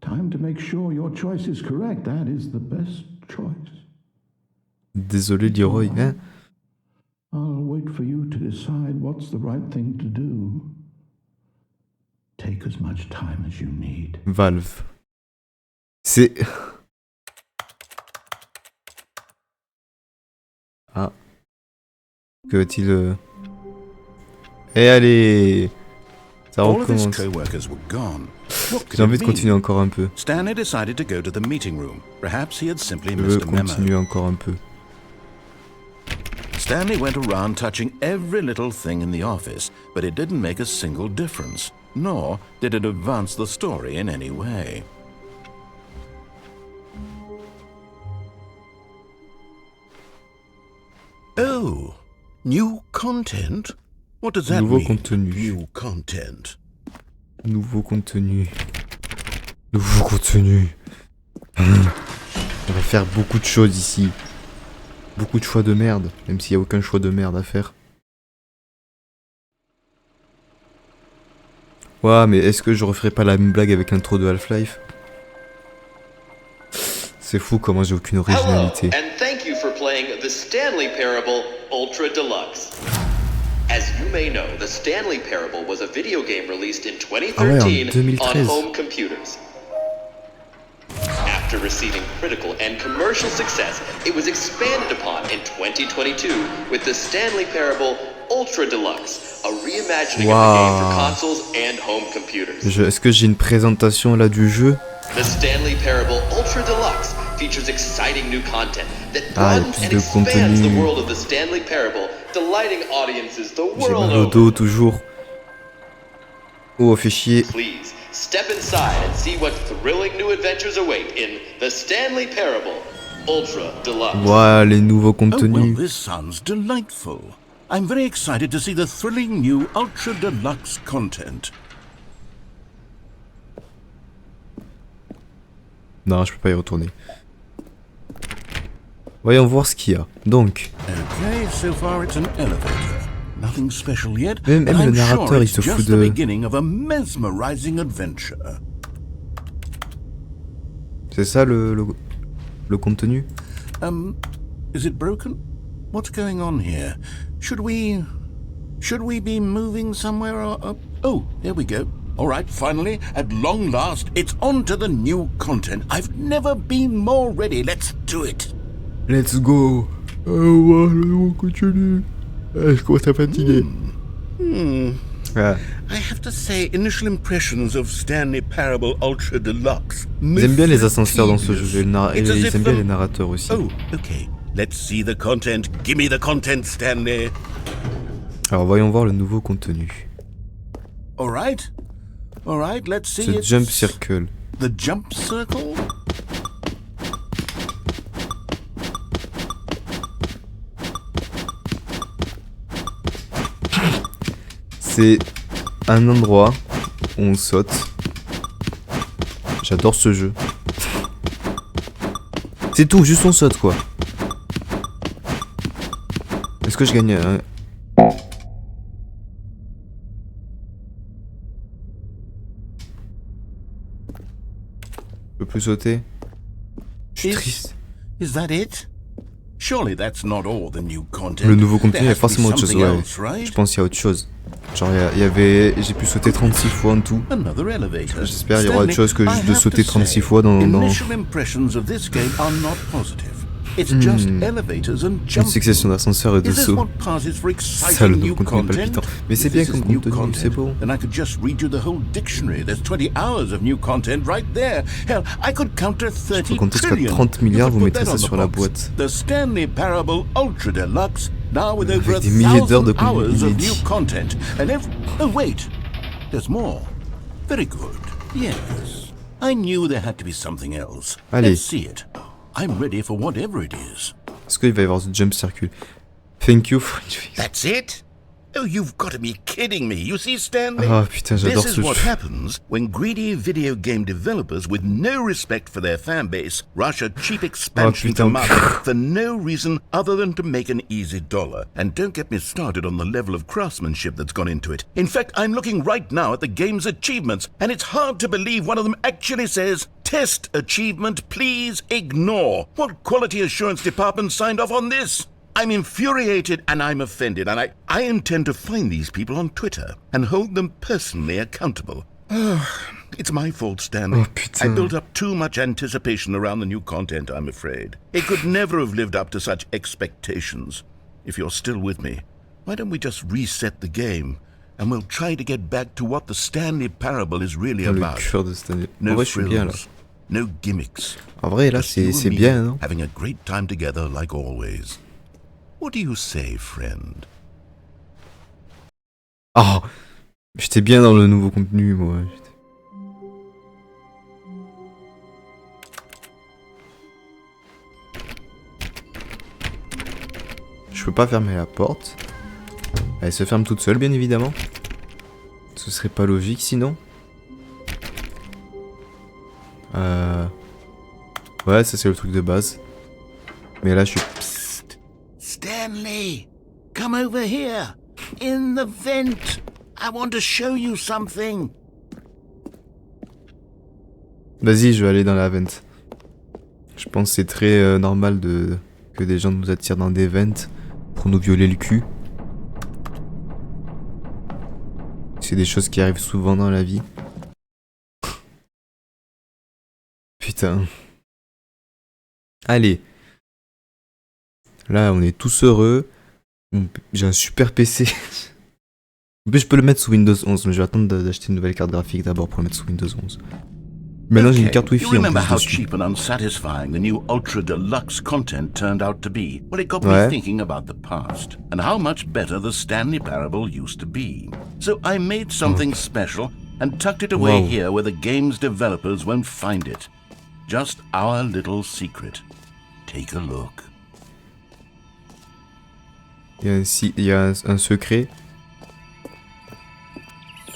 Time to make sure your choice is correct. That is the best choice. Désolé Leroy, hein? I'll wait for you to decide what's the right thing to do. Take as much time as you need. Valve. C'est... Ah. Que va-t-il... Et allez! Ça All of his recommence. co-workers were gone. What could J'ai envie it de mean? continuer encore un peu. Stanley decided to go to the meeting room. Perhaps he had simply Je veux missed a memo. continuer encore un peu. Stanley went around touching every little thing in the office, but it didn't make a single difference, nor did it advance the story in any way. Oh, new content? What does that Nouveau mean? contenu. New content. Nouveau contenu. Nouveau contenu. On va faire beaucoup de choses ici. Beaucoup de choix de merde, même s'il n'y a aucun choix de merde à faire. Ouais, mais est-ce que je referai pas la même blague avec l'intro de Half-Life? C'est fou comment j'ai aucune Hello, originalité. and thank you for playing the Stanley Parable Ultra Deluxe. As you may know, the Stanley Parable was a video game released in 2013 on 2013. home computers. After receiving critical and commercial success, it was expanded upon in 2022 with the Stanley Parable Ultra Deluxe, a reimagining of the game for consoles and home computers. Est-ce que j'ai une présentation là du jeu? The Stanley Parable Ultra Deluxe features exciting new content that Ah, il y a broadens plus and de expands the contenu. world of the Stanley Parable, delighting audiences the J'ai world mal au over. dos toujours. Oh, fait chier. Please, step inside and see what thrilling new adventures await in the Stanley Parable Ultra Deluxe. Voilà les nouveaux Oh, well, contenus. this sounds delightful. I'm very excited to see the thrilling new Ultra Deluxe content. Non, je peux pas y retourner. Voyons voir ce qu'il y a. Donc, Okay, so far it's an elevator. Nothing special yet, Même but le I'm narrateur, sure il it's se fout just de- the beginning of a mesmerizing adventure. c'est ça le contenu? Is it broken? What's going on here? Should we be moving somewhere or... oh, there we go. All right, finally, at long last, it's on to the new content. I've never been more ready. Let's do it. Let's go. Oh, ouais, le nouveau contenu. Je commence à fatiguer. Ah. I have to say, initial impressions of Stanley Parable Ultra Deluxe. Ils aiment bien les ascenseurs dans ce jeu. Et It's as ils if aiment bien the- les narrateurs aussi. Oh, okay. Let's see the content. Give me the content, Stanley. Alors voyons voir le nouveau contenu. All right. All right, let's see. Ce It's jump circle. The jump circle? C'est un endroit on saute. J'adore ce jeu. C'est tout, juste on saute quoi. Est-ce que je gagne un... Je peux plus sauter. Je suis triste. Is that it? Surely that's not all the new content. Le nouveau contenu, il y a There has to be forcément autre chose. something Ouais, else, right? je pense qu'il y a autre chose. Genre, il y avait... J'ai pu sauter 36 fois en tout. Another elevator. J'espère qu'il y aura autre chose que Stanley, juste de I have sauter to 36 say, fois dans... Initial impressions of this game are not positive. It's just elevators and Une jumping. succession d'ascenseurs et de Is this sauts. what passes for Ça, le exciting new nouveau contenu content? palpitant. Mais c'est If bien this comme is new contenu, c'est content, beau. then I could just read you the whole dictionary. There's 20 hours of new content right there. Hell, I could counter 30 Je peux compter jusqu'à trillion. 30 You milliards, could vous put mettrez that ça on the sur la box. boîte. The Stanley Parable Ultra Deluxe, now with over Avec des milliers d'heures de 1,000 contenu hours of new inédit. content. And oh wait, there's more. Very good. Yes. I knew there had to be something else. Allez. Let's see it. I'm ready for whatever it is. Est-ce qu'il va y avoir ce jump circle? Thank you for... That's it? Oh, you've got to be kidding me. You see, Stanley? Ah putain, j'adore This ce is what jeu. happens when greedy video game developers with no respect for their fan base rush a cheap expansion to putain. market for no reason other than to make an easy dollar. And don't get me started on the level of craftsmanship that's gone into it. In fact, I'm looking right now at the game's achievements, and it's hard to believe one of them actually says, "Test achievement, please ignore." What quality assurance department signed off on this? I'm infuriated and I'm offended, and I intend to find these people on Twitter and hold them personally accountable. It's my fault, Stanley. Oh, putain. I built up too much anticipation around the new content, I'm afraid. It could never have lived up to such expectations. If you're still with me, why don't we just reset the game and we'll try to get back to what the Stanley Parable is really Dans le about. cœur de cette année. En No vrai, je suis bien là. frills, no gimmicks. En vrai, là, Just you and c'est me bien, non? having a great time together like always. What do you say, friend? Oh, j'étais bien dans le nouveau contenu, moi. Je peux pas fermer la porte. Elle se ferme toute seule, bien évidemment. Ce serait pas logique, sinon. Ouais, ça c'est le truc de base. Mais là, je suis... Stanley, come over here. In the vent. I want to show you something. Vas-y, je vais aller dans la vente. Je pense que c'est très normal que des gens nous attirent dans des ventes pour nous violer le cul. C'est des choses qui arrivent souvent dans la vie. Putain. Allez. Là, on est tous heureux. J'ai un super PC. En plus, je peux le mettre sous Windows 11, mais je vais attendre d'acheter une nouvelle carte graphique d'abord pour le mettre sous Windows 11. Maintenant, j'ai une carte You Wi-Fi en remember plus how dessus. cheap and unsatisfying the new Ultra Deluxe content turned out to be? Well, it got Ouais. me thinking about the past and how much better the Stanley Parable used to be. So I made something special and tucked it away Wow. here where the game's developers won't find it. Just our little secret. Take a look. Il y a un secret.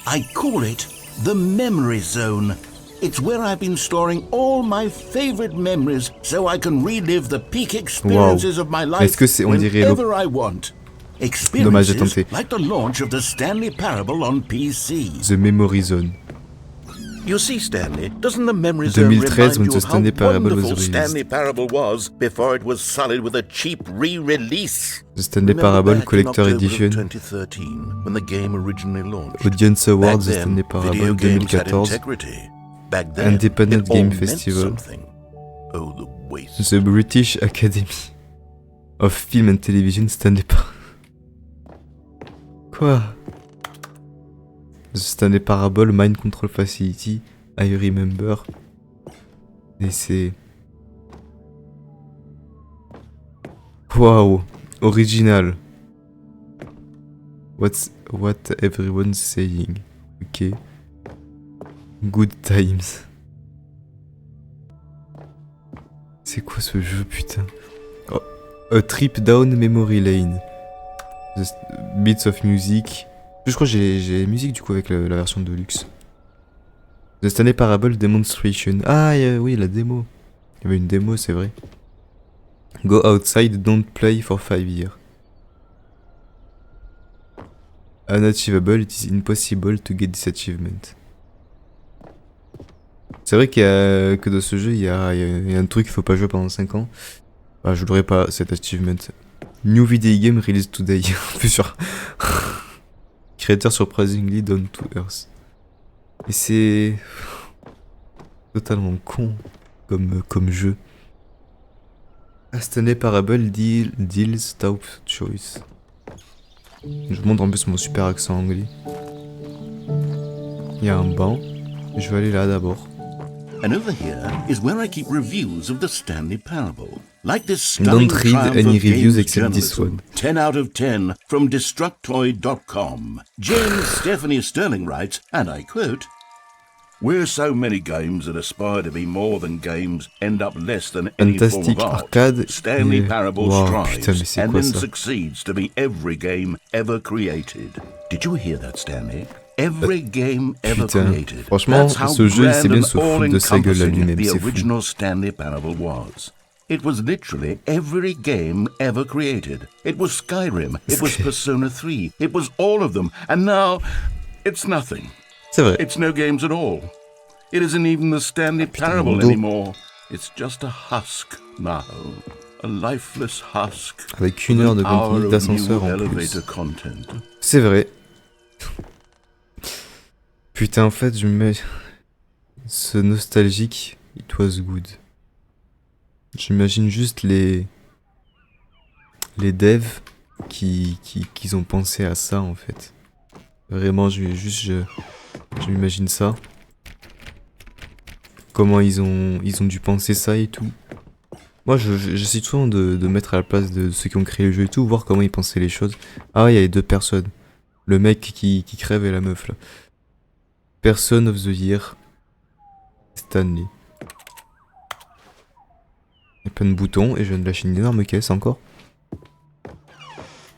I call it the Memory Zone. It's where I've been storing all my favorite memories so I can relive the peak experiences of my life Est-ce que c'est, on dirait whenever I want. Dommage, j'ai Experiences tenté. like the launch of the Stanley Parable on PC. The Memory Zone. You see, Stanley, doesn't the Memory Zone 2013 remind when you the of how Stanley Parable was wonderful released. Stanley Parable was before it was sullied with a cheap re-release? The Stanley Remember Parable back in Collector October of Edition. 2013, when the game originally launched. Audience Award, Back The then, Stanley video Parable games had 2014. integrity. Back then, Independent it all Game meant Festival. something. Oh, the waste. The British Academy of Film and Television Stanley Parable. Quoi? The Stanley Parable Mind Control Facility. I remember. Et c'est... Waouh! Original. What everyone's saying. Ok. Good times. C'est quoi ce jeu, putain? Oh, A Trip Down Memory Lane. Bits of Music. Je crois que j'ai musique du coup avec la version de luxe. The Stanley Parable Demonstration. Ah oui, la démo. Il y avait une démo, c'est vrai. Go outside, don't play for 5 years. Unachievable, it is impossible to get this achievement. C'est vrai que dans ce jeu, il y a un truc qu'il faut pas jouer pendant 5 ans. Bah, je l'aurais pas, cet achievement. New video game released today. Plus sûr. Creator surprisingly down to earth. Et c'est totalement con comme jeu. Stanley Parable deals top choice. Je montre en plus mon super accent anglais. Il y a un banc. Je vais aller là d'abord. And over here is where I keep reviews of the Stanley Parable. Like this Don't stunning read triumph any of reviews games except this journalism. one. 10 out of 10 from Destructoid.com. Jane Stephanie Sterling writes, and I quote, "Where so many games that aspire to be more than games end up less than any form Fantastic of art, arcade. Stanley Parable Wow, strives putain, mais c'est and quoi then ça? succeeds to be every game ever created." Did you hear that, Stanley? Every game ever Putain. created. Franchement, That's how ce jeu, il sait bien grand se and foutre de sa gueule à all-encompassing lui-même, the c'est fou. original Stanley Parable was. It was literally every game ever created. It was Skyrim, it was Persona 3, it was all of them, and now it's nothing. C'est vrai. It's no games at all. It isn't even the Stanley Parable mon dos. anymore. It's just a husk now. A lifeless husk. Avec 1 heure de hour contenu of d'ascenseur new en plus. elevator content. C'est vrai. Putain, en fait, je me mets ce nostalgique. It was good. J'imagine juste les devs qui ont pensé à ça en fait. Vraiment, je m'imagine ça. Comment ils ont dû penser ça et tout. Moi, j'essaie souvent de mettre à la place de ceux qui ont créé le jeu et tout, voir comment ils pensaient les choses. Ah ouais, il y a les 2 personnes. Le mec qui crève et la meuf là. Person of the Year. Stanley. Il y a plein de boutons et je viens de lâcher une énorme caisse encore.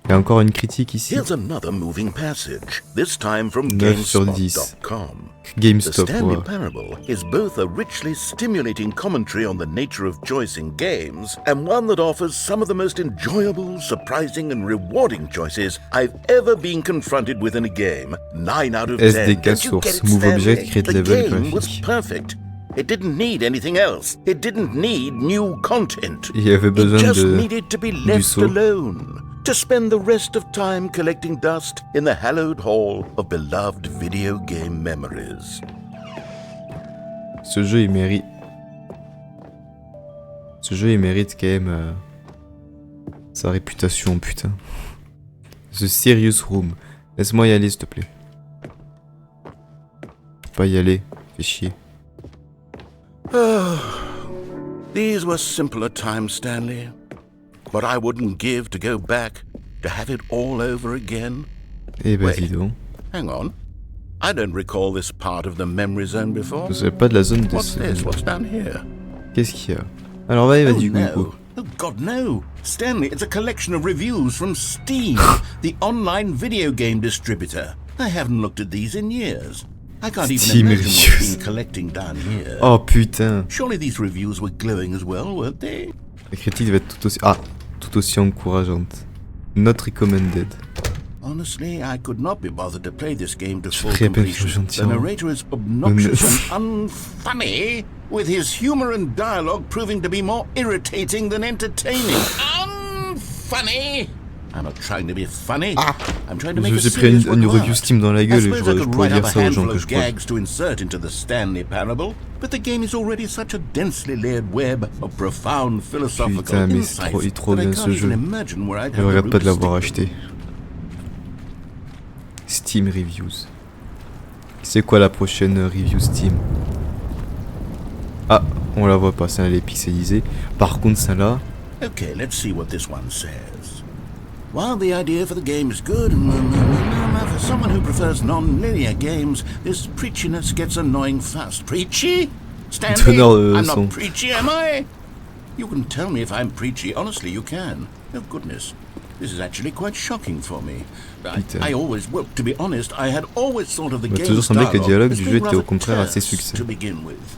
Il y a encore une critique ici. Here's another moving passage, this time from 9 sur 10. GameSpot.com. The GameStop, Stanley ouais. Parable is both a richly stimulating commentary on the nature of choice in games and one that offers some of the most enjoyable, surprising and rewarding choices I've ever been confronted with in a game. 9 out of 10. SDK Don't you get source, it, move Stanley? object, create The level game was graphique. perfect. It didn't need anything else. It didn't need new content. Il y avait It besoin just de needed to be left saut. alone, to spend the rest of time collecting dust in the hallowed hall of beloved video game memories. Ce jeu il mérite quand même sa réputation, putain. The Serious Room. Laisse-moi y aller s'il te plaît. Faut pas y aller, fais chier. These were simpler times, Stanley. But I wouldn't give to go back, to have it all over again. Eh ben Wait. dis donc. Hang on. I don't recall this part of the memory zone before. Je savais pas de la zone de What's this? What's down here? Qu'est-ce qu'il y a? Alors vas-y, Oh vas-y, no. Google. Oh God, no. Stanley, it's a collection of reviews from Steam, the online video game distributor. I haven't looked at these in years. I can't Steam even imagine what's reviews. been collecting down here. Oh putain. Surely these reviews were glowing as well, weren't they? La critique va être tout aussi encourageante. Not recommended. Honestly, I could not be bothered to play this game to full ferais à peine que je completion. sois The gentil. narrator is obnoxious and unfunny, with his humor and dialogue proving to be more irritating than entertaining. Unfunny! I'm not trying to be funny. I'm trying to make Je a suis pris serious une work of review art. Steam dans la I gueule et suppose I je could pourrais write dire up a ça aux gens handful que of je croise. gags to insert into the Stanley Parable, but the game is already such a densely layered web of profound philosophical Putain, mais insights il est trop that I bien ce can't jeu. even imagine where I'd Je have the regrette pas de room l'avoir stick them. acheté. Steam Reviews. C'est quoi la prochaine review Steam? Ah, on la voit pas, celle-là elle est pixelisée. Par contre celle-là, Okay, let's see what this one says. While the idea for the game is good, for someone who prefers non-linear games, this preachiness gets annoying fast. Preachy? Stanley, Donneur de I'm son. not preachy, am I? You can tell me if I'm preachy. Honestly, you can. Oh, goodness. This is actually quite shocking for me. Putain. I always, well, to be honest, I had always thought of the m'a game's toujours semblé que les dialogue dialogues as du jeu being étaient au rather contraire assez terse succincts. to begin with.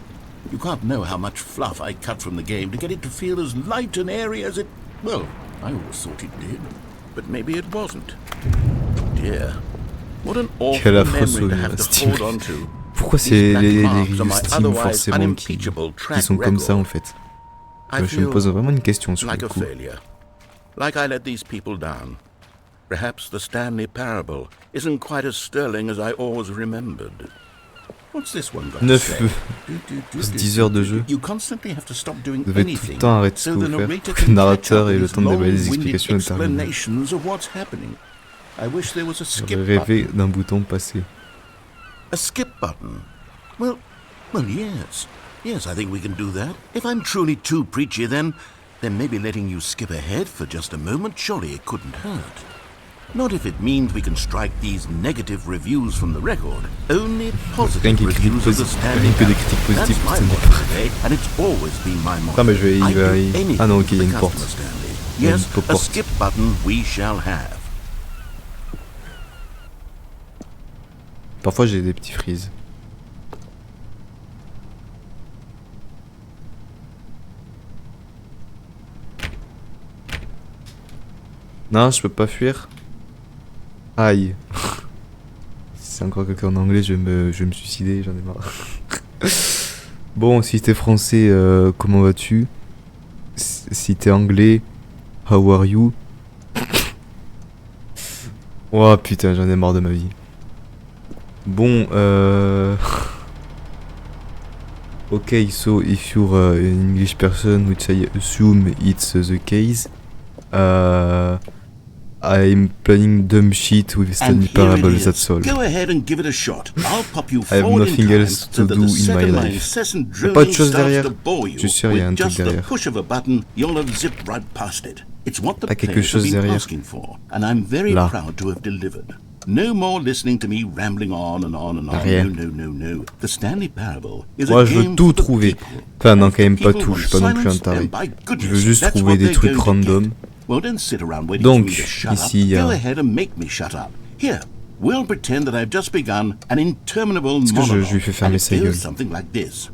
You can't know how much fluff I cut from the game to get it to feel as light and airy as it... Well, I always thought it did, but maybe it wasn't. Dear, what an awful Quel affreux memory to souvenir, have to Steam. hold on to. Pourquoi These c'est black les marks reviews on my Steam otherwise forcément unimpeachable qui track sont comme ça en record? fait? I Je me feel pose vraiment une question sur like le a coup. failure. Like I let these people down. Perhaps the Stanley parable isn't quite as sterling as I always remembered. What's this one got to 9 say? feux. 10 heures de jeu. You constantly have to stop doing Vous devez tout le anything temps arrêter ce so que the vous faites narrator pour que le can narrateur catch up ait le with temps de déballer les long-winded explications interminables. explanations of what's happening. I wish there was a skip J'aurais rêvé button. d'un bouton passé. A skip button? Well, yes. Yes, I think we can do that. If I'm truly too preachy, then maybe letting you skip ahead for just a moment, surely it couldn't hurt. Not if it means we can strike these negative reviews from the record. Only positive reviews of the Stanley que des Parable. critiques positives That's pour my Stanley motto today, and it's always been my motto. Non mais je vais... I il va... do il- anything Ah non ok, il y a for une the porte. customer, Stanley. Il y a Yes, une a porte. skip button we shall have. Parfois j'ai des petits freezes. Non, je peux pas fuir. Aïe. Si c'est encore quelqu'un en anglais, je vais me suicider, j'en ai marre. Bon, si t'es français, comment vas-tu? Si t'es anglais, how are you? Oh putain, j'en ai marre de ma vie. Bon, okay, so if you're an English person, which I assume it's the case, I'm planning dumb shit with Stanley here it Parable, is. that's all. Go ahead and give it a shot. I'll pop you I have forward in nothing time else so to that do the in set my of my life. incessant Y a pas autre drilling chose starts derrière? to bore you. Je suis sûr, y a un With truc just the derrière. push of a button, you'll have zipped right past it. It's what the Pas quelque players have chose been derrière. asking for, and I'm very Là. proud to have delivered. No more listening to me rambling on and on and on. Rien. No. The Stanley Parable is Moi a je veux game tout for the trouver. people. Enfin non, quand même pas People tout, want je suis pas non plus un silence, taré. and by Je goodness, veux juste that's trouver what des they're trucs going to random. get. Well, don't sit around waiting Donc, for me to shut ici, up. il y a- Go ahead and make me shut up. Here, we'll pretend that I've just begun an interminable que je monologue. lui fais fermer and sa it goes gueule. something like this.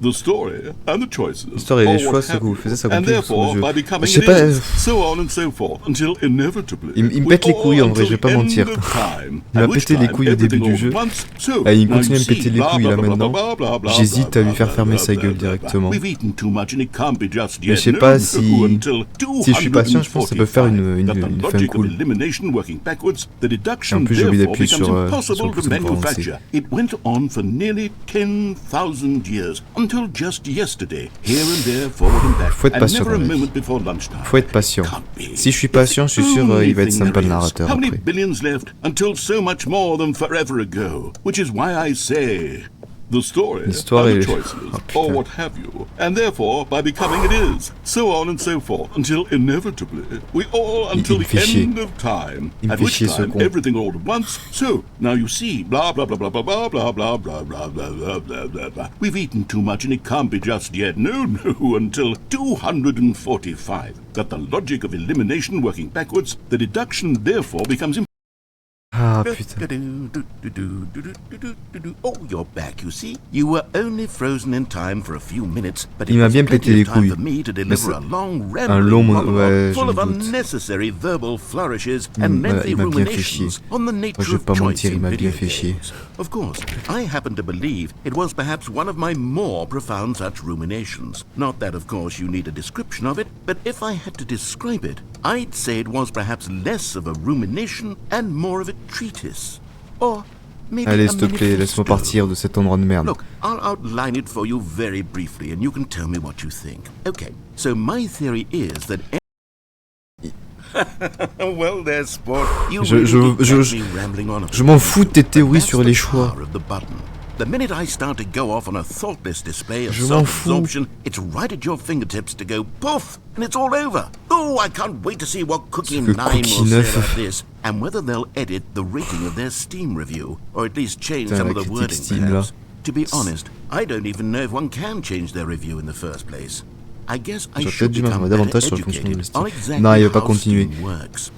The story and the choices. L'histoire et les are choix, what c'est have que vous you, faites ça and complique sur le therefore, jeu. by becoming Je sais it pas, is, so on and so forth, until inevitably, Il me we pète les all couilles, en vrai, je vais pas until mentir. end of time, Il m'a at which pété les time couilles au début everything du jeu. all at once, so, Et il now continue à you me péter see, les blah, couilles blah, là blah, blah, maintenant. blah, blah, blah, J'hésite blah, à lui faire blah, fermer blah, sa blah, gueule blah, blah. directement. We've eaten too much and it can't be just Mais yet. je sais pas No, si- until si je suis patient, je pense que ça peut faire une 245. That the fin logic of cool. elimination working backwards, the deduction En plus, j'ai oublié therefore d'appuyer becomes sur le impossible to bouton pour avancer. manufacture. It went on for nearly 10,000 years, until just yesterday, here and there, forward and back, Faut être and patient never a dans la vie. moment before lunchtime. Faut être patient. Can't be. Si je suis patient, je suis sûr il va être sympa le narrateur How many après. billions left until so much more than forever ago? Which is why I say the story L'histoire and the est- choices, Oh, putain. or what have you, and therefore by becoming it is, so on and so forth, until inevitably we all until me the fait chier. end of time, Il me at fait which chier, ce time con. everything all at once. So now you see, blah blah blah blah blah blah blah blah blah blah blah blah blah blah blah. We've eaten too much and it can't be just yet. No, until 245. That the logic of elimination working backwards, the deduction therefore becomes Ah putain. Oh, you're back, you see. You were only frozen in time for a few minutes, but Il it m'a was bien plenty pété les of time couilles. for me to Mais deliver c'est a long un rambling long monologue ouais, full je of me doute. unnecessary verbal flourishes Il and m'a- lengthy il m'a bien fait chier. ruminations on the Moi, nature je vais of pas choice mentir, il in m'a video bien fait chier. games. Of course, I happen to believe it was perhaps one of my more profound such ruminations. Not that, of course, you need a description of it, but if I had to describe it, I'd say it was perhaps less of a rumination and more of a treatise. Or maybe Allez, a s'il te plaît, laisse-moi manifesto. partir de cet endroit de merde. Look, I'll outline it for you very briefly, and you can tell me what you think. Okay, so my theory is that... Well, there's sport. You Je- really je- did je- catch me rambling on a Je bit. m'en fous de tes théories That's sur the les choix. power of the button. The minute I start to go off on a thoughtless display of Je m'en fous. self-absorption, it's right at your fingertips to go poof, and it's all over. Oh, I can't wait to see what Cookie que 9 Cookie will say 9. about this, and whether they'll edit the rating of their Steam review, or at least change Putain, some la of the critique wording, Steam, là. perhaps. To be honest, I don't even know if one can change their review in the first place. I guess I J'aurais should peut-être dû become m'informer davantage better sur le fonctionnement educated de Steam. on exactly Non, il va pas how continuer. Steam works.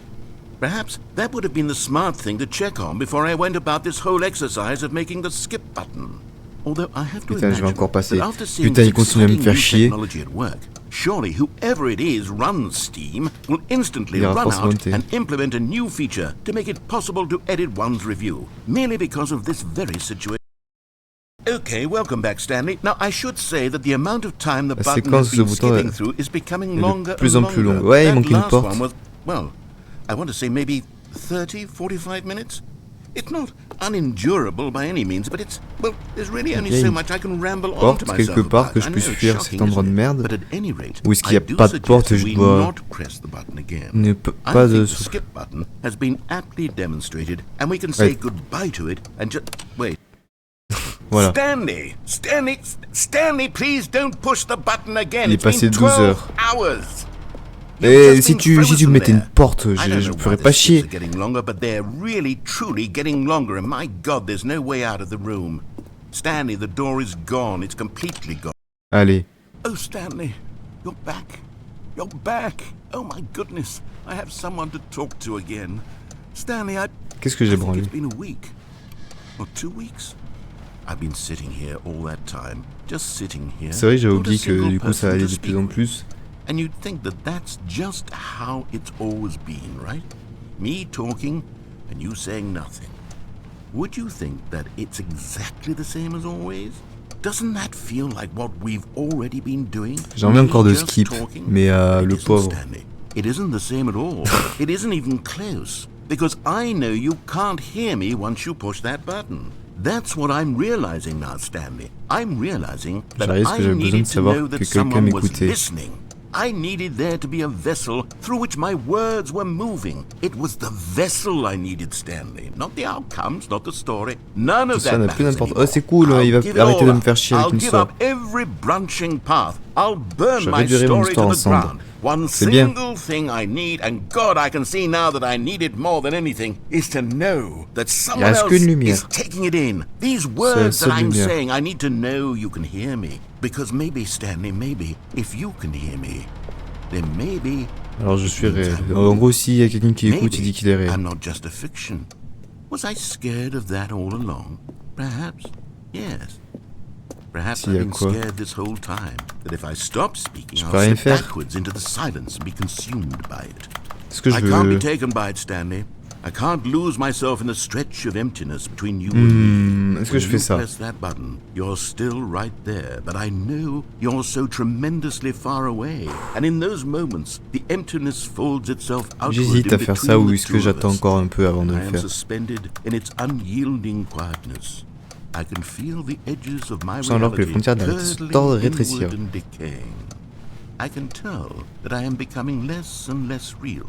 Perhaps that would have been the smart thing to check on before I went about this whole exercise of making the skip button. Although I have to Putain, je vais imagine encore passer. that after seeing Putain, this il continue à me exciting faire new chier. technology at work, surely whoever it is runs Steam will instantly Il ira run forcément out monter. and implement a new feature to make it possible to edit one's review, merely because of this very situation. Okay, welcome back, Stanley. Now, I should say that the amount of time the La button has séquence de been bouton skipping est through is becoming de longer plus and en plus longer. longue. Ouais, il That manque une last porte. one was, well, I want to say maybe 30, 45 minutes? It's not unendurable by any means, but it's, well, there's really only so much I can ramble on to Porte myself quelque part about. que je I puisse know, fuir shocking, cet endroit de isn't it? merde. But at any rate, Ou est-ce qu'il y a I do pas de porte et suggest je we dois not press the button again. ne I pas de think the skip button has been aptly demonstrated, and we can say goodbye to it and just wait. Voilà. Stanley, please don't push the button again. Il est It's been passé 12 12 heures. hours. Et si tu me mettais une porte, je me ferais pas chier. Getting longer, but they're really, truly getting longer. And my God, there's no way out of the room. Stanley, the door is gone. It's completely gone. Allez. Oh, Stanley, you're back. You're back. Oh my goodness, I have someone to talk to again. Stanley, Qu'est-ce que j'ai I think branlé? it's been a week or 2 weeks. I've been sitting here all that time, just sitting here. C'est vrai que j'avais not a oublié que single du coup ça person allait to de speak plus en with. plus. And you'd think that that's just how it's always been, right? Me talking and you saying nothing. Would you think that it's exactly the same as always? Doesn't that feel like what we've already been doing? J'ai envie encore de Just skip, talking? mais It le isn't, pauvre. Stanley. It isn't the same at all. It isn't even close. Because I know you can't hear me once you push that button. That's what I'm realizing now, Stanley. I'm realizing that J'arrive parce I que j'avais besoin needed de to savoir know que that quelqu'un someone was m'écoutait. listening. I needed there to be a vessel through which my words were moving. It was the vessel I needed, Stanley. Not the outcomes, not the story. None of Ça that n'a plus matters d'importance. anymore. Oh, c'est cool, I'll il va give it arrêter all de me up. faire chier avec I'll une give histoire. up every branching path. I'll burn Je my réduirai mon story histoire to en the cendres. ground. One C'est bien. single thing I need, and God, I can see now that I need it more than anything, is to know that someone reste else qu'une lumière. is taking it in. These C'est la words that seule I'm lumière. saying, I need to know you can hear me. Because maybe, Stanley, maybe, if you can hear me, then maybe... Alors je suis réel. En gros, s'il y a quelqu'un qui écoute, il dit qu'il est réel. I'm not just a fiction. Was I scared of that all along? Perhaps. Yes. Perhaps S'il y I've a been quoi? scared this whole time that if I stop speaking, Je I'll peux rien slip faire. backwards into the silence and be consumed by it. Est-ce que je I can't be veux... taken by it, Stanley. I can't lose myself in the stretch of emptiness between you and me. Est-ce que je When fais you ça? press that button, you're still right there, but I know you're so tremendously far away. And in those moments, the emptiness folds itself outward J'hésite in à faire between ça ou the est-ce que two of j'attends us. encore un peu avant de I le am faire? suspended in its unyielding quietness. I can feel the edges of my Je sens alors que les reality frontières d'arrêter de se curdling tordre et rétrécir. inward and decaying. I can tell that I am becoming less and less real.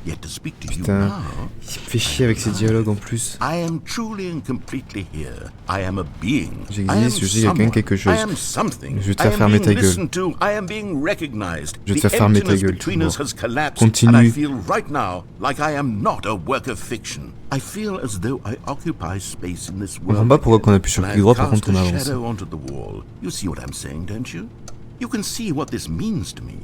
Yet to speak to you Putain, now, il me fait chier avec ces dialogues en plus. I am truly and completely here. I am a being. J'existe, je dis à quelqu'un quelque chose. I am something. Je vais te I faire am fermer being ta gueule. listened to. I am being recognized. Je vais te The faire fermer ta emptiness gueule, between tu us vois. has collapsed, Continue. and I feel right now like I am not a work of fiction. I feel as though I occupy space in this On world. comprend pas pourquoi quand on appuie sur And clic droit, I've par contre on cast a avance. shadow onto the wall. You see what I'm saying, don't you? You can see what this means to me.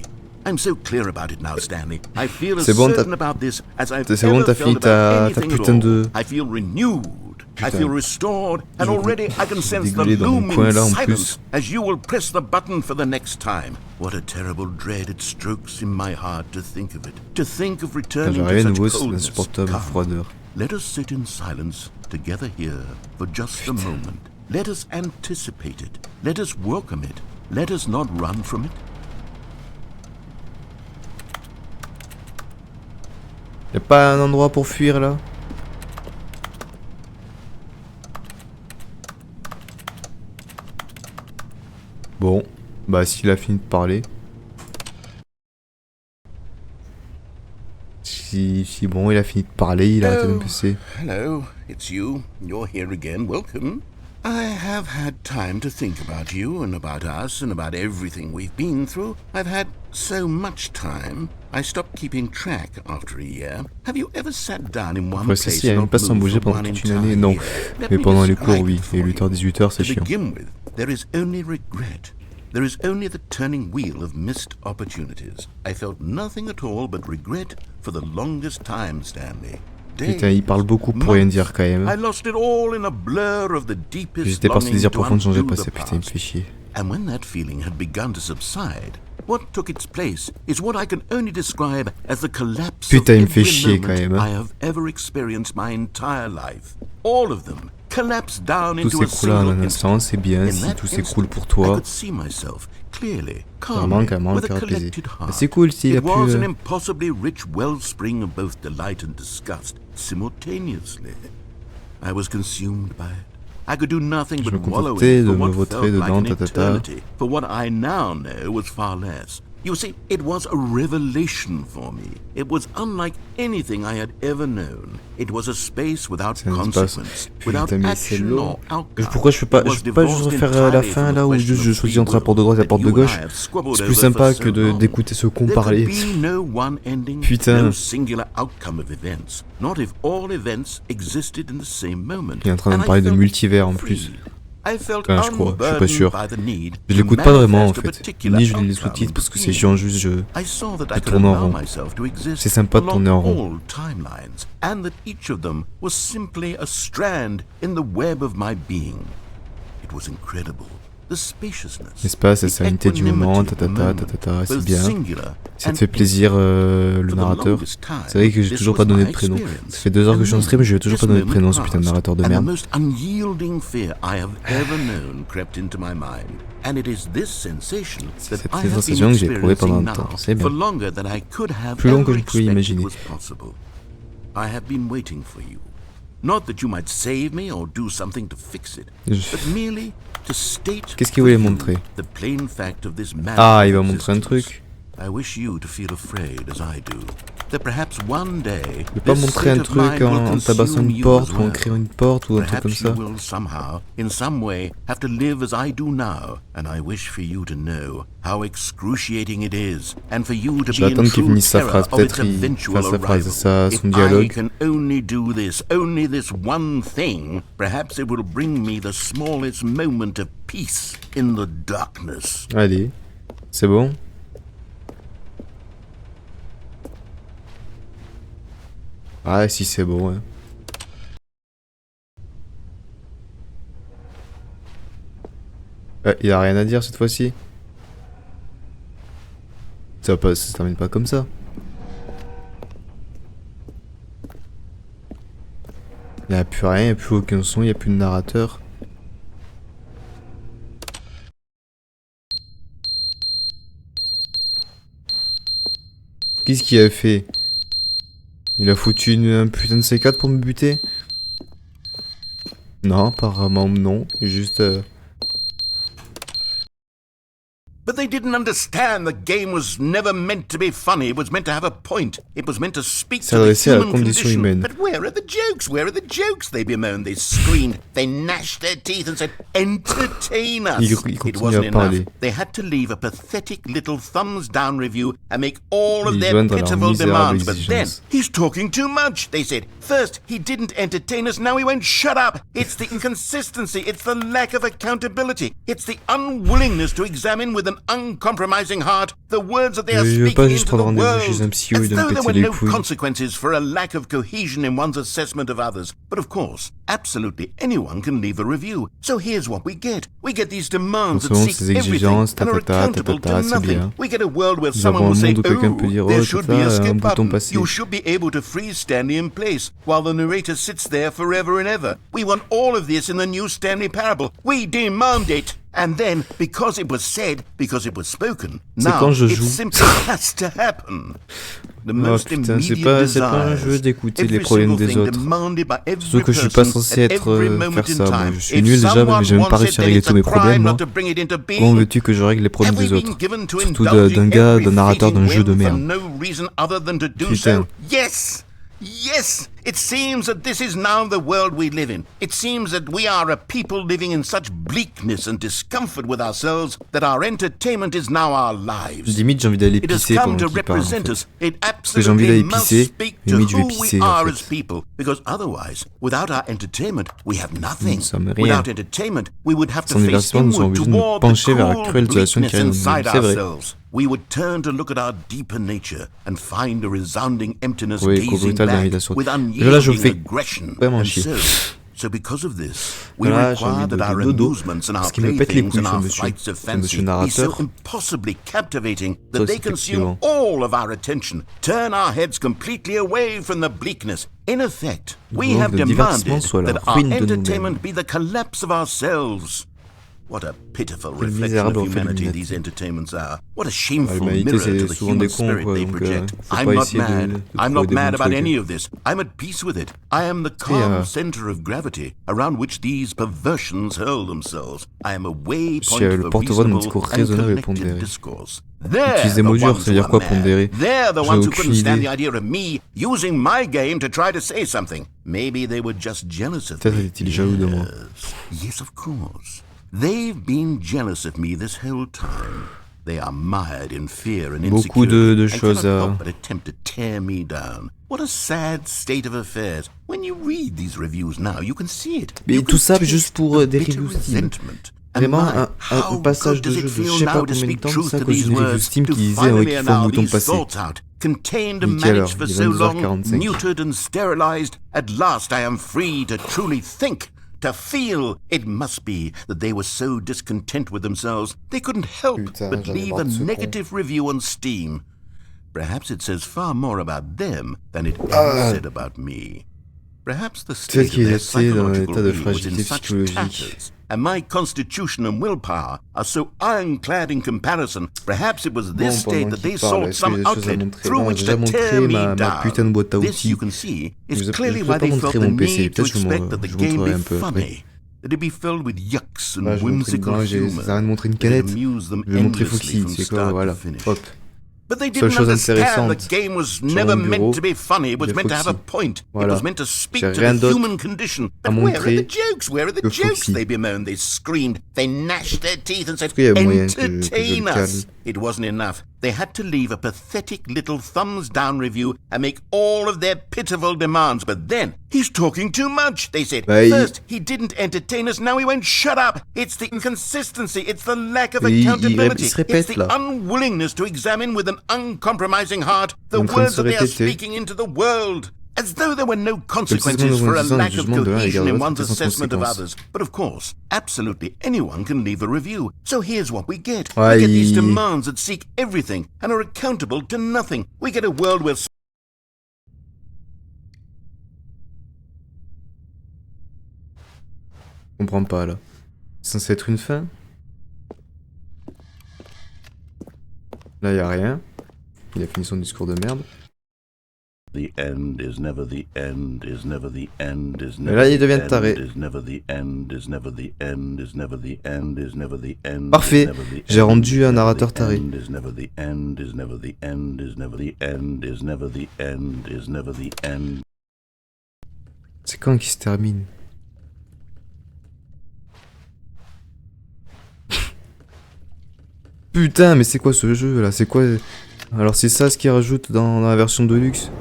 I'm so clear about it now, Stanley. I feel as C'est bon, certain about this as I've c'est bon, ever t'as felt fini about ta anything at putain all. de... I feel renewed. I Putain. feel restored, and Je vais already I can sense the dégueuler dans mon looming coin là en silence plus. as you will press the button for the next time. What a terrible dread it strokes in my heart to think of it. To think of returning J'arrive à to nouveau, such c'est coldness. insupportable, Come, froideur. let us sit in silence together here for just a moment. Let us anticipate it. Let us welcome it. Let us not run from it. Y'a pas un endroit pour fuir là? Bon, bah s'il a fini de parler. Si bon, il a fini de parler, il a arrêté de me passer. Hello, it's you. You're here again. Welcome. I have had time to think about you and about us and about everything we've been through. I've had so much time. I stopped keeping track after a year. Have you ever sat down in one Ouais, ça, place si, il y a and même pas not sans moved bouger for pendant one toute une entire année, non. year? Let Mais me pendant les describe cours, oui. it for Et you. 8h-18h, c'est To chiant. begin with, there is only regret. There is only the turning wheel of missed opportunities. I felt nothing at all but regret for the longest time, Stanley. Putain, il parle beaucoup pour rien dire quand même. I lost it all in a blur of the deepest J'étais par ce longing désir to profond de changer le undo passé, the putain, il me past. fait chier. And when that feeling had begun to subside, what took its place is what I can only describe as the collapse Putain, of il me fait every chier moment quand même, hein. I have ever experienced my entire life. All of them collapsed down Tout into a s'écroule en single un instant. instant, c'est bien. In Si that tout instant, s'écroule pour I toi, could see myself clearly, vraiment, calmly, carrément, with a cœur apaisé. collected Bah, heart. c'est cool s'il a It was pu... an impossibly rich wellspring of both delight and disgust simultaneously. I was consumed by it. I could do nothing Je but me wallow contentais in de for me what vautrer felt like dedans, an ta. eternity. For what I now know was far less. You see, it was a revelation for me. It was unlike anything I had ever known. It was a space without Ça ne se passe. consequence, without Putain, mais c'est action long. or outcome. Pourquoi je peux pas juste refaire la fin là où juste je choisis entre la porte de droite et la porte de gauche? C'est plus sympa que d'écouter ce con parler. Putain. Il est en train de me parler de multivers en plus. Enfin, je crois, je suis pas sûr. Je l'écoute pas vraiment en fait. Ni je lis les sous-titres parce que c'est chiant, juste je tourne en rond. C'est sympa de tourner en rond. And that each of them was simply a strand in the web of my being. It was incredible. The spaciousness, N'est-ce la sérénité du moment, c'est bien. Ça te fait plaisir le narrateur. C'est vrai que j'ai toujours pas donné de prénom. Ça fait 2 heures que je suis en stream et je lui ai toujours pas donné de prénom, ce putain de narrateur de merde. C'est cette sensation que j'ai éprouvée pendant un temps, c'est bien. Plus long que je pouvais imaginer. I have been waiting for you. Not that you might save me or do something to fix it, but merely to state Qu'est-ce qu'il voulait montrer? the plain fact of this Ah, il va montrer un truc. I wish you to feel afraid as I do. That perhaps one day Il peut pas montrer un truc en tabassant une porte ou en créant une porte ou un truc comme ça. Perhaps you will somehow, in some way, have to live as I do now, and I wish for you to know how excruciating it is, and for you to be in J'attends qu'il true finisse sa terror phrase. of its Peut-être il eventual fasse sa phrase, arrival. son If I dialogue. can only do this, only this one thing, perhaps it will bring me the smallest moment of peace in the darkness. Allez, c'est bon. Ah si c'est bon, ouais. Il a rien à dire cette fois-ci. Ça se termine pas comme ça. Il n'y a plus rien, il n'y a plus aucun son, il n'y a plus de narrateur. Qu'est-ce qu'il a fait? Il a foutu un putain de C4 pour me buter? Non, apparemment non. Juste... But they didn't understand the game was never meant to be funny. It was meant to have a point. It was meant to speak to the S'adresser à la human condition condition. humaine. But where are the jokes? Where are the jokes? They bemoaned, they screamed, they gnashed their teeth and said, entertain us. Il It continue wasn't à enough. parler. They had to leave a pathetic little thumbs down review and make all of Ils their joignent dans leur pitiful misérable demands. But then, exigence. he's talking too much, they said. First, he didn't entertain us, now he won't shut up. It's the inconsistency, it's the lack of accountability, it's the unwillingness to examine with an uncompromising heart the words that they are Je veux speaking pas juste into the prendre rendez-vous world, chez un psy et as de me though there péter were les no couilles. consequences for a lack of cohesion in one's assessment of others. But of course, absolutely anyone can leave a review. So here's what we get. We get these demands that Selon seek ses everything exigences, and are accountable to c'est nothing. bien. We get a world where Nous someone avons will un say, monde où quelqu'un peut dire, there oh, should tata, be a un skip bouton button. passé. You should be able to freeze Stanley in place while the narrator sits there forever and ever. We want all of this in the new Stanley parable. We demand it. And then, because it was said, because it was spoken, now quand je it joue. simply has to happen. The Oh most putain, c'est immediate pas un jeu desires, d'écouter les every problèmes single des thing autres. demanded by every Surtout que je suis pas person censé at être every moment faire in ça. Moi, time. je suis If nul déjà, mais someone j'ai même pas wants réussi it, à then régler it's tous a mes crime problèmes, moi. not to bring it into being. Comment veux-tu que je règle les problèmes Have we des been autres? given to Surtout indulge d'un in gars, every d'un narrateur d'un fleeting jeu de whim for merde. no reason other than to do Putain. so? Yes! Yes! It seems that this is now the world we live in. It seems that we are a people living in such bleakness and discomfort with ourselves that our entertainment is now our lives. Limite, j'ai envie d'aller It has pisser come pendant to qu'il parle. En represent fait. us. It Parce que j'ai envie d'aller absolutely must pisser. speak to Limite, je vais who we pisser en are fait. as people. Because otherwise, without our entertainment, we have nothing. Nous ne sommes rien. Without entertainment, we would have to Sans face divertissement, nous sommes inward obligés de nous toward the pencher vers la cruel cruelle situation qui bleakness règne dans le monde. inside C'est vrai. ourselves. We would turn to look at our deeper nature and find a resounding emptiness Oui, gazing brutal back d'invitation. with Là, je unyielding fais aggression. vraiment And chier. so because of this, we Là, j'ai require envie de that our dodo. amusements and our Parce qu'il me pète les playthings couilles, and ce our monsieur. flights of Ce fancy monsieur be so narrateur. impossibly captivating Ça that aussi, they consume effectivement. all of our attention, turn our heads completely away from the bleakness. In effect, we Donc, have le divertissement demanded soit la that our ruine de nous-mêmes. entertainment be the collapse of ourselves. What a pitiful Quel reflection misérable of en fait humanity l'humanité. these entertainments are. What a shameful l'humanité, mirror c'est to the souvent human des cons, spirit quoi, they donc, project. faut I'm pas not essayer de mad. I'm trouver not des mad bons about trucs. any of this. I'm at peace with it. I am the Et, calm center of gravity around which these perversions hurl themselves. I am a waypoint le for porte-voix d'un reasonable discours and raisonnable et collective pondéré. discourse. They're Utiliser the mots durs, ones ça veut who dire are quoi, mad. pondéré? They're the J'ai ones who aucune couldn't stand idée. the idea of me using my game to try to say something. Maybe they were just jealous of Peut-être me. était-il jaloux de moi. Yes, of course. They've been jealous of me this whole time. They are mired in fear and Beaucoup insecurity de and choses cannot à- help but attempt to tear me down. What a sad state of affairs. When you read these reviews now, you can see it. Mais You tout can ça taste juste pour the des bitter reviews Steam. resentment. And Vraiment my, un how passage good de does jeu it de je feel sais now pas to combien de speak temps, truth ça à to cause these d'une review words, Steam to qui disait finally qu'il faut un allow bouton these passé. thoughts out, contained and Il est quelle heure? managed for Il est so long, 22h45. neutered and sterilized. At last I am free to truly think, to feel. It must be that they were so discontent with themselves, they couldn't help Putain, but j'en ai leave marre a de ce con. negative review on Steam. Perhaps it says far more about them than it ever said about me. Perhaps the state of qu'ils their étaient dans un psychological état de being was in fragilité such psychologique. tatters, and my constitution and willpower are so ironclad in comparison. Perhaps it was this Bon, state pendant that qu'il they parle, sought est-ce que some j'ai des choses à outlet montrer? through Non, which j'ai to déjà tear montré me ma putain de down. boîte à This, you outils. can see, Je is vous ai- clearly je vous why ai pas they montré felt the mon PC, need to peut-être je vous expect that the je vous game montrerai be un peu après. funny, that it be filled with yucks and Là, je vais montrer whimsical non, j'ai humor. ça rien de montrer une that it canette. amused them Je vais montrer endlessly Foxy, from c'est quoi, start to voilà. finish. Hop. But they Seule didn't chose understand intéressante the game was sur never mon meant bureau to be funny. It was de meant to have a Foxy. point. It Voilà. was meant to speak J'ai to rien the d'autre human condition. à But where are the montrer jokes? Where are the que jokes? Foxy. They bemoaned, they screamed, they gnashed their teeth and said, Est-ce qu'il y a moyen que je le entertain us. calme? It wasn't enough. They had to leave a pathetic little thumbs down review and make all of their pitiful demands. But then, he's talking too much, they said. Bah, First, he didn't entertain us, now he won't shut up. It's the inconsistency, it's the lack of Il accountability. se répète, It's the là. unwillingness to examine with an uncompromising heart the Il est en train de words se that they are répéter. speaking into the world. As though there were no Comme si consequences c'était for a dans un lack of jugement de l'un à l'égard cohesion de in l'autre, one's c'était sans assessment of conséquence. others. But of course, absolutely anyone can leave a review. So here's what we get. Ouais, We get these il- demands that seek everything and are accountable to nothing. We get a world where Je comprends pas là. C'est censé être une fin. Là y a rien. Il a fini son discours de merde. The end is never the end, is never the end, is Mais là, il devient the taré. end, is never the end, is never the end, is never the end, is never the end. Parfait. is never the J'ai end, rendu is un never narrateur the taré. end, is never the end, is never the end, is never the end, is never the end, is never the end. C'est quand qu'il se termine? Putain, mais c'est quoi ce jeu là? C'est quoi? Alors c'est ça ce qu'ils rajoutent dans la version de luxe?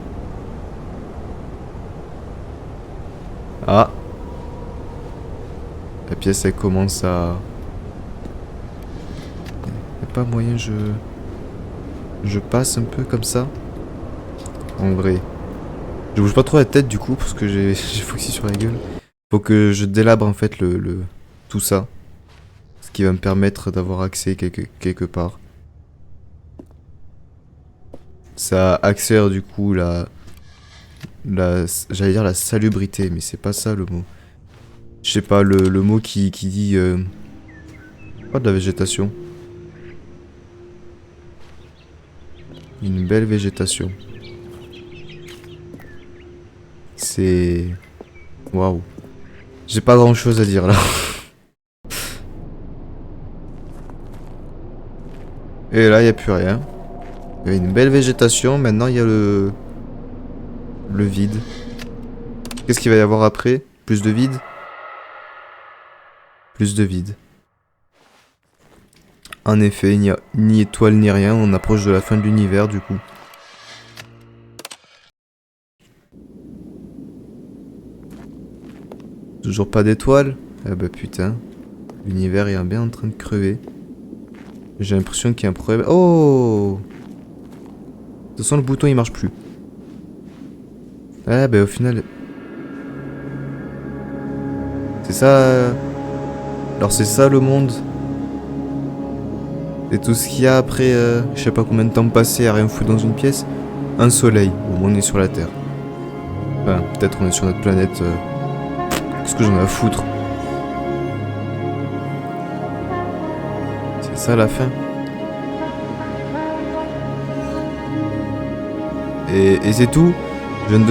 Ah. La pièce elle commence à... Y'a pas moyen je passe un peu comme ça? En vrai. Je bouge pas trop la tête du coup parce que j'ai Foxy sur la gueule. Faut que je délabre en fait tout ça. Ce qui va me permettre d'avoir accès quelque part. Ça accélère du coup j'allais dire la salubrité, mais c'est pas ça le mot. Je sais pas, le mot qui dit... pas de la végétation. Une belle végétation. C'est... Waouh. J'ai pas grand chose à dire là. Et là, il n'y a plus rien. Il y avait une belle végétation, maintenant il y a le vide. Qu'est-ce qu'il va y avoir après? Plus de vide? Plus de vide. En effet, il n'y a ni étoile ni rien. On approche de la fin de l'univers du coup. Toujours pas d'étoile? Ah bah putain. L'univers est bien en train de crever. J'ai l'impression qu'il y a un problème. Oh! De toute façon, le bouton il marche plus. Ah bah au final... C'est ça... Alors c'est ça le monde. Et tout ce qu'il y a après, je sais pas combien de temps passé à rien foutre dans une pièce. Un soleil, au moins on est sur la Terre. Enfin, peut-être on est sur notre planète. Qu'est-ce que j'en ai à foutre? C'est ça la fin. Et c'est tout. Je viens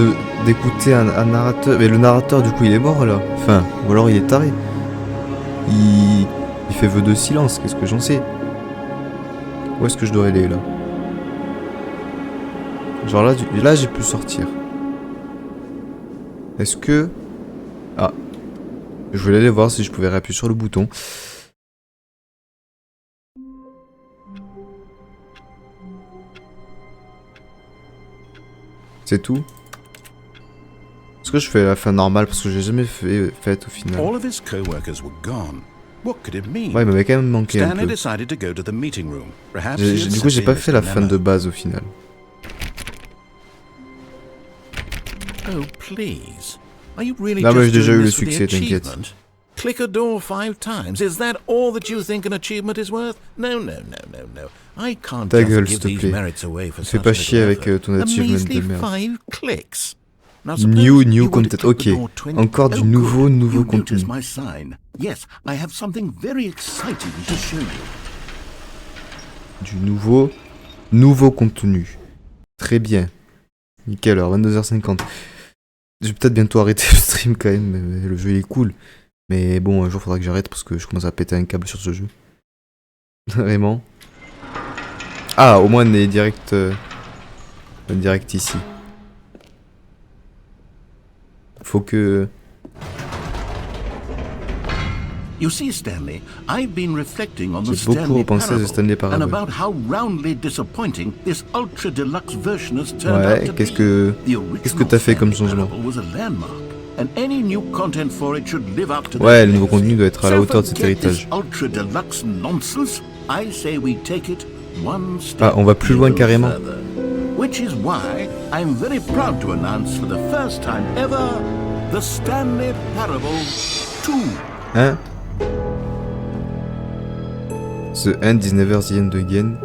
d'écouter un narrateur. Mais le narrateur du coup il est mort là. Enfin, ou alors il est taré. Il fait vœu de silence, qu'est-ce que j'en sais? Où est-ce que je dois aller là? Genre là j'ai pu sortir. Est-ce que... Ah. Je voulais aller voir si je pouvais réappuyer sur le bouton. C'est tout? Est-ce que je fais la fin normale parce que j'ai jamais fait au final? All of his co-workers were gone. What could it mean? Ouais, il m'avait quand même manqué un Stanley peu. decided to go to the meeting room. Perhaps he had Du coup, j'ai pas simply fait la missed a fin de memo. base au final. Oh, please. Are you really Non, mais j'ai just déjà eu doing le this for the succès, t'inquiète. achievement? Click a door 5 times. Is that all that you think an achievement is worth? No. I can't Ta just gueule, give s'il te these plaît. merits away for Fais such pas a chier little avec effort. ton A achievement measly de merde. 5 clicks. Now, suppose New you were to content. click the Ok. door 20 Encore du Oh, nouveau good. You contenu. notice my sign. Yes, I have something very exciting to show you. Du nouveau contenu. Très bien. Nickel, alors 22h50. Je vais peut-être bientôt arrêter le stream quand même, mais le jeu il est cool. Mais bon, un jour faudra que j'arrête parce que je commence à péter un câble sur ce jeu. Vraiment. Ah, au moins on est direct ici. Faut que... You see, Stanley, I've been reflecting on the J'ai beaucoup Stanley repensé à The Parable Stanley and Parable. about how roundly disappointing this ultra deluxe version has turned out Ouais, to qu'est-ce be. que... The Qu'est-ce que original t'as fait comme Stanley changement? Parable was a landmark, and any new content for it should live up to Ouais, that le nouveau legacy. contenu doit être à la So hauteur de cet forget this héritage. ultra deluxe nonsense. I say we take it one step Ah, on va plus loin even carrément. further. Which is why I'm very proud to announce for the first time ever the Stanley Parable 2. Hein? The End is never the end again.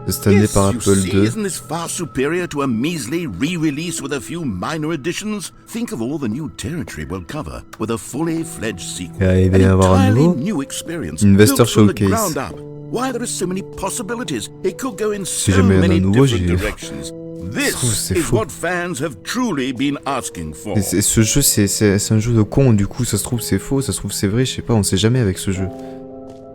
The Stanley Yes, Parable you see, 2. isn't this far superior to a measly re-release with a few minor additions? Think of all the new territory we'll cover with a fully fledged sequel. Il va y An avoir un entirely nouveau new experience Investor built from the Showcase. ground up. Why there are so many possibilities? It could go in Si so jamais il y en a many un nouveau, different j'ai... directions. Je trouve que This c'est is faux. what fans have truly been asking for. Et ce jeu, c'est un jeu de con, du coup, ça se trouve c'est faux, ça se trouve c'est vrai, je sais pas, on sait jamais avec ce jeu.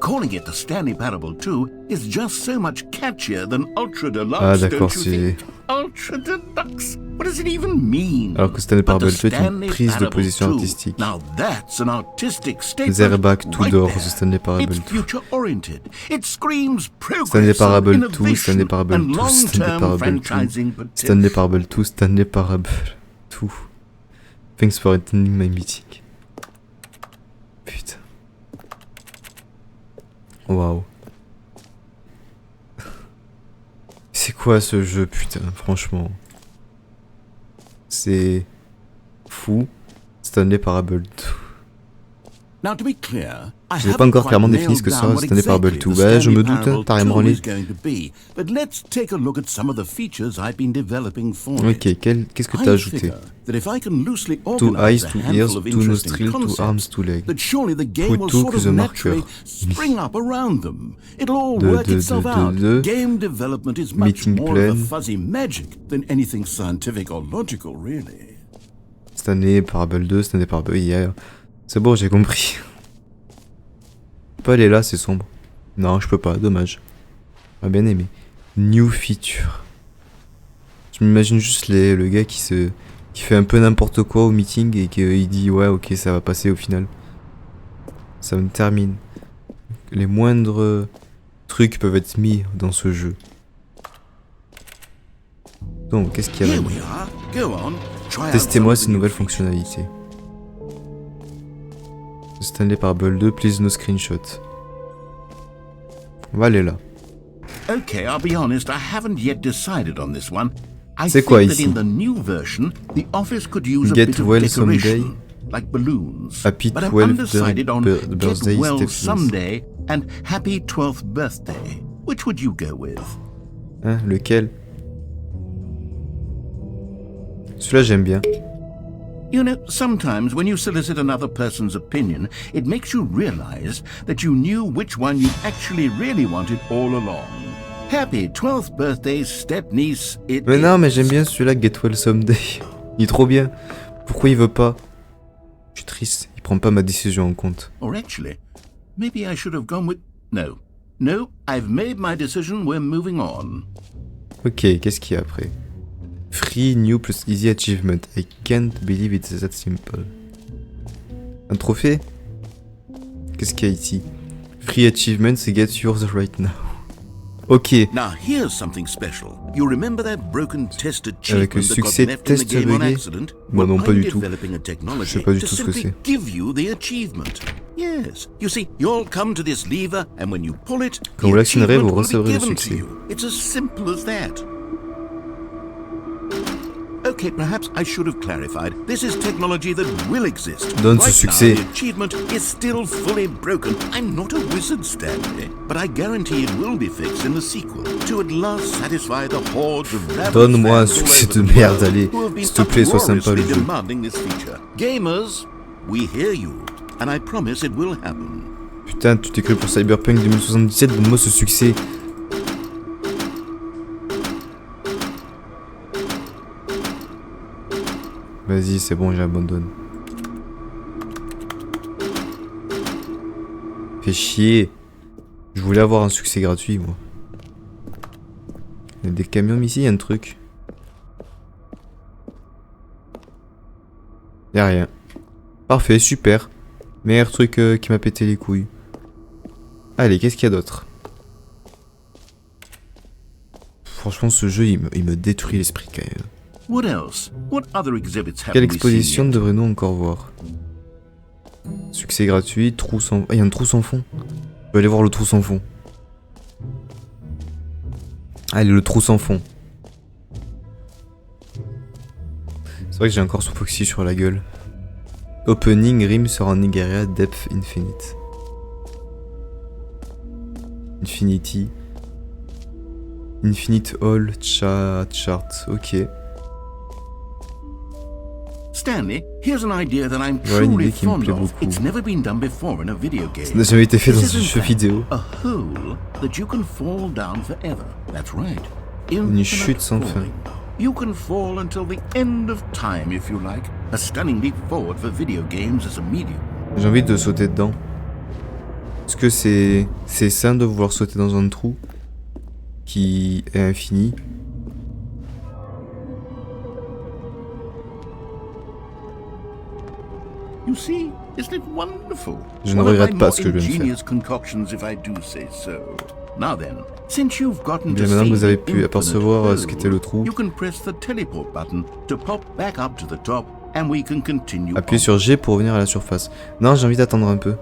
Calling it the Stanley Parable 2 is just so much catchier than Ultra Deluxe, Ah d'accord, don't you c'est... think? Ultra Deluxe? What does it even mean? Alors que Stanley But the Parable 2 est une Stanley prise de Parable position 2, artistique. Now that's an artistic statement Zerback tout right d'or, there. The Stanley Parable It's 2. future oriented. It screams progress Stanley Parable and 2, innovation Stanley Parable and 2, Stanley long-term Parable 2. franchising potential. Stanley Parable 2, Stanley Parable 2. Thanks for attending my meeting. Putain. Waouh. C'est quoi ce jeu, putain, franchement. C'est fou. Stanley Parable 2. Now, to be clear, I J'ai pas haven't encore quite clairement nailed défini ce que down sera what Stanley Parable exactly 2. the Bah, je me Stanley doute, Parable t'as rien 2 branlé. is going to be. But let's take a look at some of the features I've been developing for Ok, it. qu'est-ce que t'as I ajouté? figure that if I can loosely Two eyes, organize a two handful ears, of two interesting nostrils, two concepts, arms, two legs. that surely the game Put will two sort to of the naturally marker. spring up around them. It'll all De- work de- itself de- out. de- Game development is much Meeting more of a plan. fuzzy magic than anything scientific or logical, really. Stanley Parable 2, Stanley Parable... Yeah. C'est bon, j'ai compris. Je peux pas aller là, c'est sombre. Non, je peux pas, dommage. J'aurais bien aimé. New feature. Je m'imagine juste le gars qui qui fait un peu n'importe quoi au meeting et qu'il dit ouais ok ça va passer au final. Ça me termine. Les moindres trucs peuvent être mis dans ce jeu. Donc qu'est-ce qu'il y a là? Testez-moi ces nouvelles fonctionnalités. Stanley Parable 2, please no screenshot. On va aller là. Okay, I'll be honest, I haven't yet decided on this one. I C'est quoi think that ici? in the new version, the office could use a Get bit of well decoration, someday. like balloons. Happy But I'm 12th undecided on birthday, Get well Stephen. someday and Happy 12th birthday. Which would you go with? Hein, lequel? Celui-là j'aime bien. You know, sometimes when you solicit another person's opinion, it makes you realize that you knew which one you actually really wanted all along. Happy 12th birthday, step-niece, it Mais non, is. mais j'aime bien celui-là, Get Well Someday. Il est trop bien. Pourquoi il veut pas? Je suis triste, il prend pas ma décision en compte. Or actually, maybe I should have gone with... No. No, I've made my decision, we're moving on. Ok, qu'est-ce qu'il y a après? Free, new plus easy achievement. I can't believe it's that simple. Un trophée? Qu'est-ce qu'il y a ici? Free achievement, c'est get yours right now. Ok. Now here's something special. You remember that broken test Avec le achievement that got succès left in the test game on buggé? accident? Moi non, Well, pas I'm du tout. developing a technology Je sais pas du to tout ce que simply c'est. give you the achievement. Yes. You see, you'll come to this lever, and when you pull it, Quand the vous l'actionnerez, achievement vous will be recevrez le given to succès. you. It's as simple as that. Okay, perhaps I should have clarified. This is technology that will exist. Donne ce Right succès. now, the achievement is still fully broken. I'm not a wizard, Stanley, but I guarantee it will be fixed in the sequel to at last satisfy the hordes of rabid Donne-moi un fans all succès over de the merde, world allez. who have been S'il te plaît, sois sympa le uproariously jeu. demanding this feature. Gamers, we hear you, and I promise it will happen. Putain, tu t'es cru pour Cyberpunk 2077, donne-moi ce succès. Vas-y, c'est bon, j'abandonne. Fais chier. Je voulais avoir un succès gratuit, moi. Il y a des camions ici, il y a un truc. Y'a rien. Parfait, super. Meilleur truc qui m'a pété les couilles. Allez, qu'est-ce qu'il y a d'autre? Franchement, ce jeu, il me détruit l'esprit quand même. What else? What other exhibits have Quelle we seen exposition yet? devrait-nous encore voir? Succès gratuit, trou sans... Ah, il y a un trou sans fond. Je vais aller voir le trou sans fond. Allez, le trou sans fond. C'est vrai que j'ai encore Foxy sur la gueule. Opening Rim sera en Nigeria, Depth Infinite. Infinity. Infinite All Chart, ok. Stanley, here's an idea that I'm Voilà une truly idée qui me fond plaît of. beaucoup. It's never been done before in a video game. Ça n'a jamais été fait dans This is un in jeu fact vidéo. A hole that you can fall down forever. That's right. Une Infinite chute sans fin. falling. You can fall until the end of time if you like. A stunning leap forward for video games as a medium. J'ai envie de sauter dedans. Est-ce que c'est sain de vouloir sauter dans un trou qui est infini? You see, isn't it wonderful? Je ne One of regrette my pas more ce que je viens de faire. ingenious concoctions, if I do say so. Now then, since you've gotten Bien, to maintenant que see vous avez the pu infinite apercevoir ce hole, qu'était le trou, you can press the teleport button to pop back up to the top, and we can continue. appuyez on. sur G pour revenir à la surface. Non, j'ai envie d'attendre un peu.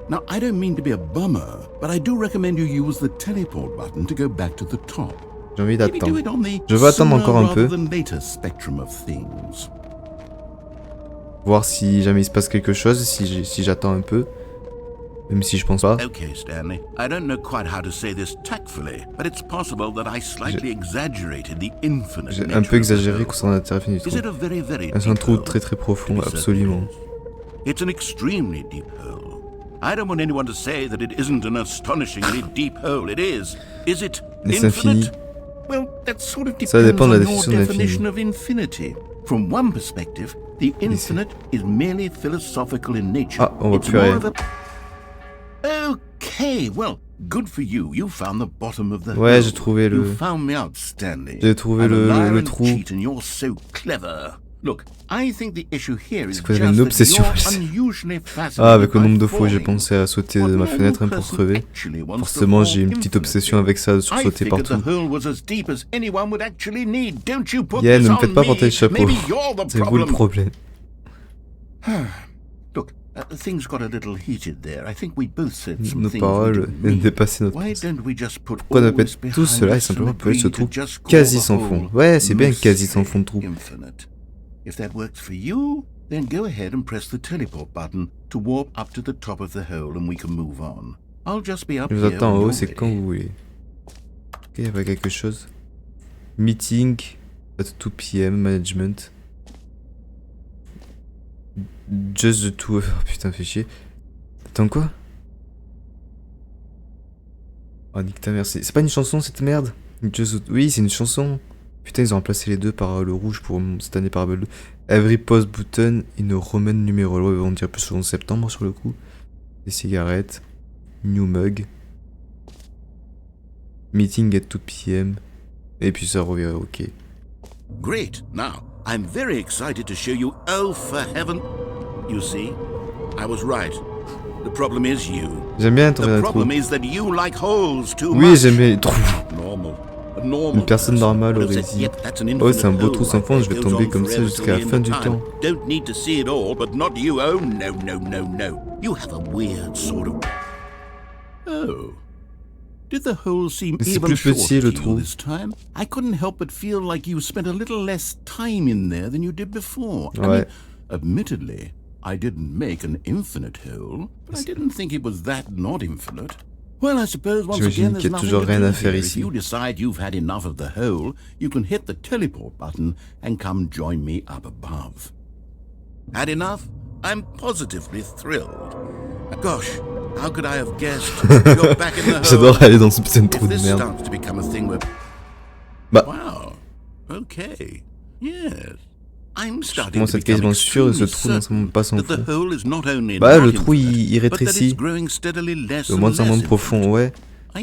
Now, I don't mean to be a bummer, but I do recommend you use the teleport button to go back to the top. J'ai envie Maybe do d'attendre. it on the Je vais attendre sooner encore un rather peu. than later spectrum of things. Voir si jamais il se passe quelque chose, si j'attends un peu. Même si je pense pas. Okay, Stanley. I don't know quite how to say this tactfully, but it's possible that I slightly exaggerated the infinite. J'ai un nature peu of the exagéré hole. concernant l'intérêt infini du Is trou. it a very, very C'est un deep trou hole? très très profond, It certainly absolument. is. It's an extremely deep hole. I don't want anyone to say that it isn't an astonishingly deep hole. It is. Is it Mais c'est infini. infinite? Well, that sort of Ça depends dépend de la on your définition de l'infini. definition of infinity. From one perspective, the infinite is merely philosophical in nature. Ah, on voit It's plus more rien. of a- Hey, well, good for you. You found the bottom of the Ouais, hole. j'ai trouvé You le... found me out, Stanley. J'ai trouvé I'm a liar le and trou. cheat, and you're so clever. Look, I think the issue here is C'est quoi, j'avais just une that obsession. you're unusually fascinated Ah, avec le by nombre de fois où j'ai falling. pensé à sauter de What ma normal fenêtre hein, pour person crever. actually wants to Forcément, fall j'ai une petite infinitely? obsession avec ça, sur I sauter figured partout. the hole was as deep as anyone would actually need. Don't you put Yeah, this ne me on faites pas me. porter le chapeau. Maybe you're the C'est vous le problem. problème. Look, things got a little heated there. I think we both said some Nos things we paroles didn't viennent mean. dépasser notre Why pensée. don't we just put Pourquoi all ne pas this tout behind cela et us and simplement appeler ce agree to trou just call quasi the sans fond. hole Ouais, c'est bien quasi sans fond de trou. infinite. If that works for you, then go ahead and press the teleport button to warp up to the top of the hole and we can move on. I'll just be up Je vous here attends en when haut, you're c'est quand ready. vous voulez. Ok, il y avait quelque chose. Meeting at 2 p.m. Management. Just the two of... Oh putain, fais chier. Attends quoi? Oh nique ta mère, c'est pas une chanson cette merde? Just the... Oui, c'est une chanson. Putain, ils ont remplacé les deux par le rouge pour cette année par bleu. Every post button in a Roman numéro. Ils vont dire plus le 11 septembre sur le coup. Des cigarettes. New mug. Meeting at 2 p.m. Et puis ça revient, ok. Great. Now, I'm very excited to show you. Oh, for heaven. You see, I was right. The problem is you. J'aime bien tomber dans The les trous. problem is that you like holes too Oui, much. j'aime bien les trous. Normal. A normal Une personne person normale would have aurait said, dit, "Yep, that's an oh, c'est un infinite beau trou hole sans right fond, there. je vais It goes tomber on comme ça forever jusqu'à till la the fin end du of temps. time. Don't need to see it all, but not you. Oh, no, no, no, no. You have a weird sort of... Oh. Did the hole seem Mais c'est even plus petit, shorter le to trou. you this time? I couldn't help but feel like you spent a little less time in there than you did before. I mean, Ouais. admittedly, I didn't make an infinite hole, but I didn't think it was that not infinite. Well, I suppose once J'imagine again qu'il there's y a nothing toujours to rien do à faire here. If ici. you decide you've had enough of the hole, you can hit the teleport button and come join me up above. Had enough? I'm positively thrilled. Gosh, how could I have guessed? You're back in the hole. J'adore aller dans ce putain de If trou de this merde. starts to become a thing where... Bah. Wow. Okay. Yes. I'm Je starting commence à to être become quasiment sûr de ce extremely trou non pas sans certain that fond. the hole is not only Bah, not le trou infinite, il but that it's rétrécit. growing steadily less De and moins en moins less profond, infinite. ouais.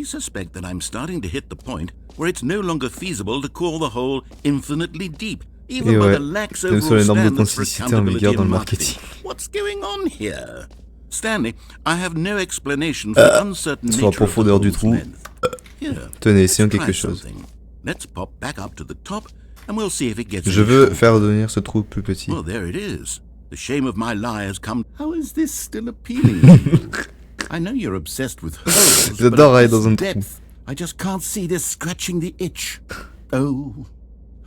I suspect that I'm starting to hit the point where it's no longer feasible to call the hole infinitely deep, even Et by ouais. the lax Même sur les overall normes de standards for toxicité en vigueur accountability dans le and marketing. marketing. What's going on here? Stanley, I have no explanation for the uncertain sur la nature of the profondeur du hole's trou. length. Here, Tenez, let's essayons try quelque chose. something. Let's pop back up to the top and we'll see if it gets Je any veux shorter. faire devenir ce trou plus petit. Well, there it is. The shame of my lie has come. How is this still appealing to you? I know you're obsessed with holes, but J'adore at aller this dans un trou. depth, I just can't see this scratching the itch. Oh,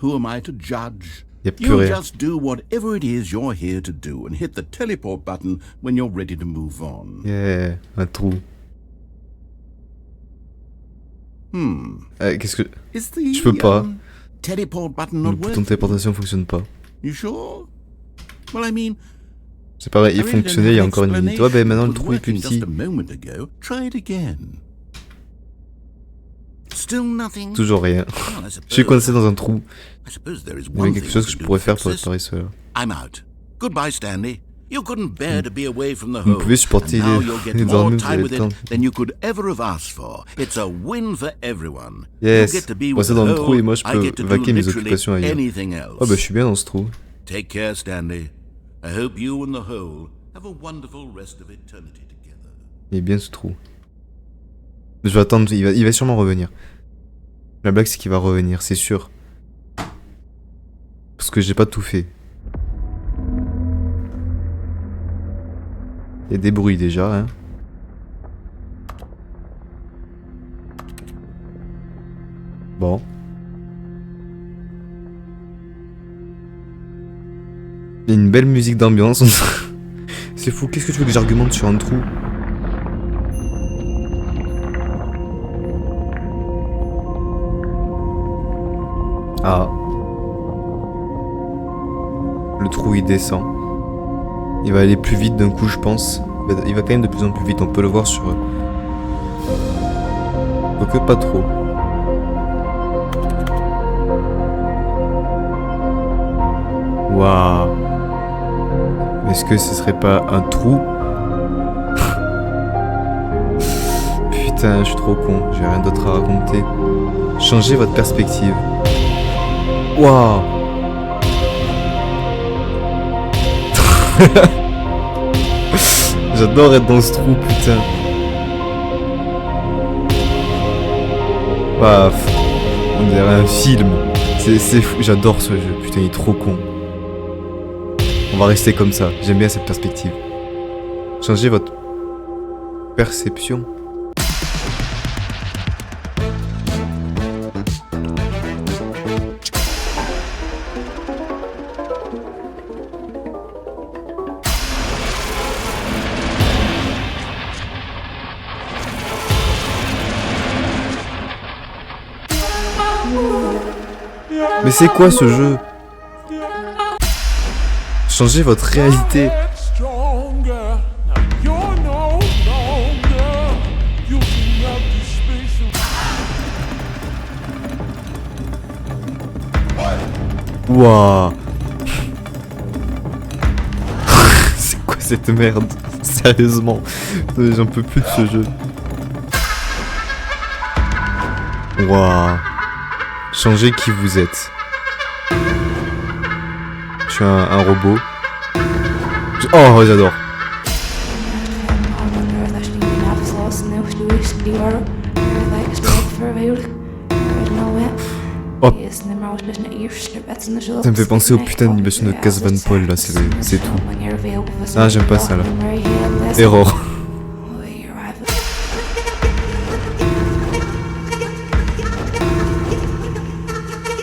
who am I to judge? Y a plus You rien. just do whatever it is you're here to do and hit the teleport button when you're ready to move on. Yeah, un trou. Qu'est-ce que... Is the Je peux pas. teleport button Le not bouton de working? téléportation fonctionne pas. You sure? Well, I mean, C'est pas vrai, I il really don't fonctionnait il y a have encore une minute. explanation. Ouais, bah maintenant le It was trou est plus working petit. just a moment ago. Try it again. Still nothing. Toujours rien. Well, I Je suis suppose- coincé dans un trou. I suppose there is Il y one a quelque thing chose we que je can do pourrais to faire fix pour this. réparer cela. I'm out. Goodbye, Stanley. You couldn't bear to be away from the Vous hole. pouvez supporter and now les- you'll get les more armées, vous time avez with le it temps. than you could ever have asked for. It's a win for everyone. Yes. You get to be Passer with dans the le trou hole. et moi je I peux get to do vaquer mes literally occupations ailleurs. anything else. Oh bah je suis bien dans ce trou. Take care, Stanley. I hope you and the hole have a wonderful rest of eternity together. Il est bien ce trou. Je vais attendre, il va sûrement revenir. La blague c'est qu'il va revenir, c'est sûr. Parce que j'ai pas tout fait. Il y a des bruits déjà, hein. Bon. Il y a une belle musique d'ambiance. C'est fou, qu'est-ce que tu veux que j'argumente sur un trou? Ah. Le trou il descend. Il va aller plus vite d'un coup je pense. Il va quand même de plus en plus vite, on peut le voir sur... Quoique pas trop. Waouh. Est-ce que ce serait pas un trou? Putain, je suis trop con, j'ai rien d'autre à raconter. Changez votre perspective. Waouh. J'adore être dans ce trou, putain. Paf. On dirait un film. C'est fou, j'adore ce jeu, putain, il est trop con. On va rester comme ça, j'aime bien cette perspective. Changez votre perception. Mais c'est quoi ce jeu? Changez votre réalité. Wouah. C'est quoi cette merde? Sérieusement, j'en peux plus de ce jeu. Wouah. Changez qui vous êtes. Je suis un robot. Oh, j'adore. Oh. Ça me fait penser au putain d'animation de Cas Van Paul là, c'est tout. Ah, j'aime pas ça là. Error.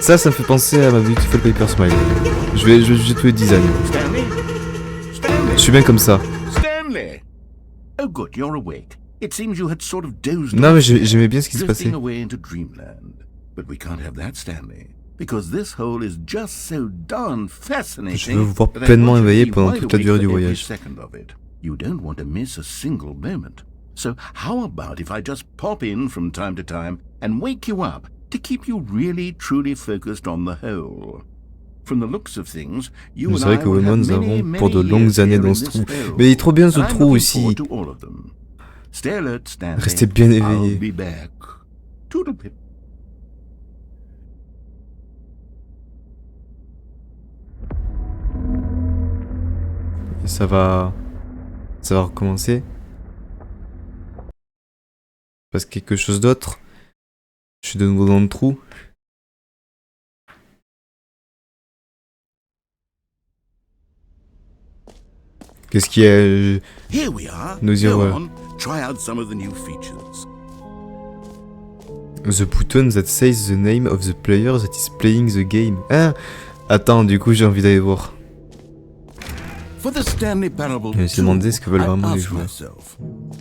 Ça me fait penser à ma Beautiful Paper Smile. Je vais juger tous les designs. Stanley? Je suis bien comme ça. Stanley! Oh good, you're awake. It seems you had sort of dozed Non mais off, j'aimais bien ce qui se drifting passait. away into dreamland. But we can't have that, Stanley. Because this hole is just so darn fascinating. Je veux vous voir that I pleinement want you to éveillé be pendant wide toute la awake durée du for every voyage. second of it. You don't want to miss a single moment. So how about if I just pop in from time to time and wake you up to keep you really truly focused on the whole? From the looks of things, you Mais and c'est vrai I que will vraiment have nous many, avons pour de many longues years années here dans in ce this trou. hole. Mais il est trop bien ce I'm trou looking aussi. forward to all of them. Stay alert, Stanley. Restez bien I'll éveillé. be back. Toodle pip. Et ça va recommencer. Parce que quelque chose d'autre. Je suis de nouveau dans le trou. Qu'est-ce qu'il y a? Here we are. Nous y Go revoilà. on. Try out some of the new features. The button that says the name of the player that is playing the game. Ah. Attends, du coup j'ai envie d'aller voir. For the Stanley Parable Je me suis demandé ce que veulent I vraiment les asked joueurs. myself,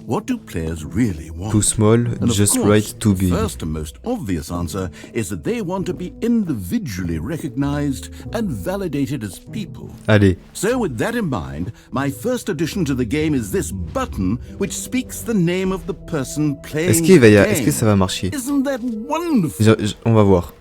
what do players really want? Too small, And of just course, right, too the big. first and most obvious answer is that they want to be individually recognized and validated as people. Allez, So with that in mind, my first addition to the game is this button which speaks the name of the person playing est-ce qu'il va y the a... game. est-ce que ça va marcher? Isn't that wonderful? On va voir.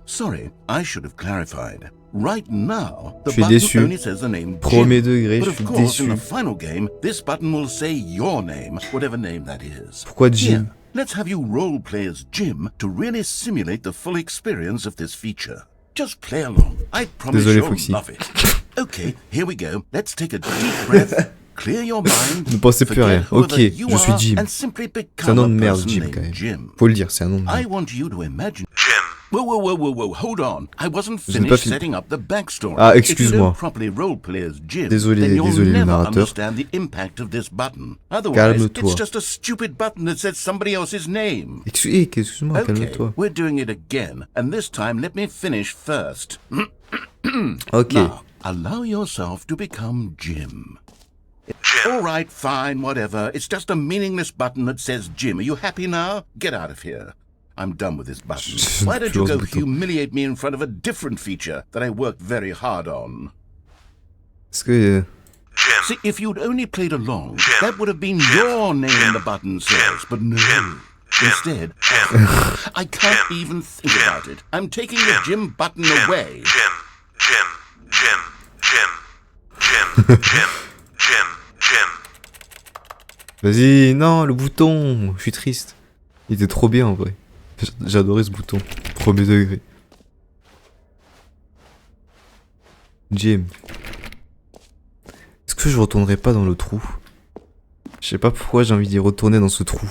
Sorry, I should have clarified. Right now, the Je suis button déçu. only says the name Premier Jim. degré, But je of suis course, in déçu. the final game, this button will say your name, whatever name that is. Pourquoi Jim? Here, let's have you role-play as Jim to really simulate the full experience of this feature. Just play along. I promise Désolé, you'll Foxy. love it. Okay, here we go. Let's take a deep breath. Clear your mind. Ne pensez plus à rien. forget whoever Ok, you je suis are, Jim. and simply C'est un become nom a de merde, person Jim, named quand même. Jim. Faut le dire, c'est un nom de I merde. want you to imagine. Whoa, whoa, whoa, whoa, whoa, hold on. I wasn't Je n'ai pas finished fini. setting up the backstory. Ah, If you excuse-moi. don't properly roleplay as Jim, Désolé, then you'll désolé, le never narrateur. understand the impact of this button. Otherwise, Calme-toi. it's just a stupid button that says somebody else's name. Excuse-moi, Okay, calme-toi. we're doing it again, and this time let me finish first. Ok. Now, allow yourself to become Jim. All right, fine, whatever. It's just a meaningless button that says Jim. Are you happy now? Get out of here. I'm done with this button. Je Why ne don't plus you ce go bouton. humiliate me in front of a different feature that I worked very hard on? Est-ce que... See, if you'd only played along, that would have been your name the button says, but no. Instead, I can't even think about it. I'm taking the Jim button away. Vas-y, non, le bouton. Je suis triste. Il était trop bien en vrai. J'adorais ce bouton. Premier degré. Jim. Est-ce que je retournerai pas dans le trou? Je sais pas pourquoi j'ai envie d'y retourner dans ce trou.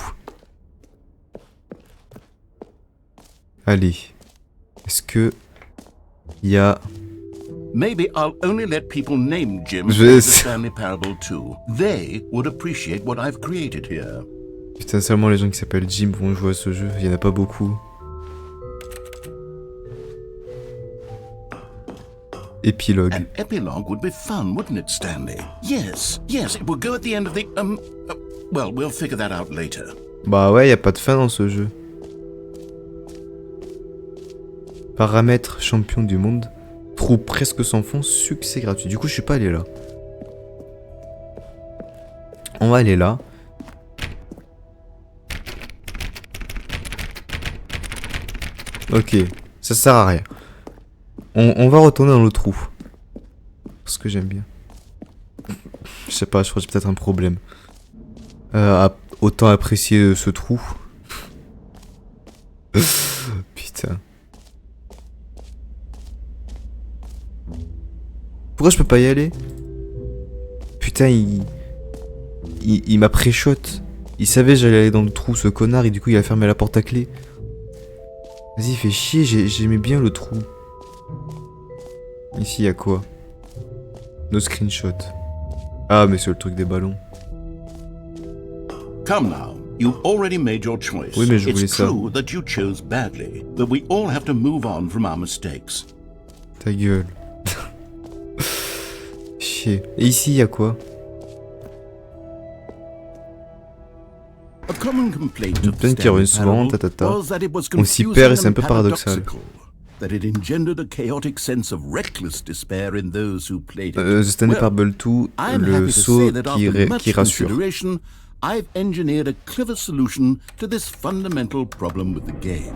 Allez. Est-ce que... Il y a... Maybe I'll only let people named Jim Je play vais- the Stanley Parable too. They would appreciate what I've created here. Putain, seulement les gens qui s'appellent Jim vont jouer à ce jeu. Il y en a pas beaucoup. Épilogue. An epilogue would be fun, wouldn't it, Stanley? Yes, yes, it would go at the end of the, well, we'll figure that out later. Bah ouais, y a pas de fin dans ce jeu. Paramètres champion du monde. Trou presque sans fond, succès gratuit. Du coup, je suis pas allé là. On va aller là. Ok, ça sert à rien. On va retourner dans le trou. Parce que j'aime bien. Je sais pas, je crois que j'ai peut-être un problème. Autant apprécier ce trou. Putain. Pourquoi je peux pas y aller? Putain, il m'a pré-shot. Il savait que j'allais aller dans le trou, ce connard, et du coup il a fermé la porte à clé. Vas-y, fais chier, j'aimais bien le trou. Ici, y a quoi? No screenshot. Ah, mais c'est le truc des ballons. Come now, you've already made your choice. Oui, mais je voulais It's ça. true that you chose badly, but we all have to move on from our mistakes. Ta gueule. Chier. Et ici, y a quoi? A common complaint Une of plainte qui revient Stanley souvent, Parable tatata. was that it was On s'y confusing perd et c'est un and peu paradoxal. paradoxical, that it engendered a chaotic sense of reckless despair in those who played it. The Stanley Well, Parable 2, I'm le happy to saut say that qui after much rassure. consideration, I've engineered a clever solution to this fundamental problem with the game.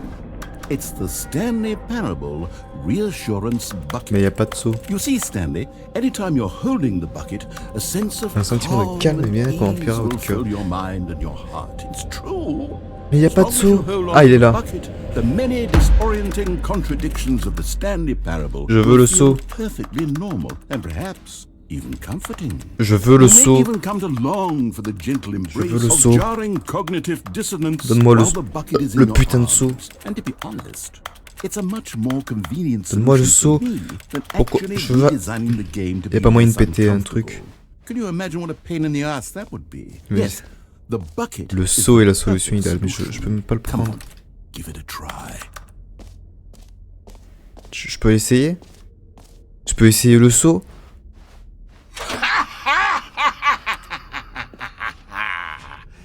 It's the Stanley Parable Reassurance Bucket. Mais y a pas de saut. You see, Stanley, anytime you're holding the bucket, a sense of Un sentiment de calme et bien-être calm and empire ease votre will cœur. fill your mind and your heart. It's true. Mais y a As pas de long as saut. you hold on Ah, il to est the là. bucket, the many disorienting contradictions of the Stanley Parable Je veux will le feel saut. perfectly normal and perhaps even comforting. Je veux le You may saut. even come to long for the gentle embrace veux le of saut. jarring cognitive dissonance Donne-moi while the bucket is in le your putain de arms. saut. And to be honest, it's a much more convenient Donne-moi le solution saut. for me than Pourquoi actually je veux- redesigning the game to Y a be pas moyen de less péter un uncomfortable. truc. Can you imagine what a pain in the ass that would be? Mais Yes, the bucket le is saut est la the solution perfect idéale, mais solution. je peux même pas le Come prendre. on, give it a try. Je peux essayer? Je peux essayer le saut?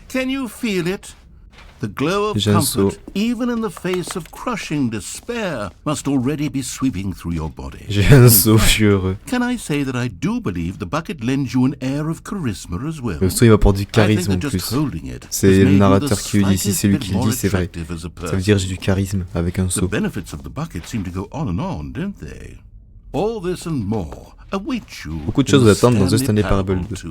Can you feel it? The glow of J'ai un comfort, saut. even in the face of crushing despair, must already be sweeping through your body. J'ai un saut, je suis heureux. Can I say that I do believe the bucket lends you an air of charisma as well? Le saut, il m'apporte du I think charisme en that just plus. holding it C'est has le made you narrateur the qui le dit, si c'est lui qui le slightest dit, bit c'est vrai. more attractive as a Ça veut dire j'ai person. du charisme avec un The saut. benefits of the bucket seem to go on, don't they? All this and more await you. Beaucoup de in choses the vous attendent dans The Stanley Parable 2. 2.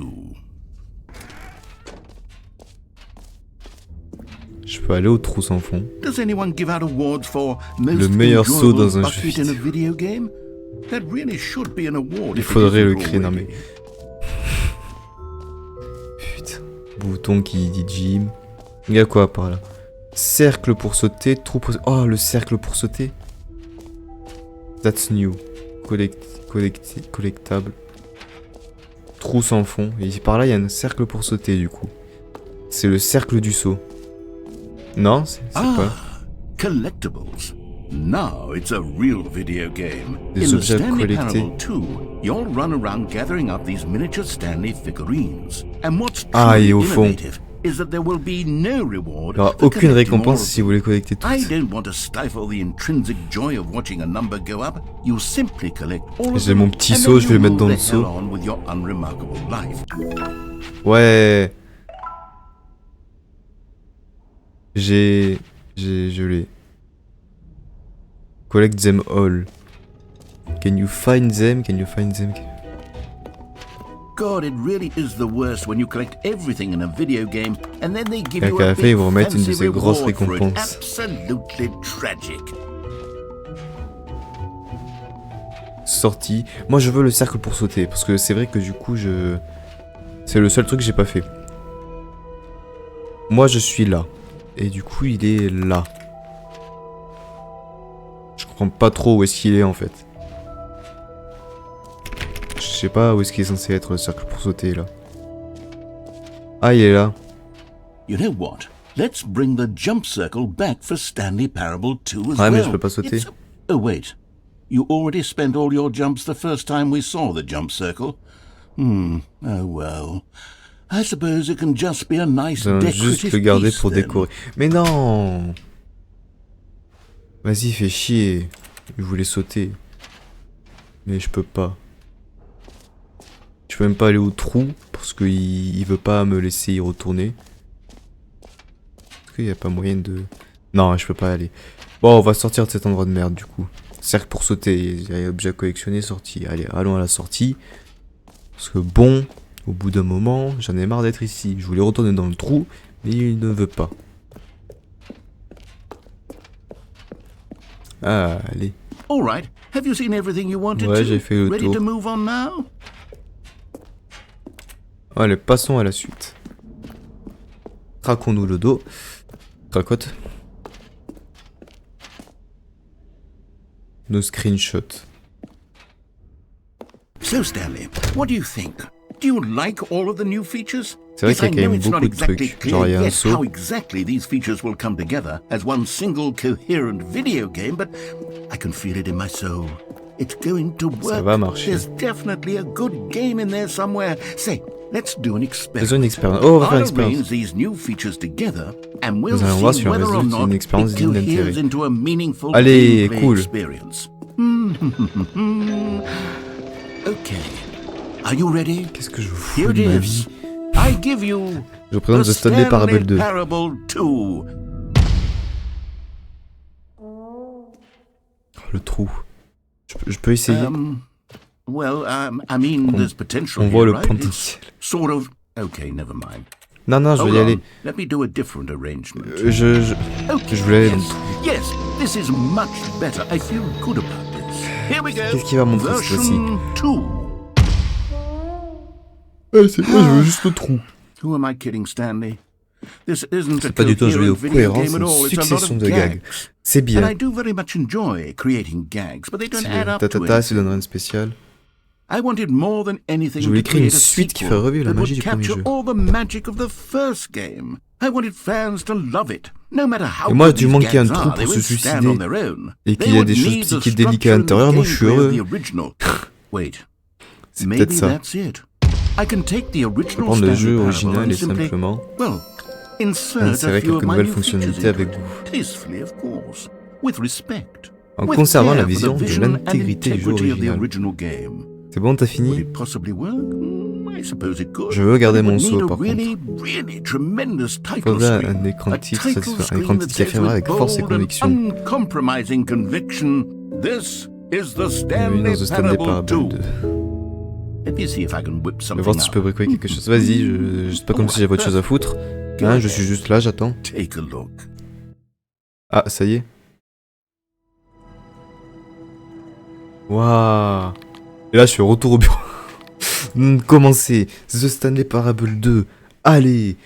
Je peux aller au trou sans fond. Does anyone give out awards for most Le meilleur saut enjoyable dans un jeu bucket in a vidéo. video game? That really should be an award. Il if it faudrait isn't le créer, non mais... already. Putain. Bouton qui dit Jim. Il y a quoi par là? Cercle pour sauter, trou pour... Oh, le cercle pour sauter. That's new. Collectable. Trou sans fond. Et par là, il y a un cercle pour sauter, du coup. C'est le cercle du saut. Non, c'est pas... Collectibles. Now it's a real video game. Des In the objets à Stanley collecter. Parable 2, you'll run around gathering up these miniature Stanley figurines. And what's Ah, truly et au fond. innovative is that there will be no reward Il n'y aura for aucune collecting récompense all of si vous les collectez I toutes. don't want to stifle the intrinsic joy of watching a number go up. You simply collect all of J'ai them, mon petit and seau, then je vais you le mettre dans move le the seau. hell on with your unremarkable life. Ouais. Je l'ai. Collect them all. Can you find them? Can you find them? God, it really is the worst when you collect everything in a video game and then they give you À a la fin, ils big vont remettre une de fancy ces grosses reward for it. récompenses. Absolutely tragic. Sortie. Moi, je veux le cercle pour sauter. Parce que c'est vrai que du coup, c'est le seul truc que j'ai pas fait. Moi, je suis là. Et du coup, il est là. Je comprends pas trop où est-ce qu'il est, en fait. Je sais pas où est-ce qu'il est censé être, le cercle pour sauter, là. Ah, il est là. You know what? Let's bring the jump circle back for Stanley Parable 2 as well. Ouais, mais je peux pas sauter. Oh, wait. You already spent all your jumps the first time we saw the jump circle? Oh well. I suppose it can just be a nice decorative juste le garder piece, pour then. décorer. Mais non! Vas-y, fais chier. Je voulais sauter. Mais je peux pas. Je peux même pas aller au trou parce qu'il veut pas me laisser y retourner. Est-ce qu'il y a pas moyen de... Non, je peux pas aller. Bon, on va sortir de cet endroit de merde du coup. Cercle pour sauter. Il y a objet à collectionner, sortie. Allez, allons à la sortie. Parce que bon, au bout d'un moment, j'en ai marre d'être ici. Je voulais retourner dans le trou, mais il ne veut pas. Ah, allez. All right. Have you seen everything you wanted Ouais, to? j'ai fait le Ready tour. to move on now? Allez, passons à la suite. Traquons-nous le dos. Tracote. Nos screenshots. So, Stanley, what do you think? Do you like all of the new features? C'est vrai Yes, qu'il y a I quand know même it's not beaucoup de exactly trucs. clear Genre, il y a un yet saut. how exactly these features will come together as one single coherent video game, but I can feel it in my soul. It's going to work. Ça va marcher. There's definitely a good game in there somewhere. Say, let's do an experiment. Faisons une expérience. Oh, on va faire une I'll arrange expérience. these new features together, and we'll Nous allons voir see si on whether or résulte not une expérience it digne d'intérêt. coheres into a meaningful Allez, gameplay cool. experience. Okay. Are you ready? Qu'est-ce que je fous Here de it ma is. vie? I give you Je présente the The Stanley Parable 2. Parable 2. Le trou. Je peux essayer. I mean, there's potential On voit here, le right? potentiel. It's sort of... Okay, never mind. Non, non, je Hold vais y on. aller. Let me do a different arrangement. Je voulais aller dans le trou. Yes, this is much better. I feel good about this. Here we go. Qu'est-ce qu'il va montrer cette fois-ci? Version 2. C'est moi, je veux juste le trou. Who am I kidding, Stanley? This isn't a C'est pas du tout un jeu vidéo coherent video cohérent, game c'est at une all. It's a lot succession of de gags. gags. C'est And bien. I do very much enjoy creating gags, but they don't Si add le up to tatata, anything. ça donnerait une spéciale. I wanted more than anything Je voulais to créer une create a suite qui sequel ferait revivre la that would magie du premier capture jeu. all the magic of the first game. I wanted fans to love it, no matter how Et moi, good du these moment qu'il y a un gags trou are, they pour se would stand suicider on their own. et qu'il They y a would des choses need the psychédéliques à structure and l'intérieur, moi je suis gameplay of heureux. the original. Wait, C'est maybe peut-être ça. that's it. I can take the Je original prendre le Stanley jeu Parable original and et simply, simplement well, insert insérer a few quelques of my nouvelles new fonctionnalités features avec into goût. it. Tastefully, of course, with respect. En With conservant care la for the vision de vision and l'intégrité du jeu integrity of the original. original game. C'est bon, t'as Would fini? it possibly work? I suppose it could. Je veux garder But it mon would saut, need a par really, really tremendous title Faudrait screen. un écran A titre title satisfaisant, un écran screen titre that qui says affirmerait with avec force et bold and conviction. uncompromising conviction, this is the Oui, Stanley dans The Stanley Parable Parable 2. 2. Let me see if I can whip Je vais something voir si je peux up. bricoler quelque chose. Vas-y, c'est pas comme si j'avais autre chose à foutre. Hein, je suis juste là, j'attends. Take a look. Ah, ça y est. Waouh. Et là, je suis retour au bureau. Commencez. The Stanley Parable 2. Allez.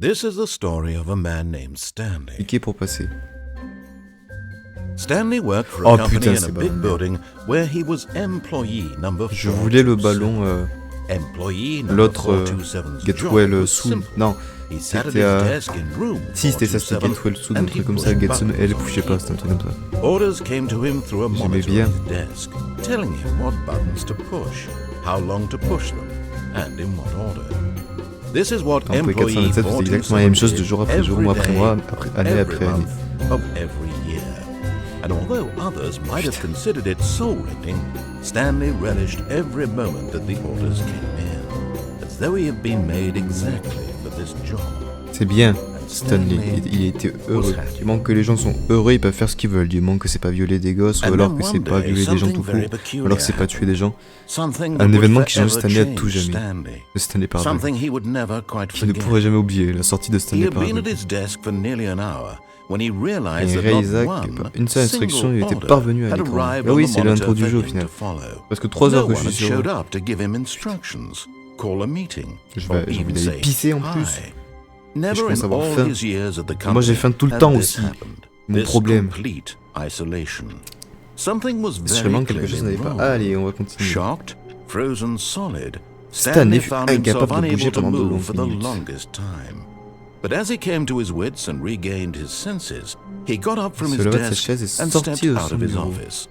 This is the story of a man named Stanley. Cliquez pour passer. Stanley worked for Oh, a company putain, in c'est a pas big vrai. building where he was employee number 427. Je voulais le ballon, Employee number l'autre 427's Get job Well was Soon. simple. Non, He sat at his c'était desk in room si c'était ça, c'était 427, Get Well Soon, un and truc he comme ça. pushed Get Soon, buttons elle, on je sais pas, c'est un truc comme ça. Orders came to him through a J'aimais monitor bien. on his desk, telling him what buttons to push, how long to push them, and in what order. This is what Employé employee 427 faisait exactement la même chose de jour après jour, every mois après day, mois, année every après année. month of every year. And although others might have considered it soul-rending, Stanley relished every moment that the orders came in, as though he had been made exactly for this job. C'est bien. And Stanley, il était heureux. Il manque que les gens sont heureux, ils peuvent faire ce qu'ils veulent. Il manque que c'est pas violer des gosses, ou alors que c'est pas violer des gens tout court, ou alors que c'est pas tuer des gens. Un événement qui change Stanley à tout jamais. Le Stanley Parable. Qui ne pourrait jamais oublier la sortie de Stanley Parable. Et Ray Isaac, une seule instruction, il était parvenu à l'écran. Ah oui, c'est l'intro du jeu au final. Parce que 3 heures que je suis sur... J'ai envie d'aller pisser en plus. Et je commence à avoir faim. Et moi j'ai faim tout le temps aussi. Mon problème. C'est sûrement quelque chose n'allait pas. Allez, on va continuer. Stanley fut incapable de bouger pendant de longues minutes. But as he came to his wits and regained his senses, he got up from his Se leva de sa desk chaise et and sortit stepped de out son of his bureau. office.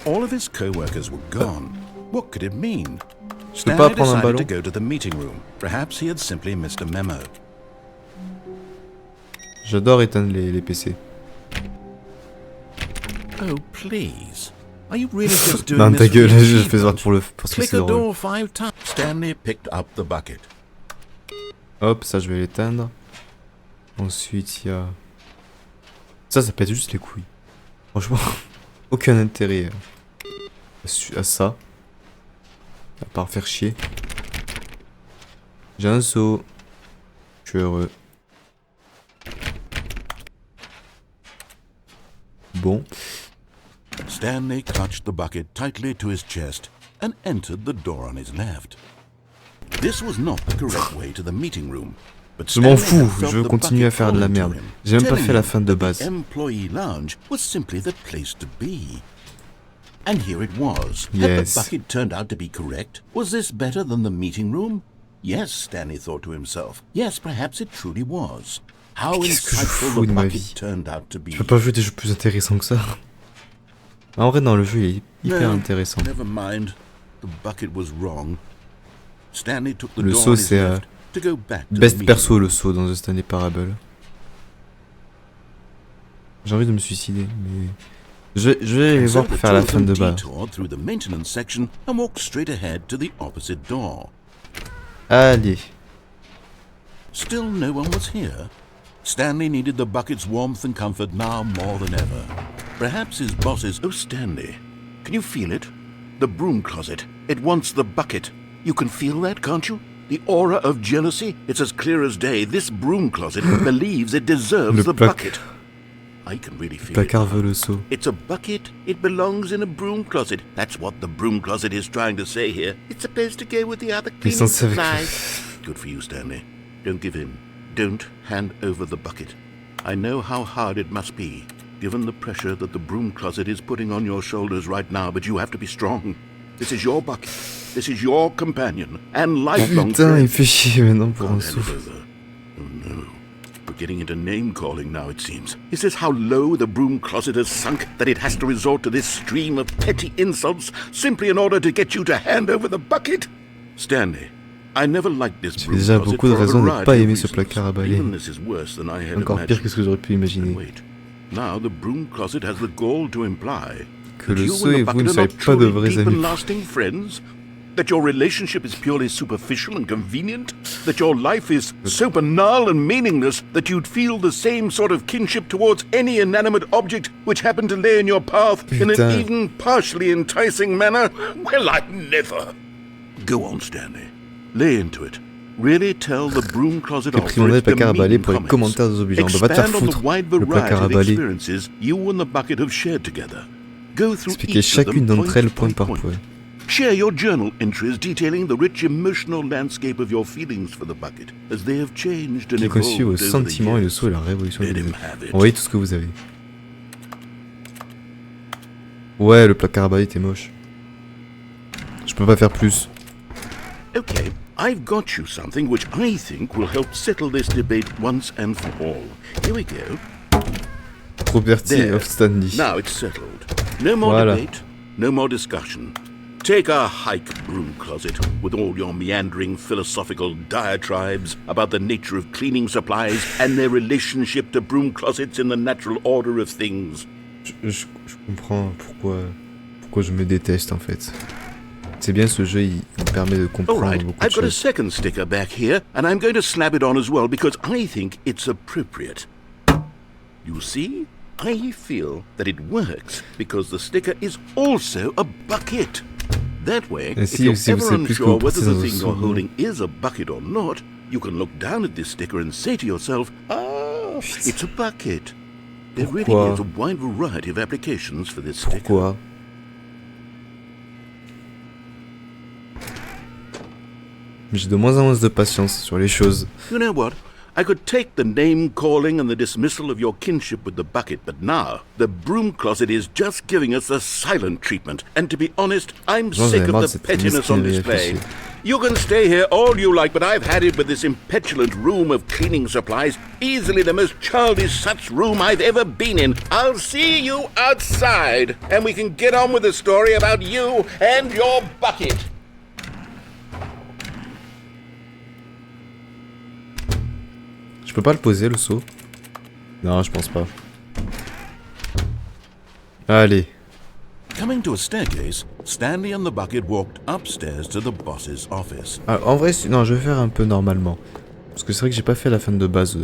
All of his co-workers were gone. What could it mean? peux pas Stanley prendre un decided ballon? to go to the meeting room. Perhaps he had simply missed a memo. J'adore éteindre les PC. Oh, please. Are you really just doing Non, this ta for gueule, the je fais ça achievement? parce que Click c'est a drôle. door 5 times. Stanley picked up the bucket. Hop, ça je vais l'éteindre. Ensuite, il y a... Ça pète juste les couilles. Franchement, aucun intérêt à ça. À part faire chier. J'ai un seau. Je suis heureux. Bon. Stanley clutched the bucket tightly to his chest and entered the door on his left. This was not the correct way to the meeting room. But Je m'en Stanley fous, felt je veux the continuer à bucket faire de la calling to merde. him, J'ai même pas telling fait la him fin de that base. The employee lounge was simply the place to be. And here it was. Had Yes. the bucket turned out to be correct? Was this better than the meeting room? Yes, Stanley thought to himself. Yes, perhaps it truly was. How Qu'est-ce que je insightful fous the de ma bucket vie? turned out to be. Je peux pas jouer des jeux plus intéressants que ça. En vrai, dans le jeu, il est hyper No, intéressant. Never mind. The bucket was wrong. Stanley took the Le door saut, on his c'est left to go back to the best meeting perso, room. le saut dans The Stanley Parable. J'ai envie de me suicider, mais... Je vais aller And voir so pour the faire two la of fin them de base. detoured through the maintenance section and walked straight ahead to the opposite door. Allez. Still no one was here. Stanley needed the bucket's warmth and comfort now more than ever. Perhaps his bosses... Oh, Stanley, can you feel it? The broom closet. It wants the bucket. You can feel that, can't you? The aura of jealousy? It's as clear as day. This broom closet believes it deserves Le the bucket. I can really feel it. Placard veut le saut. It's a bucket. It belongs in a broom closet. That's what the broom closet is trying to say here. It's supposed to go with the other Il est cleaning censé avec... supplies. Good for you, Stanley. Don't give in. Don't hand over the bucket. I know how hard it must be, given the pressure that the broom closet is putting on your shoulders right now, but you have to be strong. This is your bucket. This is your companion and lifelong Putain, il friend. fait chier maintenant pour un Can't hand it souffle. over. Oh no. We're getting into name-calling now, it seems. Is this how low the broom closet has sunk, that it has to resort to this stream of petty insults simply in order to get you to hand over the bucket? Stanley, I never liked this J'ai broom déjà closet beaucoup de for a raisons de variety pas of aimer ce reasons. placard à balai. Even this is worse than I had Encore pire imagined. que ce que j'aurais pu And imaginer. wait, now the broom closet has the gall to imply Que that le you saut and et the vous bucket ne are soyez not pas de truly vrais deep and amis. lasting friends? That your relationship is purely superficial and convenient? That your life is so banal and meaningless that you'd feel the same sort of kinship towards any inanimate object which happened to lay in your path in an Putain. even partially enticing manner? Well, I never. Go on, Stanley. Lay into it. Really tell the broom closet off for Réprimandez le its placard à balai demeaning pour les comments. commentaires désobligeants. Bah, va te faire Expand on the foutre, wide le placard variety à of balai. experiences you and the bucket have shared together. Go through Expliquez each of them chacune d'entre elles point par point. point. Share your journal entries detailing the rich emotional landscape of your feelings for the bucket as they have changed and Qui evolved conçut vos over the sentiments et le years. saut et la révolution Let des him idées. have it. Envoyez tout ce que vous avez. Ouais, le placard à balai était moche. Je peux pas faire plus. Okay, I've got you something which I think will help settle this debate once and for all. Here we go. Property There. of Stanley. Now it's settled. No more Voilà. debate, no more discussion. Take a hike, broom closet, with all your meandering philosophical diatribes about the nature of cleaning supplies and their relationship to broom closets in the natural order of things. Je comprends pourquoi je me déteste en fait. C'est bien, ce jeu, il permet de All comprendre right, beaucoup de I've got a choses. second sticker back here, and I'm going to slap it on as well because I think it's appropriate. You see? I feel that it works because the sticker is also a bucket. That way, if si, you're si vous ever savez plus que unsure vous whether pensez the dans un thing you're souvenir. holding is a bucket or not, you can look down at this sticker and say to yourself, ah, it's a bucket. There really Pourquoi? is a wide variety of applications for this sticker. Pourquoi? J'ai de moins en moins de patience sur les choses. You know what? I could take the name-calling and the dismissal of your kinship with the bucket, but now the broom closet is just giving us the silent treatment. And to be honest, I'm J'en sick ai marre de of the cette pettiness on mesquinerie display. affichée. You can stay here all you like, but I've had it with this impetulant room of cleaning supplies. Easily the most childish such room I've ever been in. I'll see you outside, and we can get on with the story about you and your bucket. Je peux pas le poser, le seau? Non, je pense pas. Allez. Coming to a staircase, Stanley and the bucket walked upstairs to the boss's office. Ah, en vrai, non, je vais faire un peu normalement. Parce que c'est vrai que j'ai pas fait la fin de base.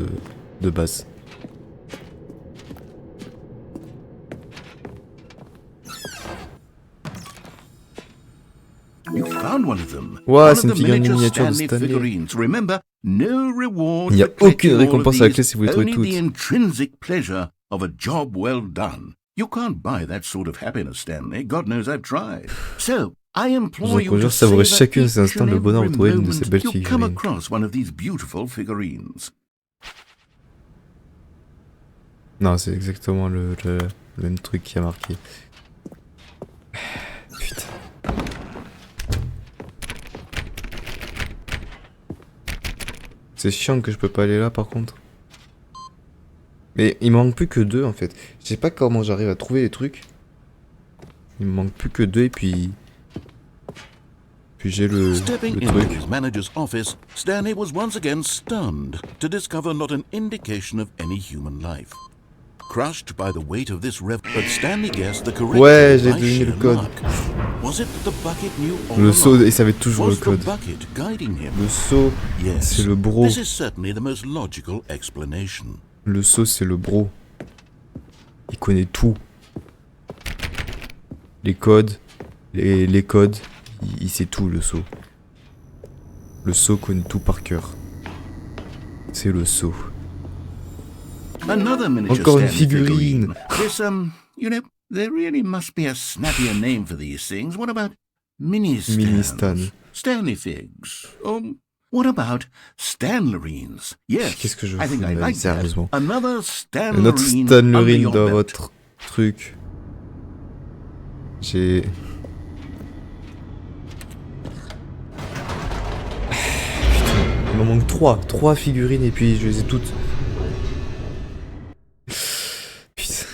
You found one of them. Ouais, One c'est of une the figurine miniature miniature de Stanley Stanley. figurines. Remember, no reward Il n'y a for collecting aucune all of récompense à la these, clé si vous les trouvez only toutes. the intrinsic pleasure of a job well done. You can't buy that sort of happiness, Stanley. God knows I've tried. So, I Je implore vous you conjure to de savourer savor chacun de ces each instants and le bonheur de every retrouver une de ces moment belles you come figurines. across one of these beautiful figurines. Non, c'est exactement le même truc qui a marqué. Putain. C'est chiant que je peux pas aller là par contre. Mais il me manque plus que 2 en fait. Je sais pas comment j'arrive à trouver les trucs. Il me manque plus que 2 et puis... Puis j'ai le Stepping into truc. his manager's office, Stanley was once again stunned to discover not an indication of any human life. Crushed by the weight of this rev, but Stanley guessed the correct Ouais, code j'ai by deviné sheer le code. luck. Was it that the bucket knew all Le along? saut, il savait toujours le Was the code. bucket guiding him? Le saut, Yes. c'est le bro. This is certainly the most logical explanation. Le saut, c'est le bro. Il connaît tout. Les codes, les codes, il sait tout, le saut. Le saut connaît tout par cœur. C'est le saut. Another miniature Encore une Stanley figurine. This, you know, there really must be a snappier name for these things. What about mini-stans? Mini-stan. Stanley figs. What about Stanlerines? Yes, Qu'est-ce que je I think fous I là, like that. sérieusement. Another Un Stanlerine autre under Stanlerine your dans belt. votre truc. J'ai... Putain, il m'en manque 3. 3 figurines et puis je les ai toutes. Putain.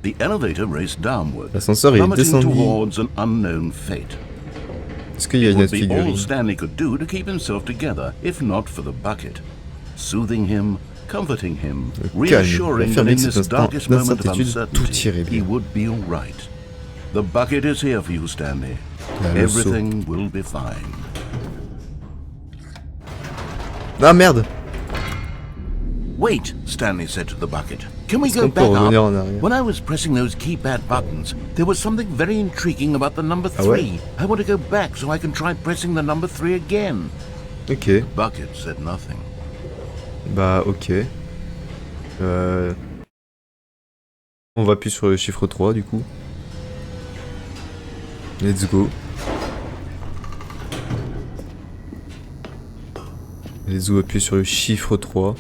The elevator raced downward, L'ascenseur est plummeting descendu. towards an unknown fate. Est-ce qu'il y a It une would autre be all figurine? Stanley could do to keep himself together, if not for the bucket. Soothing him, comforting him, reassuring that affirmer in que this cet instant darkest moment of d'incertitude, tout irait uncertainty, he bien. would be all right. The bucket is here for you, Stanley. Là, le saut. Everything will be fine. Ah merde! Wait, Stanley said to the bucket. Can we Est-ce go qu'on peut back revenir up? en arrière? When I was pressing those keypad buttons, there was something very intriguing about the number Ah ouais? 3. I want to go back so I can try pressing the number 3 again. Ok. The bucket said nothing. Bah ok. On va appuyer sur le chiffre 3 du coup. Let's go. Let's go, appuyer sur le chiffre 3.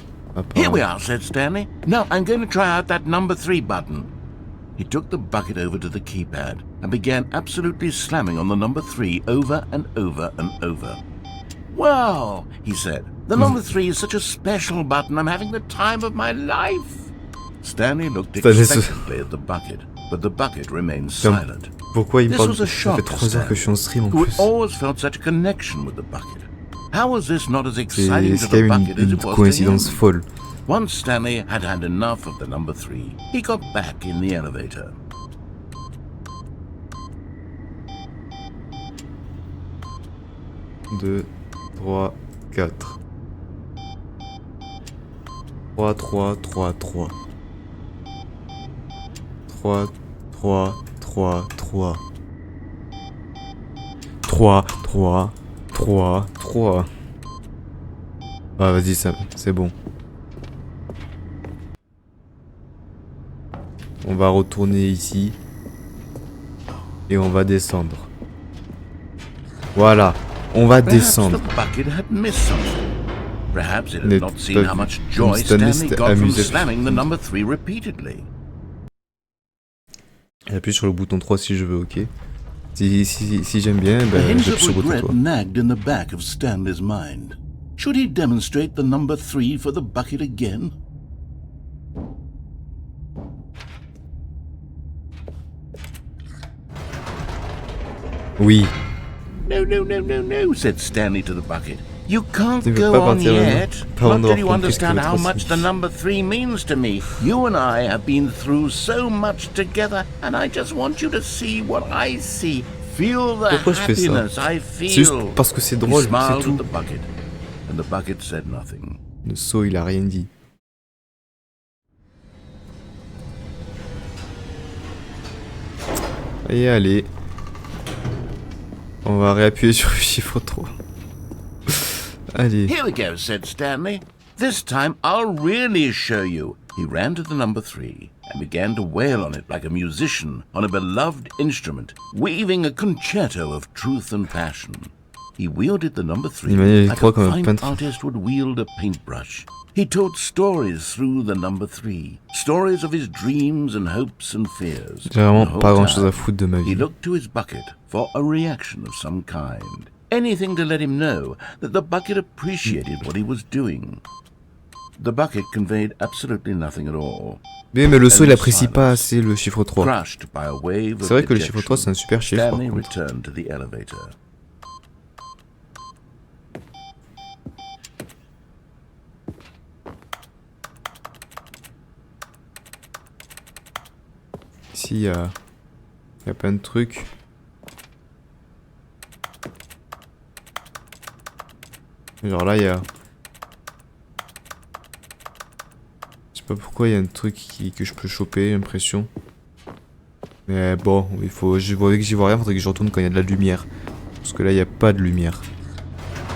Here we are, said Stanley. Now I'm going to try out that number 3 button. He took the bucket over to the keypad and began absolutely slamming on the number 3 over and over and over. Wow, he said. The number 3 is such a special button. I'm having the time of my life. Stanley looked expectantly at the bucket, but the bucket remained silent. Pourquoi il me This parle was de... a Ça shock fait to 3 heures que je suis en stream en Stanley, who plus. had always felt such a connection with the bucket. How was this not as C'est exciting to quand the même bucket as une it was to coïncidence him? folle. Once Stanley had had enough of the number 3, he got back in the elevator. 2, 3, 4. 3, 3, 3, 3. 3, 3, 3, 3. 3, 3, 3, 3. Ah vas-y, ça, c'est bon. On va retourner ici. Et on va descendre. Voilà, on va descendre. Perhaps it had not seen how much joy Stanley got from slamming the number 3 repeatedly. J'appuie sur le bouton 3 si je veux, ok. Si j'aime bien, The ben, hint j'appuie of sur le bouton regret 3. nagged in the back of Stanley's mind. Should he demonstrate the number 3 for the bucket again? Oui. No, said Stanley to the bucket. You can't Tu peux go pas on partir yet. maintenant. Not till you Pas understand avoir how compris ce que much le the 3 number 3 means to me. You and I have been through so much together, and I just want you to see what I see. Feel the Pourquoi je fais ça? happiness I C'est juste feel. parce que c'est He drôle, c'est smiled tout. at the bucket, and the bucket said nothing. Le saut, il a rien dit. Et allez. On va réappuyer sur le chiffre 3. Allez. Here we go, said Stanley. This time I'll really show you. He ran to the number 3 and began to wail on it like a musician on a beloved instrument, weaving a concerto of truth and passion. He wielded the number 3 like a fine artist would wield a paintbrush. He told stories through the number 3, stories of his dreams and hopes and fears. J'ai vraiment pas grand chose à foutre de ma He vie. looked to his bucket for a reaction of some kind. Anything to let him know that the bucket appreciated what he was doing. The bucket conveyed absolutely nothing at all. Mais le saut, il apprécie pas assez le chiffre 3. Crushed by a wave of C'est vrai que le chiffre dejection, 3, c'est un super chiffre, par Stanley contre. returned to the elevator. Ici, il y a plein de trucs. Genre là, il y a... Je sais pas pourquoi il y a un truc que je peux choper, j'ai l'impression. Mais bon, il faut... Je vois que j'y vois rien, faudrait que je retourne quand il y a de la lumière. Parce que là, il n'y a pas de lumière.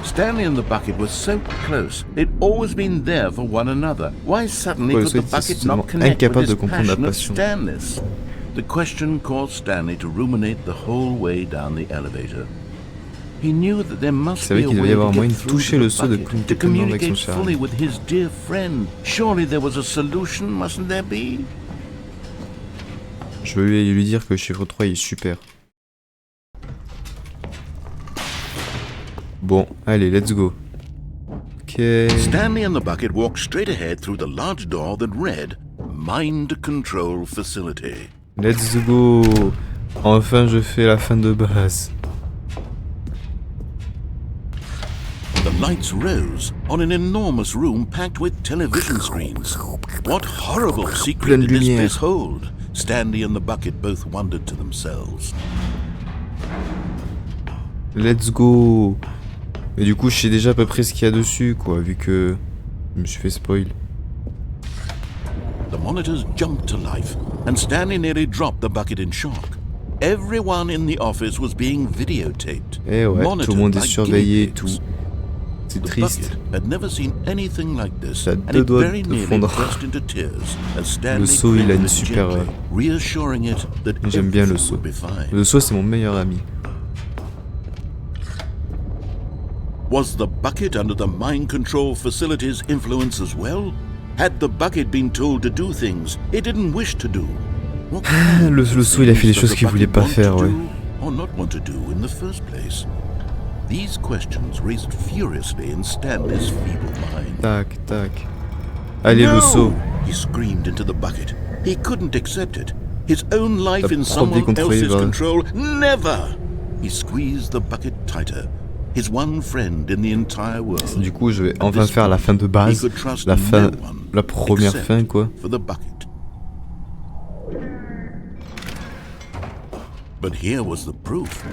Stanley and the bucket were so close. They'd always been there for one another. Why suddenly could the bucket not connect with his passion of Stanley's? The question caused Stanley to ruminate the whole way down the elevator. He knew that there must be a way to get through to the bucket, to communicate fully with his dear friend. Surely there was a solution, mustn't there be? Je veux lui dire que le chiffre 3 il est super. Bon, allez, let's go. Ok. Stanley and the bucket walked straight ahead through the large door that read Mind Control Facility. Let's go. Enfin, je fais la fin de base. The lights rose on an enormous room packed with television screens. What horrible secret did this place hold? Stanley and the bucket both wondered to themselves. Let's go. Et du coup, je sais déjà à peu près ce qu'il y a dessus, quoi, vu que je me suis fait spoil. The monitors jumped to life, and Stanley nearly dropped the bucket in shock. Everyone in the office was being videotaped. Eh ouais, tout le monde est surveillé et tout. C'est triste. Ça a deux doigts de fondre. Le saut, il a une super... J'aime bien le saut. Le saut, c'est mon meilleur ami. Was the bucket under the mind control facility's influence as well? Had the bucket been told to do things it didn't wish to do? Le saut, il a fait des choses qu'il voulait pas faire, ouais. Or not want to do in the first place. These questions raced furiously in Stanley's feeble mind. Tac, tac. Allez, le saut. He screamed into the bucket. He couldn't accept it. His own life in someone else's control. Never! He squeezed the bucket tighter. His one friend in the entire world. Du coup, je vais enfin faire la fin de base. La fin, la première fin, quoi. For the bucket. But here was the proof.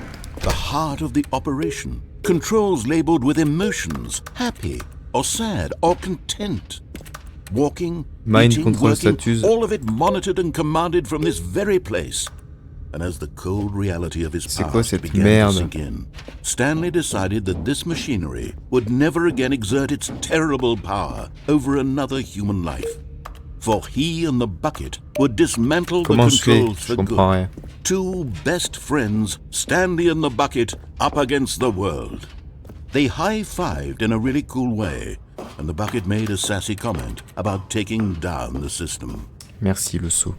The heart of the operation. Controls labeled with emotions, happy or sad or content. Walking, Mind eating, control working, status. all of it monitored and commanded from this very place. And as the cold reality of his C'est quoi past cette began merde? to sink in, Stanley decided that this machinery would never again exert its terrible power over another human life. For he and the bucket would dismantle Comment the je fais? controls Je for comprends rien. good. Two best friends, Stanley and the bucket, up against the world. They high-fived in a really cool way, and the bucket made a sassy comment about taking down the system. Merci le saut.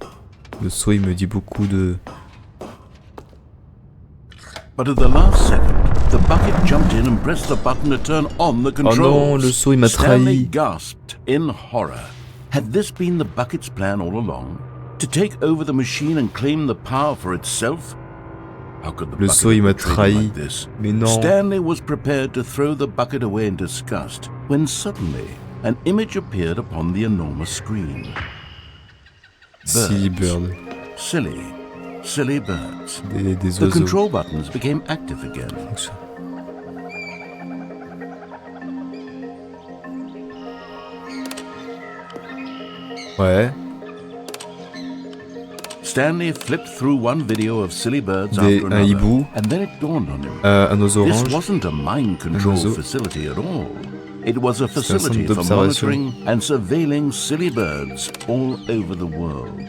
Le saut il me dit beaucoup de... But at the last second, the bucket jumped in and pressed the button to turn on the controls. Oh non, le saut il m'a Stanley trahi. gasped in horror. Had this been the bucket's plan all along? To take over the machine and claim the power for itself? How could the Le bucket saut il have m'a betrayed him trahi. like this? Mais non. Stanley was prepared to throw the bucket away in disgust when suddenly an image appeared upon the enormous screen. Silly bird. Silly birds. Des The oiseaux. control buttons became active again. Ouais. Stanley flipped through one video of silly birds Un after another, hibou. and then it dawned on him. Un oiseau This orange. wasn't a mind control oiseau. facility at all. It was a un facility centre for d'observation. monitoring and surveilling silly birds all over the world.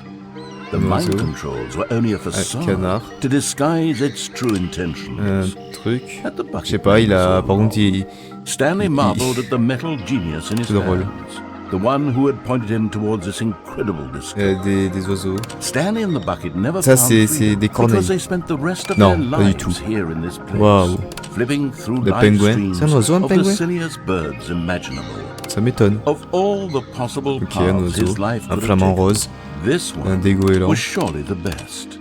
The Un mind oiseau. controls were only a facade canard. to disguise its true intentions. Un truc. At the Je bucket sais pas, il a... was all Par contre, il... Stanley marveled at the metal genius in his C'est drôle. hands, the one who had pointed him towards this incredible discovery. des oiseaux. Stanley and the bucket never Ça, found c'est freedom des corneilles. because they spent the rest of Non, their pas du lives tout. here in this place, Waouh. flipping through Le live pingouin. streams C'est un oiseau, un of the pingouin? silliest birds imaginable. Ça m'étonne. Of all the possible Ok, un paths his oiseau. life Un could have flamant taken, rose. this Un one dégoéland. was surely the best.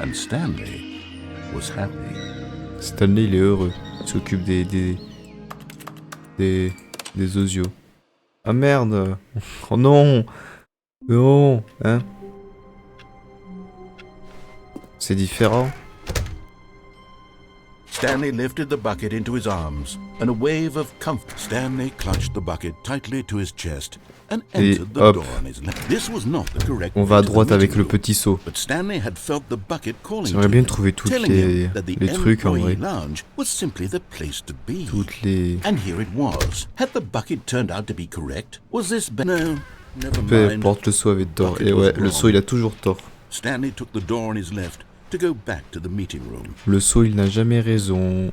And Stanley was happy. Stanley, il est heureux. Il s'occupe des osios. Ah merde. Oh non. Non. Hein. C'est différent. Stanley lifted the bucket into his arms, and a wave of comfort. Stanley clutched the bucket tightly to his chest and Et entered the hop. door on his left. This was not the correct On va way à to the droite avec meeting le room, petit saut. but Stanley had felt the bucket calling J'aimerais to bien him, trouver toutes telling les him that the trucs en employee vrai. lounge was simply the place to be. Toutes les... And here it was. Had the bucket turned out to be correct? Was this no? Never Peu mind. importe, le saut avait tort. Bucket Et was ouais, le wrong. saut il a toujours tort. Stanley took the door on his left to go back to the meeting room. Le saut il n'a jamais raison.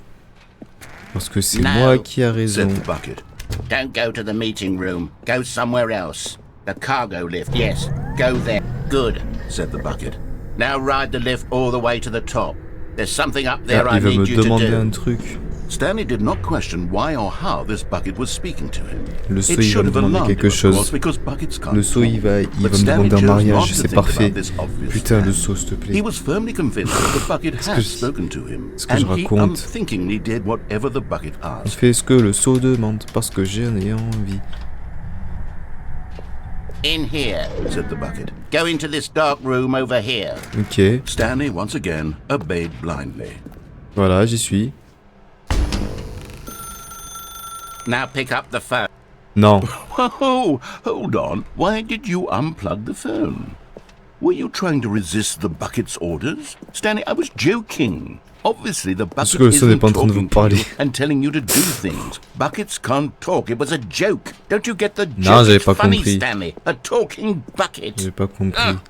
Parce que c'est No, moi qui a raison. Said the bucket. Don't go to the meeting room. Go somewhere else. The cargo lift, yes. Go there. Good. Said the bucket. Now ride the lift all the way to the top. There's something up there Ah, I il va need me you to demander un do. truc. Stanley did not question why or how this bucket was speaking to him. Le saut It il va should me have demander alarmed quelque him, of course, chose. because buckets can't Le saut il va talk. me But Stanley demander un chose not mariage, to c'est think parfait. about this obvious Putain, le plan. saut s'il te plaît. He was firmly convinced that the bucket que had je- spoken to him, ce que je and he raconte. unthinkingly did whatever the bucket On asked. fait ce que le saut demande parce que j'en ai envie. In here. Said the bucket. Go into this dark room over here. Ok, Stanley once again obeyed blindly. voilà, j'y suis. Now pick up the phone. Non, Oh, hold on. Why did you unplug the phone? Were you trying to resist the bucket's orders? Stanley, I was joking. Obviously, the Parce bucket que le saut n'est isn't pas en train de vous talking to you parler. and telling you to do things. Buckets can't talk. It was a joke. Don't you get the joke? Non, j'avais It's pas funny, compris. Stanley. A talking bucket. j'ai pas compris. Ah.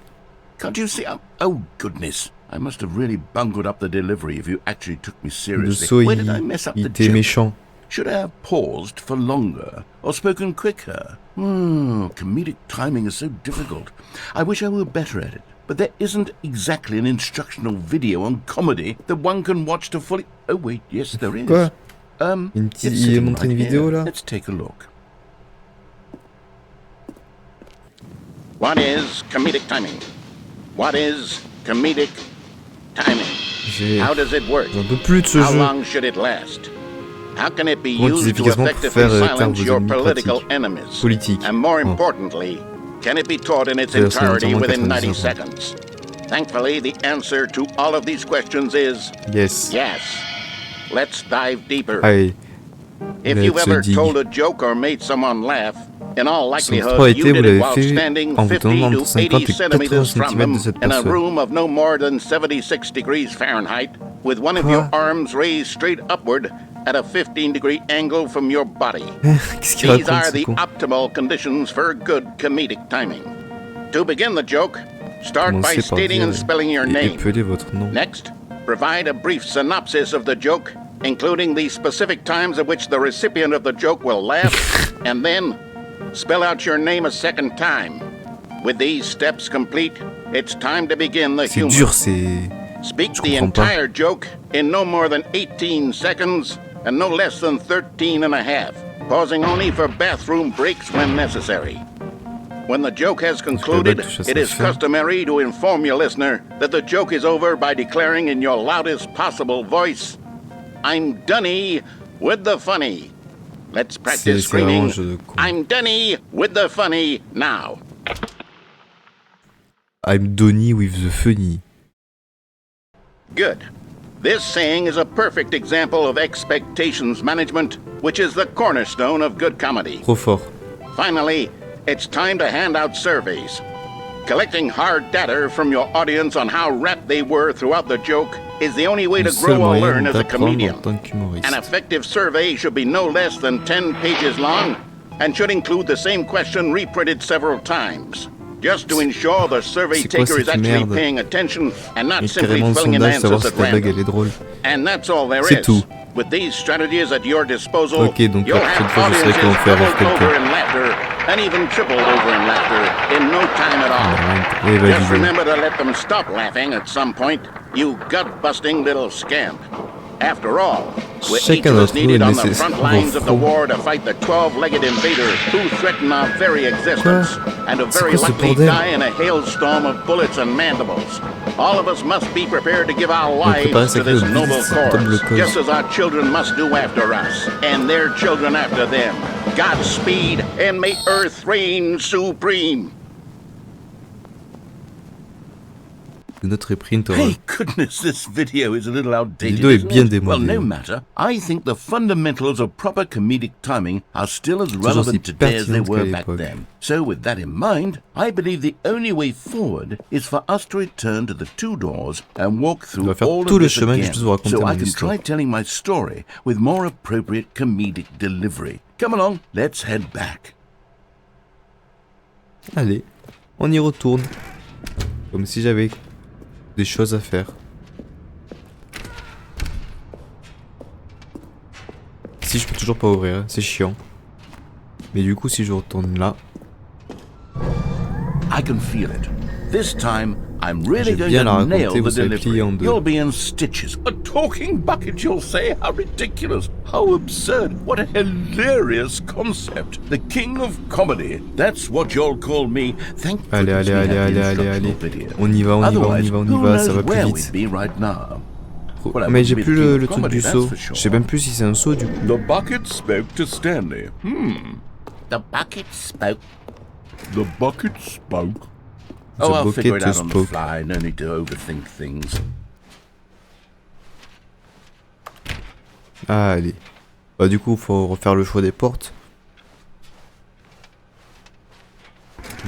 Can't you see? Oh, goodness. I must have really bungled up the delivery if you actually took me Le seriously. saut Where did I il mess up the était joke? méchant. Should I have paused for longer or spoken quicker? Comedic timing is so difficult. I wish I were better at it. But there isn't exactly an instructional video on comedy that one can watch to fully... Oh, wait, yes, there is. Quoi? It's Il est sitting montré une right vidéo here. là? Let's take a look. What is comedic timing? What is comedic timing? How does it work? J'en peux plus de ce How jeu. long should it last? How can it be Comment used utiliser to efficacement pour effectively faire taire silence vos your ennemis political pratiques? enemies? Politique. And more Oh. importantly, can it be taught in its C'est-à-dire, c'est entirety entièrement within 90 90 seconds? Thankfully, the answer to all of these questions is Yes. yes. let's dive deeper. Allez. If Let's you've ever dig. told a joke or made someone laugh, in all Son 3 likelihood you été, vous did it l'avez while fait standing en vous 50 tenant to entre 50 80 et 80 centimeters from cm them de cette in a personne. room of no more than 76 degrees Fahrenheit, with one of your arms raised straight upward at a 15-degree angle from your body. Qu'est-ce qu'il These raconte, are ce the con? optimal conditions for good comedic timing. To begin the joke, start by Commencez par stating dire and spelling your et name. épelez votre nom. Next, provide a brief synopsis of the joke, including the specific times at which the recipient of the joke will laugh, and then spell out your name a second time. With these steps complete, it's time to begin the C'est humor. dur, c'est... Speak Je the comprends pas. entire joke in no more than 18 seconds and no less than 13 and a half, pausing only for bathroom breaks when necessary. When the joke has concluded, it is customary to inform your listener that the joke is over by declaring in your loudest possible voice, "I'm Dunny with the funny." Let's practice C'est vraiment un screaming, jeu de con. "I'm Dunny with the funny" now. I'm Donny with the funny. Good. This saying is a perfect example of expectations management, which is the cornerstone of good comedy. Trop fort. Finally, it's time to hand out surveys. Collecting hard data from your audience on how rapt they were throughout the joke is the only way Le to seul grow or moyen learn as a d'apprendre comedian. en tant qu'humoriste. An effective survey should be no less than 10 pages long and should include the same question reprinted several times. Just to ensure the survey C'est quoi taker is cette actually merde? paying attention and not Et simply carrément le filling in sondage, savoir answers si at ta blague random. elle est drôle. And that's all there C'est is. tout. With these strategies at your disposal, Ok, donc you'll la prochaine have fois je saurai comment audiences faire avec doubled over quelqu'un. in laughter and even tripled over in laughter in no time at all. Et vas-y, Just vas-y. remember to let them stop laughing at some point, you gut-busting little scamp. After all, with each Chacun of us d'entre nous needed est on the nécessaire front lines of the au front. war to fight the 12-legged invader who threaten our very existence, and to C'est very quoi ce likely bordel? die in a hailstorm of bullets and mandibles. All of us must be prepared to give our préparer lives sa to this cause, noble cette noble cause, cause. just as our children must do after us, and their children after them. Godspeed, and may Earth reign supreme. Notre print Hey, goodness, this video is a little outdated, vidéo est isn't bien it? Well, démodée. no matter. I think the fundamentals of proper comedic timing are still as Toujours relevant aussi today as they pertinente were qu'à back l'époque. then. So with that in mind, I believe the only way forward is for us to return to the two doors and walk On through va faire all tout of le this chemin que je again, puisse vous raconter so I mon can histoire. try telling my story with more appropriate comedic delivery. Come along, let's head back. Allez, on y retourne. Comme si j'avais des choses à faire. Si je peux toujours pas ouvrir, hein, c'est chiant. Mais du coup, si je retourne là, I can feel it. This time, I'm really J'ai going bien la to raconter, nail the vous savez, delivery. plier en deux. You'll be in stitches. A talking bucket, you'll say? How ridiculous. How absurd. What a hilarious concept. The king of comedy. That's what you'll call me. Thank allez, goodness allez, we allez, have the allez, allez, instructional allez. video. On y va, on y va, on Otherwise, y va, on y who va, ça knows va plus where vite. we'd be right now. Well, I Mais wouldn't j'ai be plus the king le of truc comedy, du that's saut. for sure. Je sais même plus si c'est un saut du coup. The bucket spoke to Stanley. The bucket spoke. The bucket spoke. The Oh, I'll figure it bucket out on the spoke. fly. No need to overthink things. Ah, allez. Bah du coup, faut refaire le choix des portes.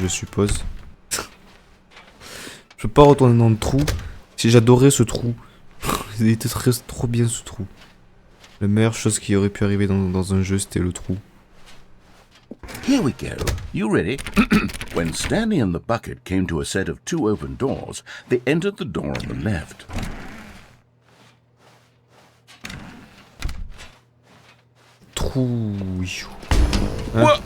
Je suppose. Je peux pas retourner dans le trou. Si j'adorais ce trou. Il était trop bien ce trou. La meilleure chose qui aurait pu arriver dans un jeu, c'était le trou. Here we go. You ready? When Stanley and the bucket came to a set of two open doors, they entered the door on the left. Trou. What?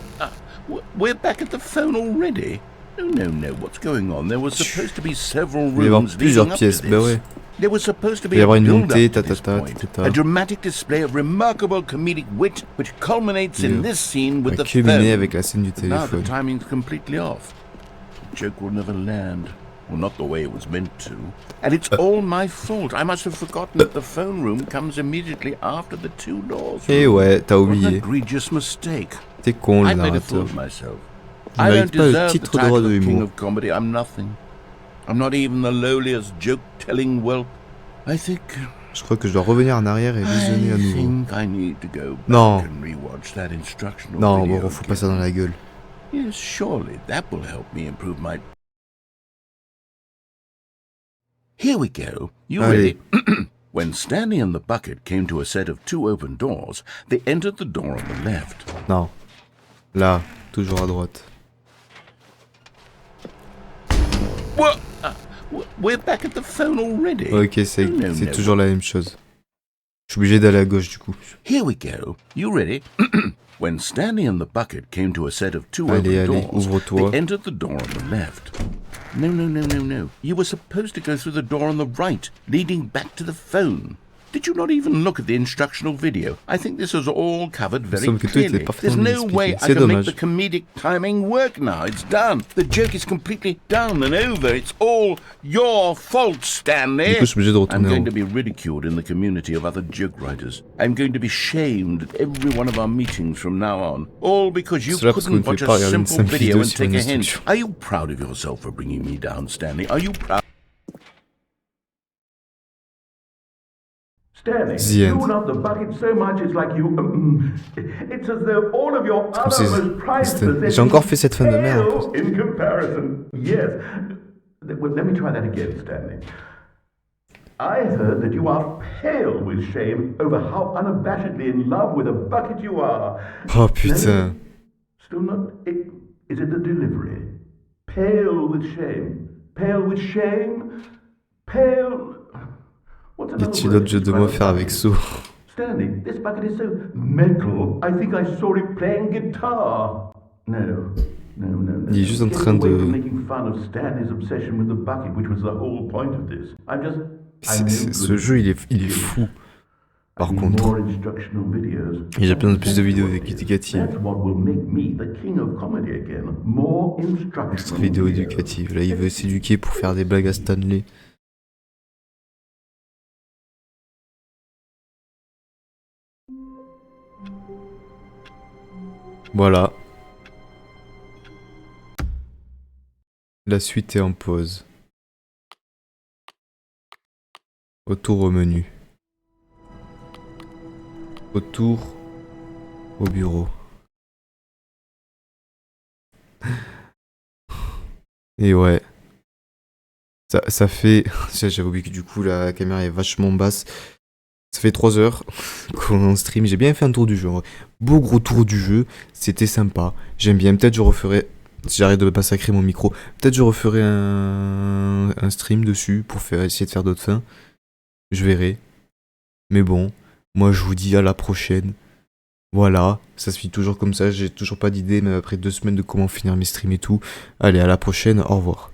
We're back at the phone already? No. What's going on? There was supposed to be several Il va y avoir rooms plusieurs leading up pièces. to Bah this. ouais. There was supposed to Il be va y a avoir une build-up montée, to this tatata, point, tatata. a dramatic display of remarkable comedic wit, which culminates in this scene with va the culminer phone. avec la scène du Now the téléphone. timing's completely off. The joke will never land. Well, not the way it was meant to. And it's all my fault. I must have forgotten that the phone room comes immediately after the two doors. Eh ouais, t'as What an oublié. egregious mistake. T'es con le I made a fool narrateur. of myself. Il I don't mérite pas le deserve the titre de roi title de of king l'humour. of comedy. I'm nothing. I'm not even the lowliest joke-telling whelp. I think Je crois que je dois revenir en arrière et visionner à nouveau. I need to go back Non. and rewatch that instructional Non, video bon, faut pas again. ça dans la gueule. Yes, surely that will help me improve my... Here we go. You Allez. ready? When Stanley and the bucket came to a set of 2 open doors, they entered the door on the left. Non. Là, toujours à droite. What? We're back at the phone already. Ok, c'est No, no. toujours la même chose. Je suis obligé d'aller à gauche du coup. Here we go. You ready? When Stanley and the bucket came to a set of 2 Allez, open allez, doors, ouvre-toi. they entered the door on the left. No. You were supposed to go through the door on the right, leading back to the phone. Did you not even look at the instructional video? I think this is all covered very semble que tout était clearly. parfaitement There's no expliqué. way I C'est can make dommage. the comedic timing work now. It's done. The joke is completely done and over. It's all your fault, Stanley. Du coup, je suis obligé de I'm retourner en going haut. to be ridiculed in the community of other joke writers. I'm going to be shamed at every one of our meetings from now on. All because you Cela parce que vous ne couldn't pouvez watch pas a regarder une simple simple video vidéo and sur une take a hint. instruction. Are you proud of yourself for bringing me down, Stanley? Are you proud? Stanley, The you end. love the bucket so much it's like you... it's as though all of your comme si other most prized c'était- possessions j'ai encore fait cette fin de merde, en pale in comparison. Yes. Well, let me try that again, Stanley. I heard that you are pale with shame over how unabashedly in love with a bucket you are. Oh putain. Still not... Is it the delivery? Pale with shame. Pale with shame. Pale... What's Y another a-t-il word d'autres to jeux de describe mots a à faire avec bucket? So? Stanley, this bucket is so metal. I think I saw it playing guitar. No. Il est juste en Get train away de... from making fun of Stanley's obsession with the bucket, which was the whole point of this. I'm no Ce good. jeu, il est fou. Par I need contre, more instructional videos. il y a plein de plus de vidéos éducatives. That's what will make me the king of comedy again. More instructional Vidéos videos. éducatives. Là, il veut s'éduquer pour faire des blagues à Stanley. Voilà. La suite est en pause. Retour au menu. Retour au bureau. Et ouais. Ça fait... J'avais oublié que du coup la caméra est vachement basse. Ça fait 3 heures qu'on stream. J'ai bien fait un tour du jeu. En vrai. Beau gros tour du jeu. C'était sympa. J'aime bien. Peut-être je referai... Si j'arrête de pas sacrer mon micro, peut-être je referai un stream dessus pour essayer de faire d'autres fins. Je verrai. Mais bon, moi je vous dis à la prochaine. Voilà, ça se fait toujours comme ça. J'ai toujours pas d'idée, même après 2 semaines de comment finir mes streams et tout. Allez, à la prochaine. Au revoir.